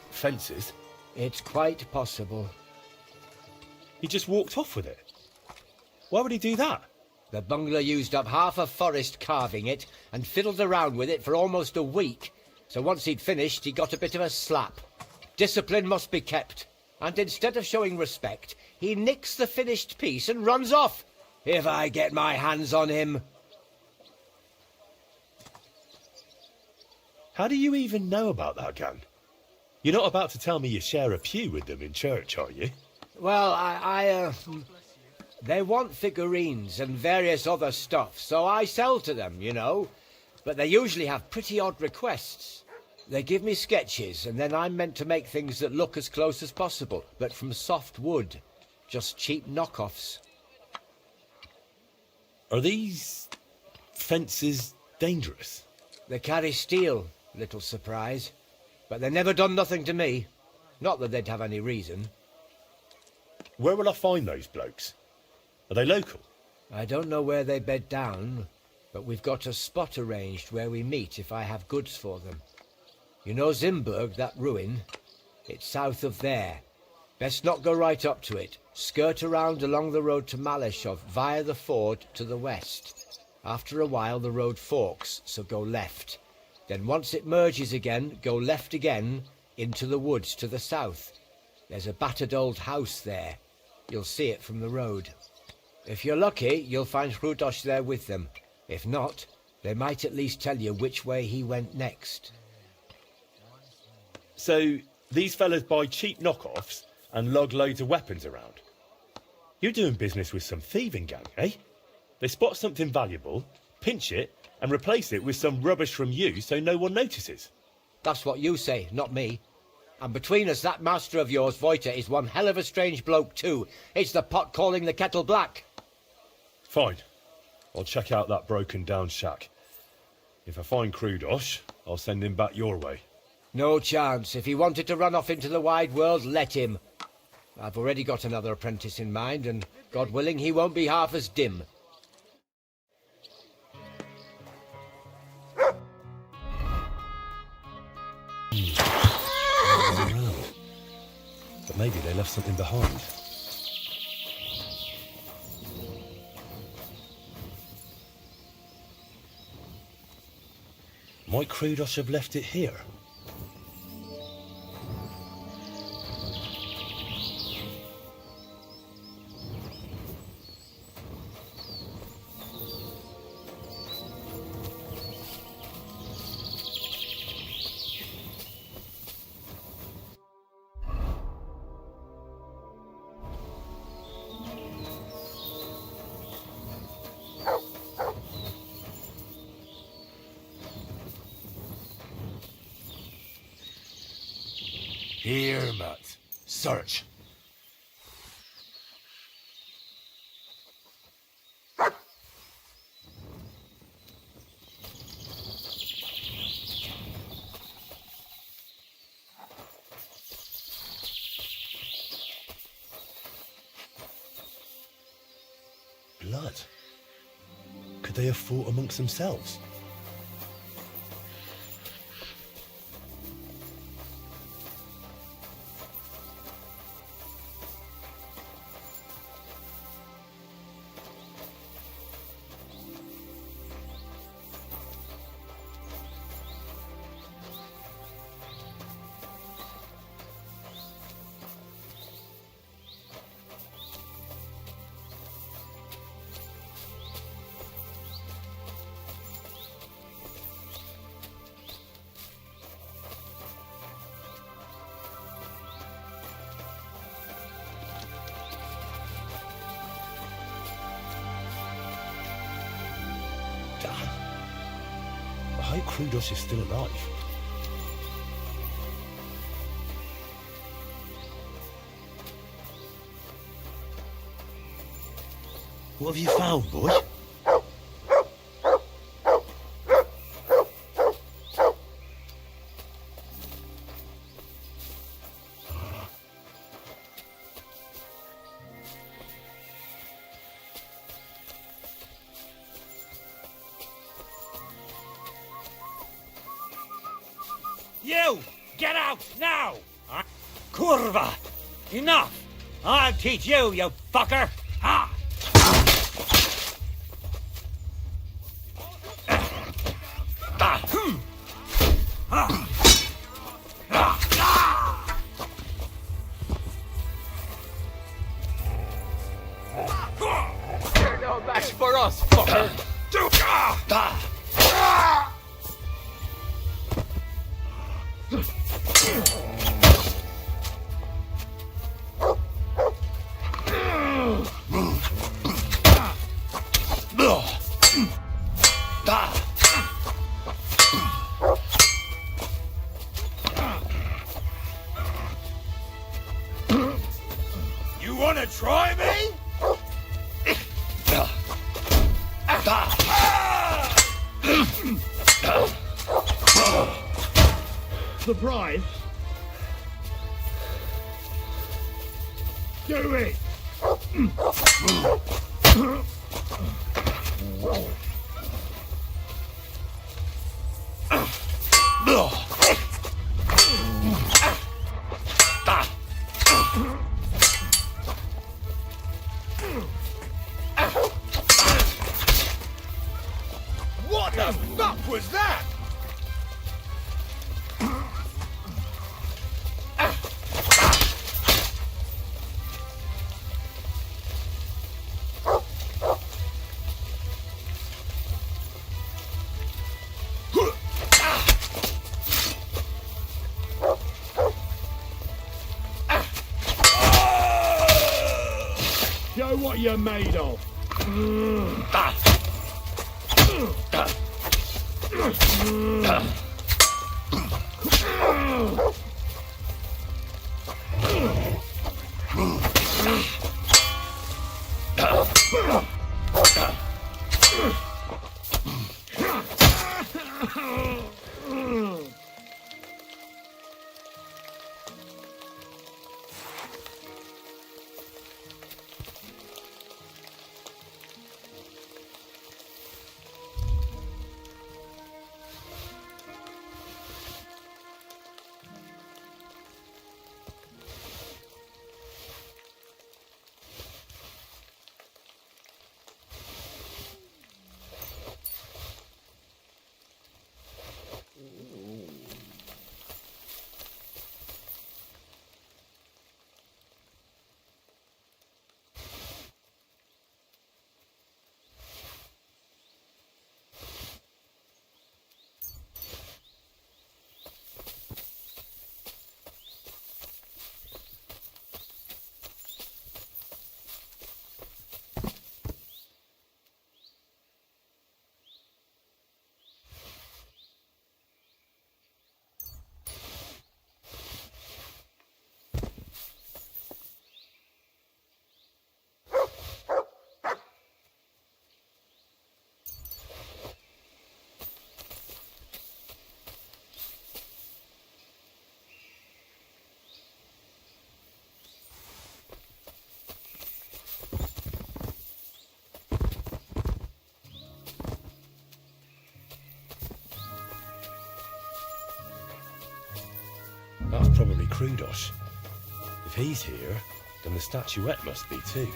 fences? It's quite possible. He just walked off with it? Why would he do that? The bungler used up half a forest carving it and fiddled around with it for almost a week. So once he'd finished, he got a bit of a slap. Discipline must be kept. And instead of showing respect, he nicks the finished piece and runs off. If I get my hands on him. How do you even know about that gang? You're not about to tell me you share a pew with them in church, are you? Well, they want figurines and various other stuff, so I sell to them, you know. But they usually have pretty odd requests. They give me sketches, and then I'm meant to make things that look as close as possible, but from soft wood. Just cheap knockoffs. Are these fences dangerous? They carry steel, little surprise. But they never done nothing to me. Not that they'd have any reason. Where will I find those blokes? Are they local? I don't know where they bed down, but we've got a spot arranged where we meet if I have goods for them. You know Zimburg, that ruin? It's south of there. Best not go right up to it. Skirt around along the road to Malashov via the ford to the west. After a while the road forks, so go left. Then once it merges again, go left again into the woods to the south. There's a battered old house there. You'll see it from the road. If you're lucky, you'll find Hrudosh there with them. If not, they might at least tell you which way he went next. So, these fellas buy cheap knockoffs and lug loads of weapons around? You're doing business with some thieving gang, eh? They spot something valuable, pinch it, and replace it with some rubbish from you so no one notices. That's what you say, not me. And between us, that master of yours, Voita, is one hell of a strange bloke too. It's the pot calling the kettle black. Fine. I'll check out that broken down shack. If I find Hrudosh, I'll send him back your way. No chance. If he wanted to run off into the wide world, let him. I've already got another apprentice in mind, and God willing, he won't be half as dim. But maybe they left something behind. Might Hrudosh have left it here? Here, Matt. Search. Blood. Could they have fought amongst themselves? I hope Hrudosh is still alive. What have you found, boy? You! Get out, now! Kurva! Enough! I'll teach you, you fucker! Ha! You're no match for us, fucker! You wanna try me? Surprise? Do it! What the fuck was that? Show what you're made of. That's probably Krudos. If he's here, then the statuette must be too.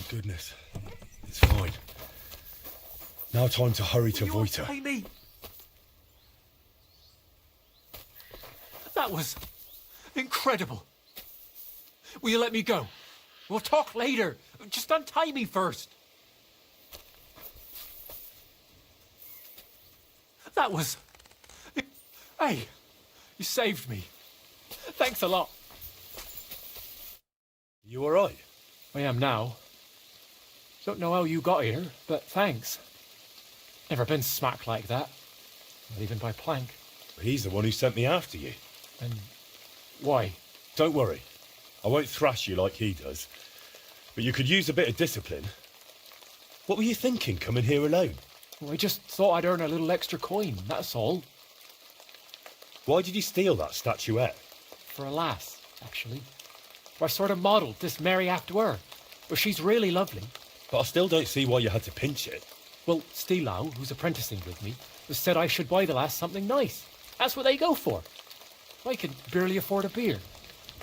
Goodness. It's fine. Now time to hurry to Voita. Amy! That was incredible. Will you let me go? We'll talk later. Just untie me first. That was... Hey, you saved me. Thanks a lot. You all right? I am now. Don't know how you got here, but thanks. Never been smacked like that. Not even by Plank. He's the one who sent me after you. And why? Don't worry. I won't thrash you like he does. But you could use a bit of discipline. What were you thinking, coming here alone? Well, I just thought I'd earn a little extra coin, that's all. Why did you steal that statuette? For a lass, actually. I sort of modelled this Mary after her. But she's really lovely. But I still don't see why you had to pinch it. Well, Steelow, who's apprenticing with me, said I should buy the lass something nice. That's what they go for. I could barely afford a beer.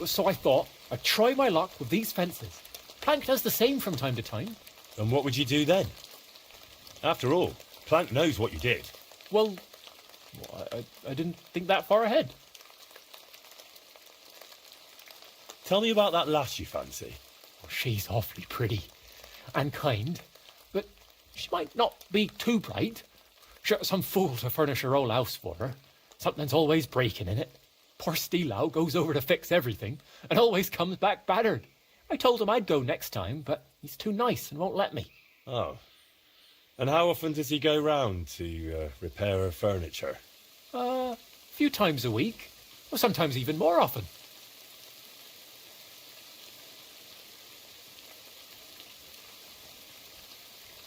So I thought I'd try my luck with these fences. Plank does the same from time to time. And what would you do then? After all, Plank knows what you did. Well, I didn't think that far ahead. Tell me about that lass you fancy. She's awfully pretty and kind, but she might not be too bright. Sure, some fool to furnish her old house for her. Something's always breaking in it. Poor Steelow goes over to fix everything and always comes back battered. I told him I'd go next time, but he's too nice and won't let me. Oh. And how often does he go round to repair her furniture? A few times a week, or sometimes even more often.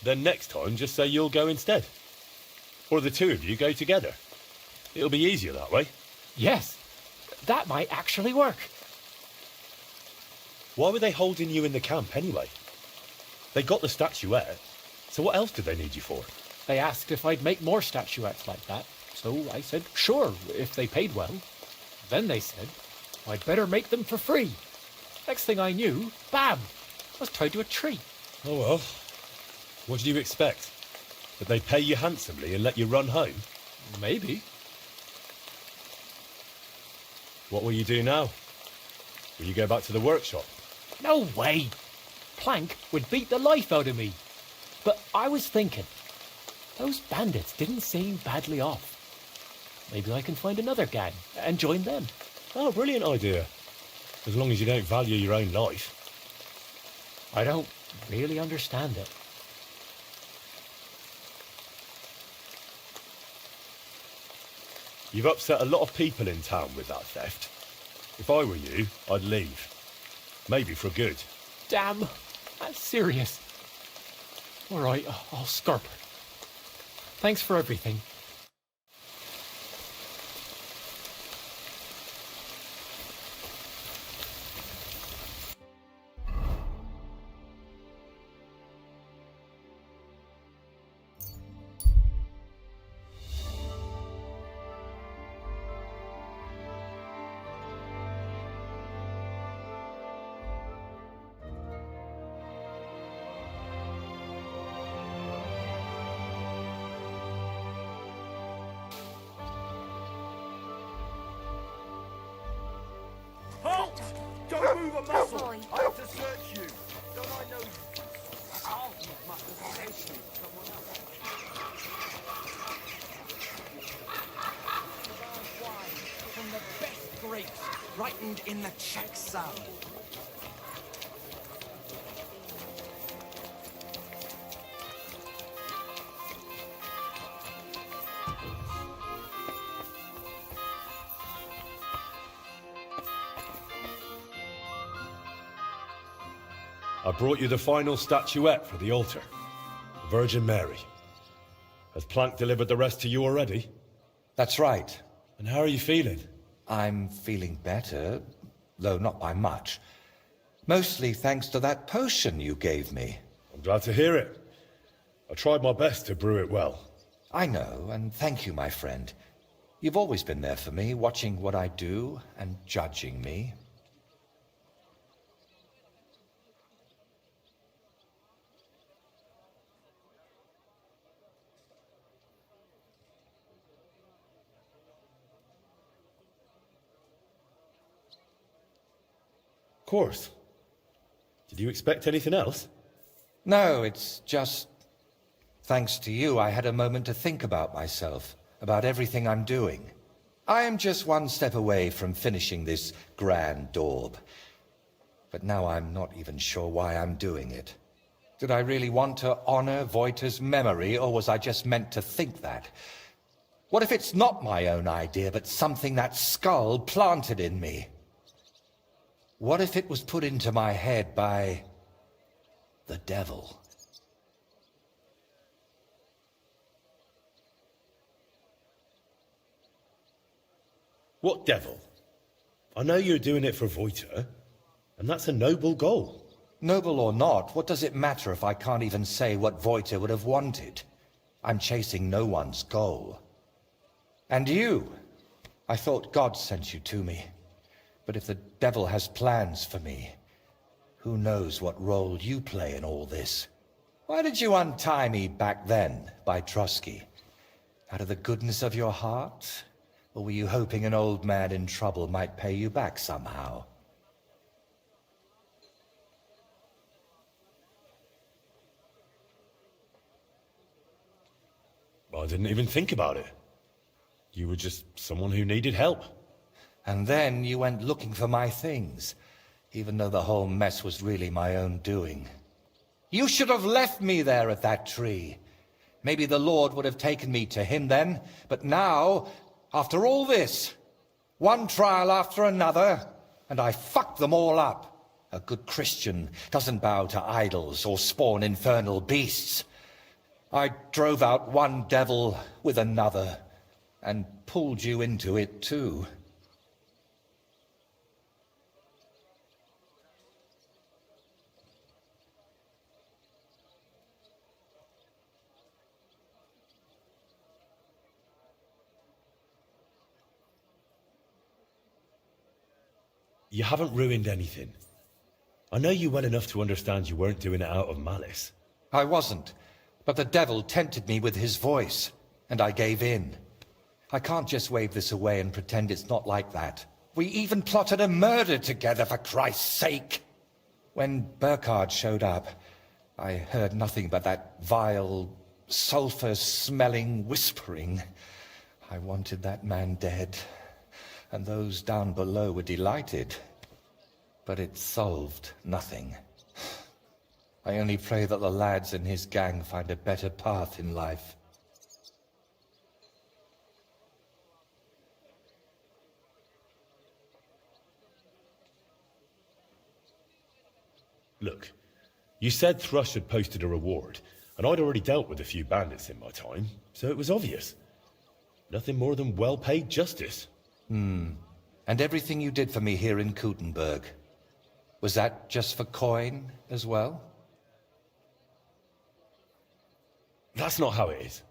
Then next time, just say you'll go instead. Or the two of you go together. It'll be easier that way. Yes, that might actually work. Why were they holding you in the camp anyway? They got the statuette, so what else did they need you for? They asked if I'd make more statuettes like that, so I said sure, if they paid well. Then they said I'd better make them for free. Next thing I knew, bam, I was tied to a tree. Oh well. What did you expect? That they'd pay you handsomely and let you run home? Maybe. What will you do now? Will you go back to the workshop? No way! Plank would beat the life out of me. But I was thinking, those bandits didn't seem badly off. Maybe I can find another gang and join them. Oh, brilliant idea. As long as you don't value your own life. I don't really understand it. You've upset a lot of people in town with that theft. If I were you, I'd leave. Maybe for good. Damn, that's serious. All right, I'll scarper. Thanks for everything. Halt! Don't move a muscle! I have to search you! Don't I know you? Oh, you must have sent you. Someone else. Wine from the best grapes, ripened in the Czech sun. I brought you the final statuette for the altar. The Virgin Mary. Has Plank delivered the rest to you already? That's right. And how are you feeling? I'm feeling better, though not by much. Mostly thanks to that potion you gave me. I'm glad to hear it. I tried my best to brew it well. I know, and thank you, my friend. You've always been there for me, watching what I do and judging me. Of course. Did you expect anything else? No, it's just... Thanks to you, I had a moment to think about myself, about everything I'm doing. I am just one step away from finishing this grand daub. But now I'm not even sure why I'm doing it. Did I really want to honor Voita's memory, or was I just meant to think that? What if it's not my own idea, but something that skull planted in me? What if it was put into my head by the devil? What devil? I know you're doing it for Voita, and that's a noble goal. Noble or not, what does it matter if I can't even say what Voita would have wanted? I'm chasing no one's goal. And you, I thought God sent you to me. But if the devil has plans for me, who knows what role you play in all this? Why did you untie me back then by Trotsky? Out of the goodness of your heart? Or were you hoping an old man in trouble might pay you back somehow? I didn't even think about it. You were just someone who needed help. And then you went looking for my things, even though the whole mess was really my own doing. You should have left me there at that tree. Maybe the Lord would have taken me to him then, but now, after all this, one trial after another, and I fucked them all up. A good Christian doesn't bow to idols or spawn infernal beasts. I drove out one devil with another, and pulled you into it too. You haven't ruined anything. I know you well enough to understand you weren't doing it out of malice. I wasn't, but the devil tempted me with his voice, and I gave in. I can't just wave this away and pretend it's not like that. We even plotted a murder together, for Christ's sake. When Burkhard showed up, I heard nothing but that vile, sulphur-smelling whispering. I wanted that man dead, and those down below were delighted. But it solved nothing. I only pray that the lads in his gang find a better path in life. Look, you said Thrush had posted a reward, and I'd already dealt with a few bandits in my time, so it was obvious. Nothing more than well-paid justice. And everything you did for me here in Kuttenburg, was that just for coin as well? That's not how it is.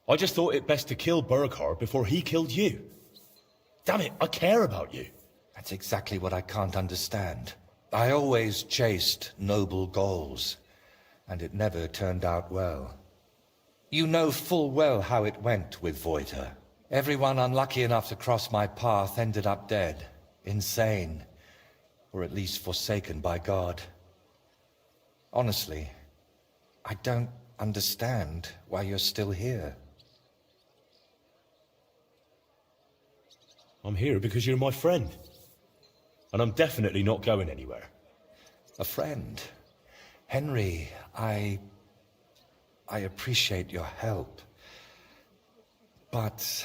I just thought it best to kill Burkhard before he killed you. Damn it, I care about you. That's exactly what I can't understand. I always chased noble goals, and it never turned out well. You know full well how it went with Voita. Everyone unlucky enough to cross my path ended up dead, insane, or at least forsaken by God. Honestly, I don't understand why you're still here. I'm here because you're my friend. And I'm definitely not going anywhere. A friend? Henry, I appreciate your help. But...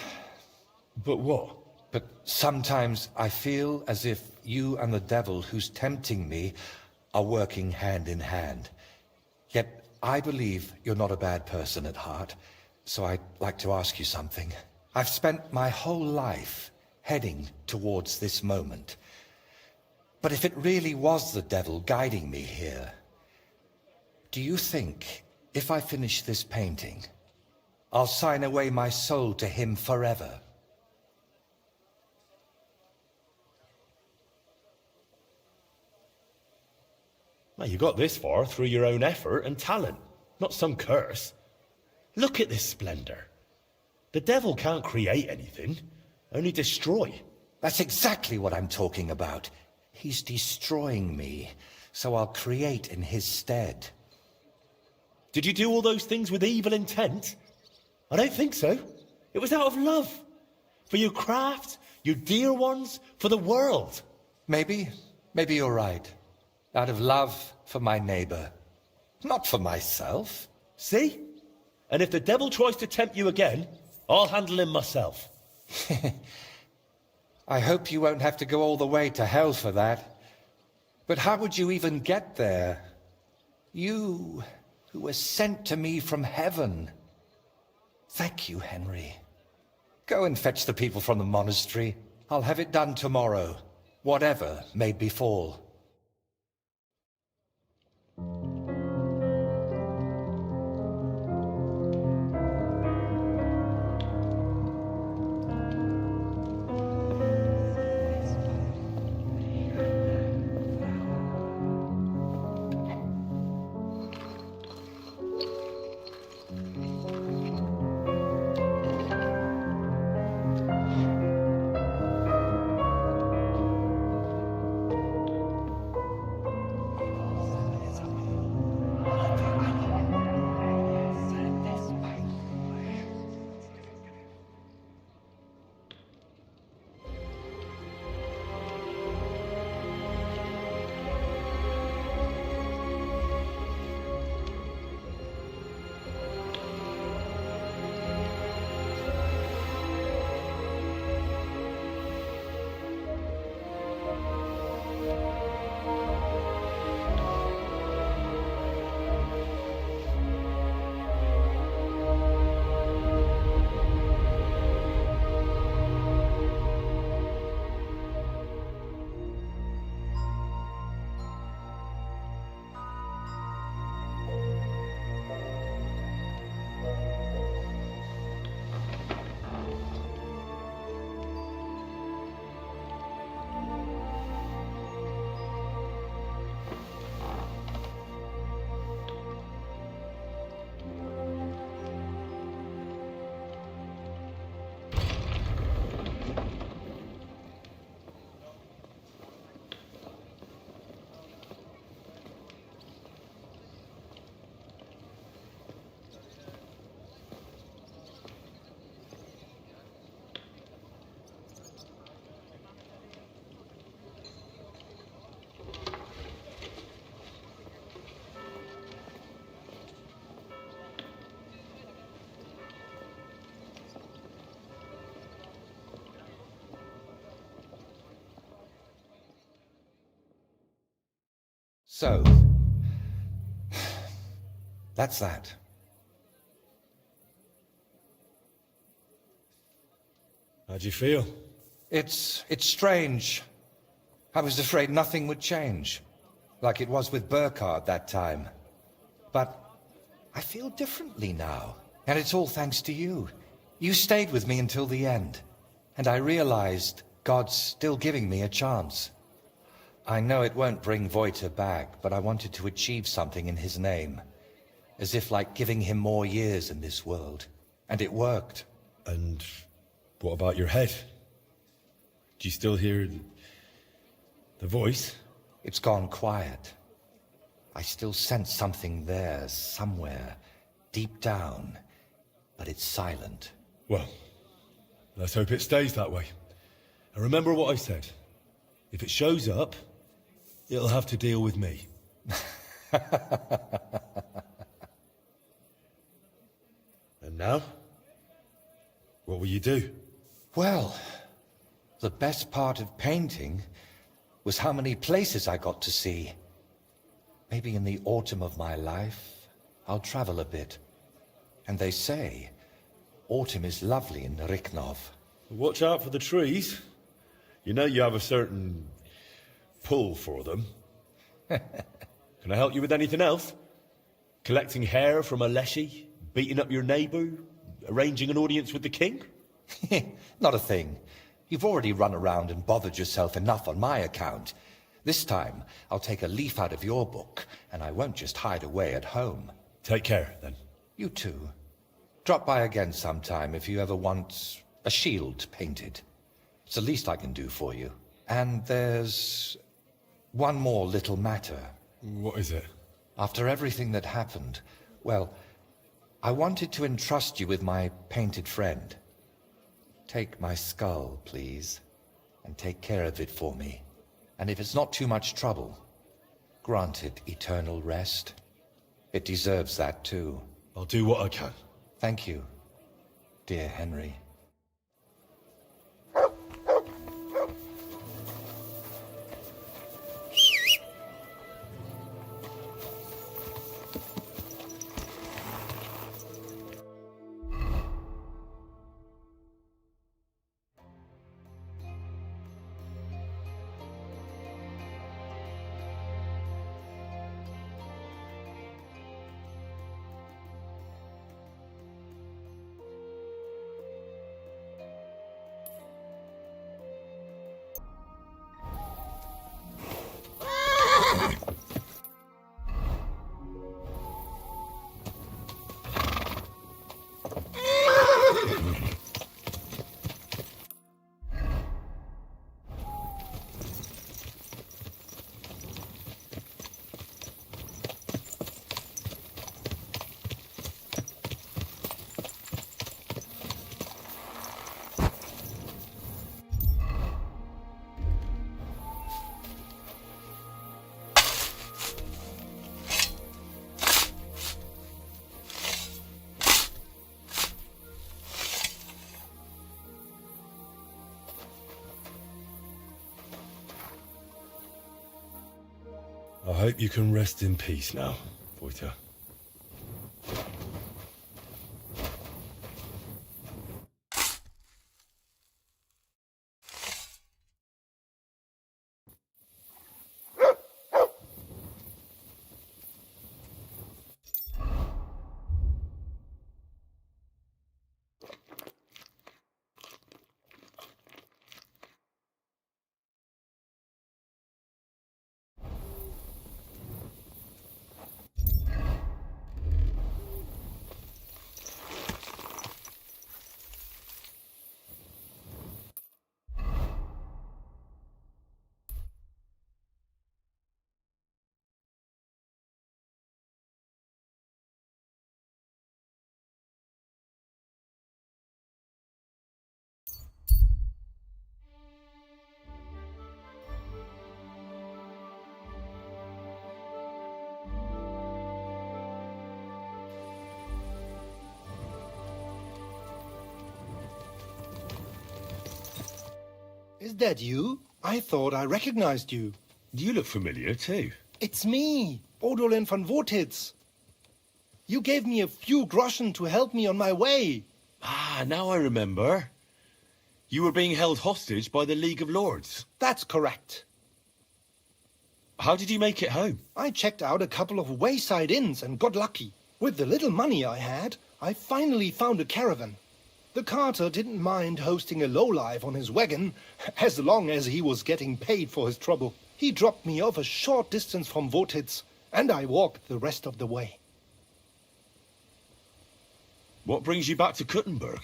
But what? But sometimes I feel as if you and the devil who's tempting me are working hand in hand. Yet I believe you're not a bad person at heart, so I'd like to ask you something. I've spent my whole life heading towards this moment. But if it really was the devil guiding me here, do you think, if I finish this painting, I'll sign away my soul to him forever? Well, you got this far through your own effort and talent, not some curse. Look at this splendor. The devil can't create anything, only destroy. That's exactly what I'm talking about. He's destroying me, so I'll create in his stead. Did you do all those things with evil intent? I don't think so. It was out of love. For your craft, your dear ones, for the world. Maybe you're right. Out of love for my neighbor. Not for myself. See? And if the devil tries to tempt you again, I'll handle him myself. I hope you won't have to go all the way to hell for that. But how would you even get there? You, who were sent to me from heaven. Thank you, Henry. Go and fetch the people from the monastery. I'll have it done tomorrow, whatever may befall. So, that's that. How'd you feel? It's strange. I was afraid nothing would change, like it was with Burkhard that time. But I feel differently now, and it's all thanks to you. You stayed with me until the end, and I realized God's still giving me a chance. I know it won't bring Wojta back, but I wanted to achieve something in his name. As if like giving him more years in this world. And it worked. And what about your head? Do you still hear the voice? It's gone quiet. I still sense something there, somewhere, deep down. But it's silent. Well, let's hope it stays that way. And remember what I said. If it shows up, it'll have to deal with me. And now? What will you do? Well, the best part of painting was how many places I got to see. Maybe in the autumn of my life, I'll travel a bit. And they say, autumn is lovely in Ryknov. Watch out for the trees. You know you have a certain pull for them. Can I help you with anything else? Collecting hair from a leshy? Beating up your neighbour? Arranging an audience with the king? Not a thing. You've already run around and bothered yourself enough on my account. This time, I'll take a leaf out of your book, and I won't just hide away at home. Take care, then. You too. Drop by again sometime if you ever want a shield painted. It's the least I can do for you. And there's one more little matter. What is it? After everything that happened, well, I wanted to entrust you with my painted friend. Take my skull, please, and take care of it for me. And if it's not too much trouble, grant it eternal rest. It deserves that too. I'll do what I can. Thank you, dear Henry. I hope you can rest in peace now, Voita. Is that you? I thought I recognized you. You look familiar too. It's me, Odolin von Wotitz. You gave me a few groschen to help me on my way. Ah, now I remember. You were being held hostage by the League of Lords. That's correct. How did you make it home? I checked out a couple of wayside inns and got lucky. With the little money I had, I finally found a caravan. The carter didn't mind hosting a lowlife on his wagon, as long as he was getting paid for his trouble. He dropped me off a short distance from Wotitz, and I walked the rest of the way. What brings you back to Kuttenburg?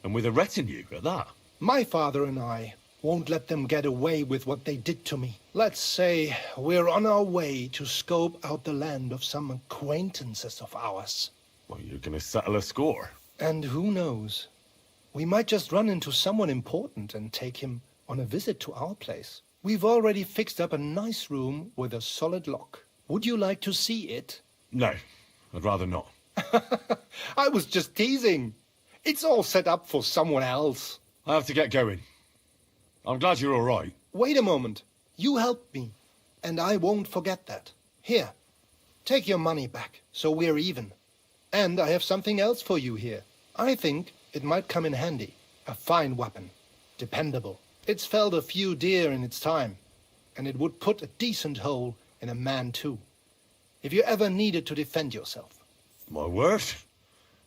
And with a retinue at that? My father and I won't let them get away with what they did to me. Let's say we're on our way to scope out the land of some acquaintances of ours. Well, you're going to settle a score. And who knows? We might just run into someone important and take him on a visit to our place. We've already fixed up a nice room with a solid lock. Would you like to see it? No, I'd rather not. I was just teasing. It's all set up for someone else. I have to get going. I'm glad you're all right. Wait a moment. You helped me, and I won't forget that. Here, take your money back, so we're even. And I have something else for you here. I think it might come in handy. A fine weapon. Dependable. It's felled a few deer in its time, and it would put a decent hole in a man too, if you ever needed to defend yourself. My word.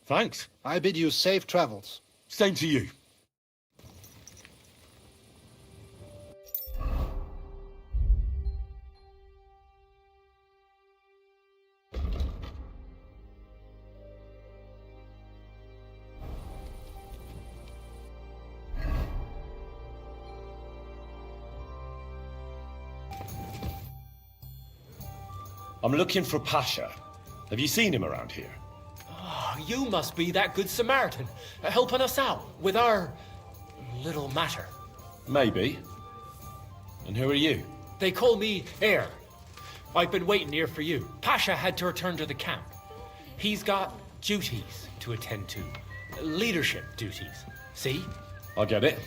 Thanks. I bid you safe travels. Same to you. I'm looking for Pasha. Have you seen him around here? Oh, you must be that good Samaritan, helping us out with our little matter. Maybe. And who are you? They call me Heir. I've been waiting here for you. Pasha had to return to the camp. He's got duties to attend to. Leadership duties. See? I get it.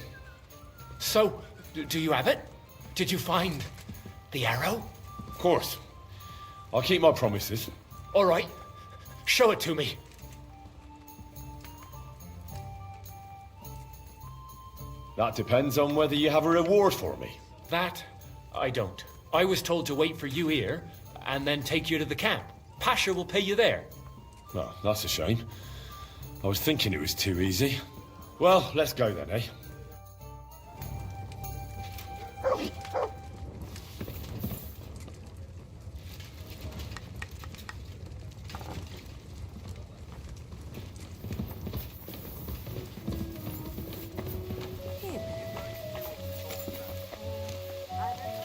So, do you have it? Did you find the arrow? Of course. I'll keep my promises. All right. Show it to me. That depends on whether you have a reward for me. That, I don't. I was told to wait for you here, and then take you to the camp. Pasha will pay you there. Well, that's a shame. I was thinking it was too easy. Well, let's go then, eh?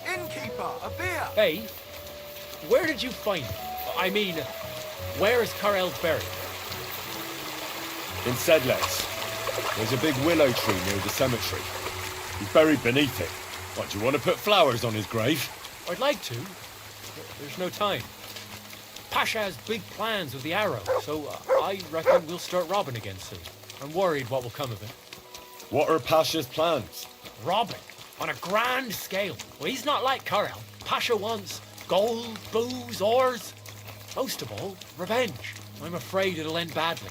Innkeeper, a beer! Hey, where did you find it? I mean, where is Karel buried? In Sedlex. There's a big willow tree near the cemetery. He's buried beneath it. What, do you want to put flowers on his grave? I'd like to. There's no time. Pasha has big plans with the arrow, so I reckon we'll start robbing again soon. I'm worried what will come of it. What are Pasha's plans? Robbing? On a grand scale. Well, he's not like Karel. Pasha wants gold, booze, ores. Most of all, revenge. I'm afraid it'll end badly.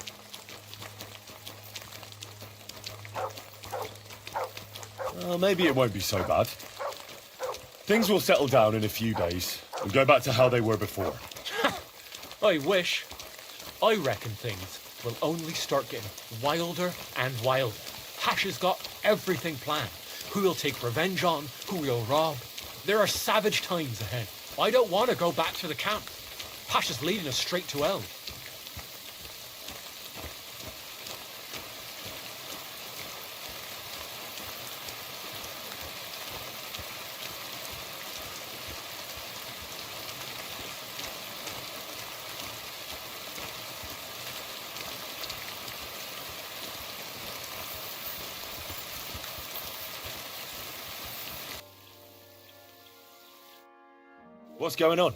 Well, maybe it won't be so bad. Things will settle down in a few days and go back to how they were before. I wish. I reckon things will only start getting wilder and wilder. Pasha's got everything planned. Who he'll take revenge on, who he'll rob. There are savage times ahead. I don't want to go back to the camp. Pasha's leading us straight to hell. What's going on?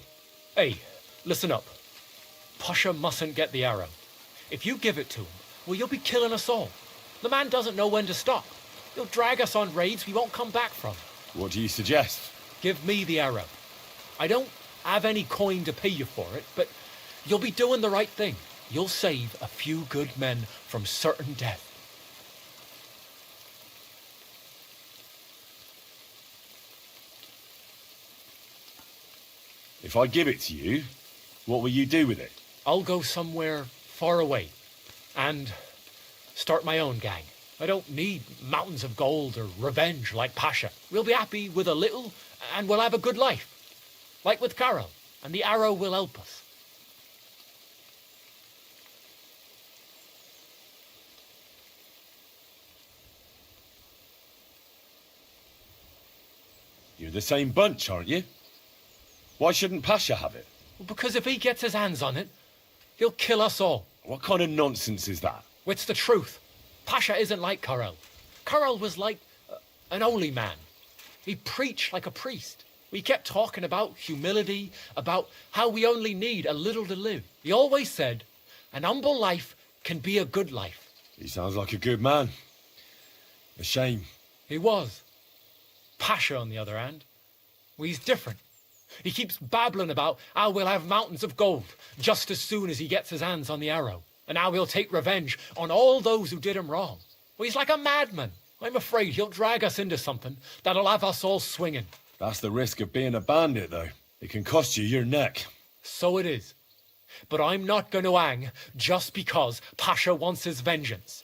Hey, listen up. Pasha mustn't get the arrow. If you give it to him, well, you'll be killing us all. The man doesn't know when to stop. He'll drag us on raids we won't come back from. What do you suggest? Give me the arrow. I don't have any coin to pay you for it, but you'll be doing the right thing. You'll save a few good men from certain death. If I give it to you, what will you do with it? I'll go somewhere far away and start my own gang. I don't need mountains of gold or revenge like Pasha. We'll be happy with a little and we'll have a good life. Like with Karel, and the arrow will help us. You're the same bunch, aren't you? Why shouldn't Pasha have it? Well, because if he gets his hands on it, he'll kill us all. What kind of nonsense is that? It's the truth. Pasha isn't like Karel. Karel was like an holy man. He preached like a priest. We kept talking about humility, about how we only need a little to live. He always said, an humble life can be a good life. He sounds like a good man. A shame. He was. Pasha, on the other hand, well, he's different. He keeps babbling about how we'll have mountains of gold just as soon as he gets his hands on the arrow, and how he'll take revenge on all those who did him wrong. Well, he's like a madman. I'm afraid he'll drag us into something that'll have us all swinging. That's the risk of being a bandit, though. It can cost you your neck. So it is. But I'm not going to hang just because Pasha wants his vengeance.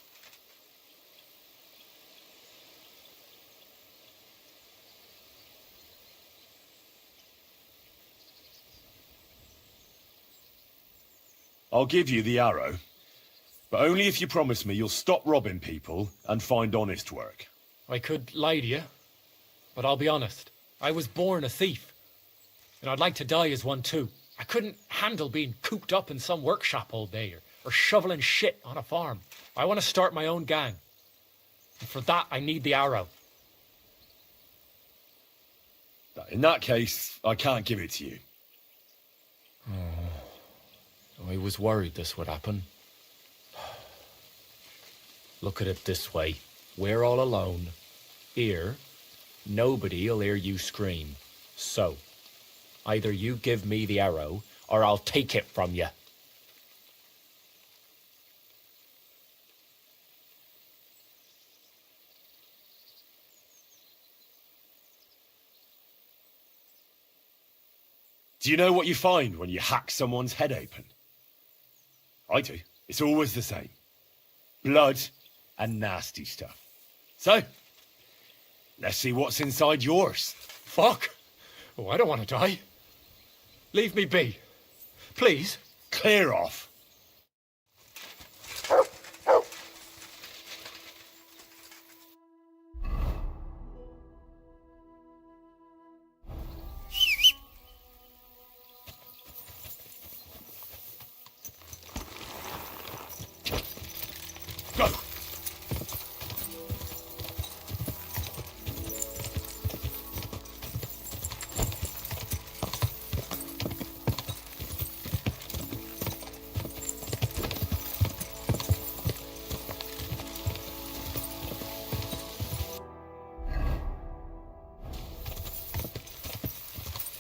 I'll give you the arrow, but only if you promise me you'll stop robbing people and find honest work. I could lie to you, but I'll be honest. I was born a thief, and I'd like to die as one too. I couldn't handle being cooped up in some workshop all day or shoveling shit on a farm. I want to start my own gang, and for that I need the arrow. In that case, I can't give it to you. I was worried this would happen. Look at it this way. We're all alone. Here, nobody'll hear you scream. So, either you give me the arrow, or I'll take it from you. Do you know what you find when you hack someone's head open? I do. It's always the same. Blood and nasty stuff. So, let's see what's inside yours. Fuck! Oh, I don't want to die. Leave me be. Please. Clear off.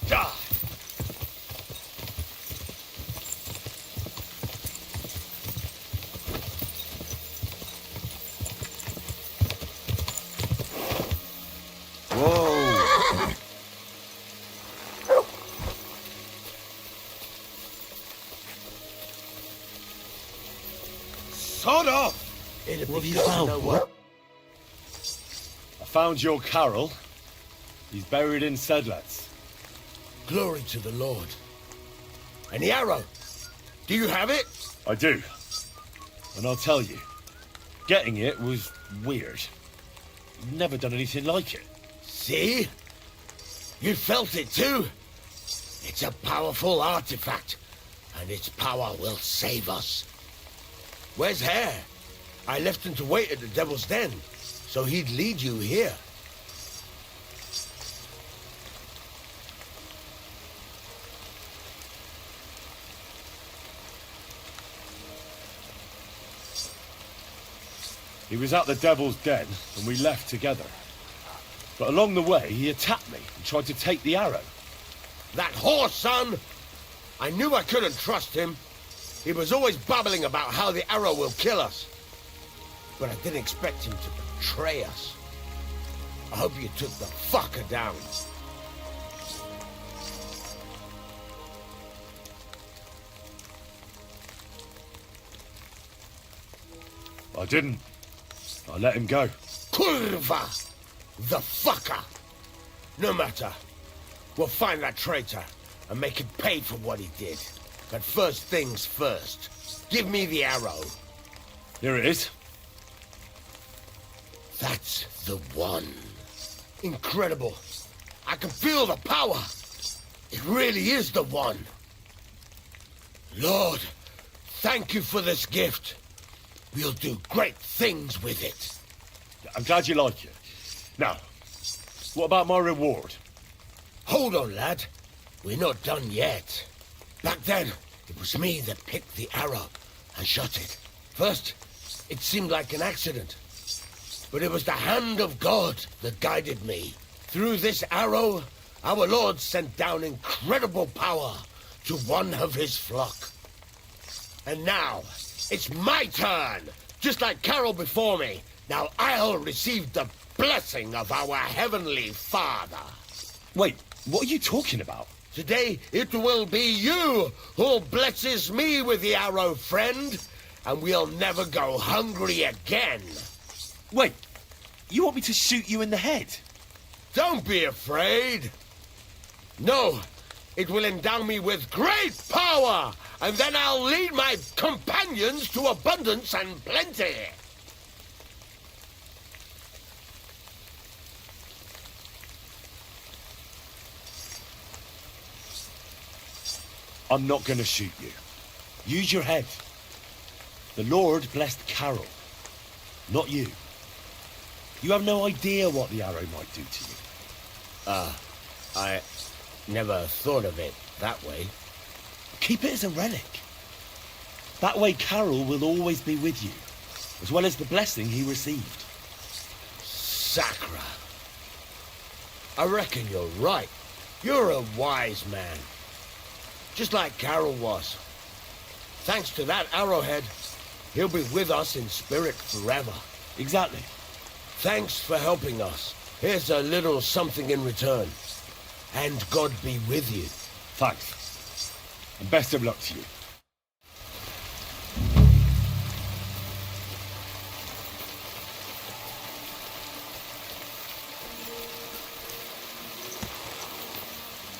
Go! Whoa! Sod off! What have you found? What? I found your Carol. He's buried in Sedlets. Glory to the Lord. And the arrow? Do you have it? I do. And I'll tell you, getting it was weird. Never done anything like it. See? You felt it too? It's a powerful artifact, and its power will save us. Where's Hare? I left him to wait at the Devil's Den, so he'd lead you here. He was at the Devil's Den, and we left together. But along the way, he attacked me and tried to take the arrow. That whore, son! I knew I couldn't trust him. He was always babbling about how the arrow will kill us. But I didn't expect him to betray us. I hope you took the fucker down. I didn't. I let him go. Kurva! The fucker! No matter. We'll find that traitor and make him pay for what he did. But first things first. Give me the arrow. Here it is. That's the one. Incredible. I can feel the power. It really is the one. Lord, thank you for this gift. We'll do great things with it. I'm glad you like it. Now, what about my reward? Hold on, lad. We're not done yet. Back then, it was me that picked the arrow and shot it. First, it seemed like an accident. But it was the hand of God that guided me. Through this arrow, our Lord sent down incredible power to one of his flock. And now, it's my turn! Just like Carol before me, now I'll receive the blessing of our Heavenly Father. Wait, what are you talking about? Today, it will be you who blesses me with the arrow, friend, and we'll never go hungry again. Wait, you want me to shoot you in the head? Don't be afraid. No, it will endow me with great power, and then I'll lead my companions to abundance and plenty. I'm not going to shoot you. Use your head. The Lord blessed Carol, not you. You have no idea what the arrow might do to you. I never thought of it that way. Keep it as a relic. That way Carol will always be with you, as well as the blessing he received. Sacra. I reckon you're right. You're a wise man. Just like Carol was. Thanks to that arrowhead, he'll be with us in spirit forever. Exactly. Thanks for helping us. Here's a little something in return. And God be with you. Thanks. And best of luck to you.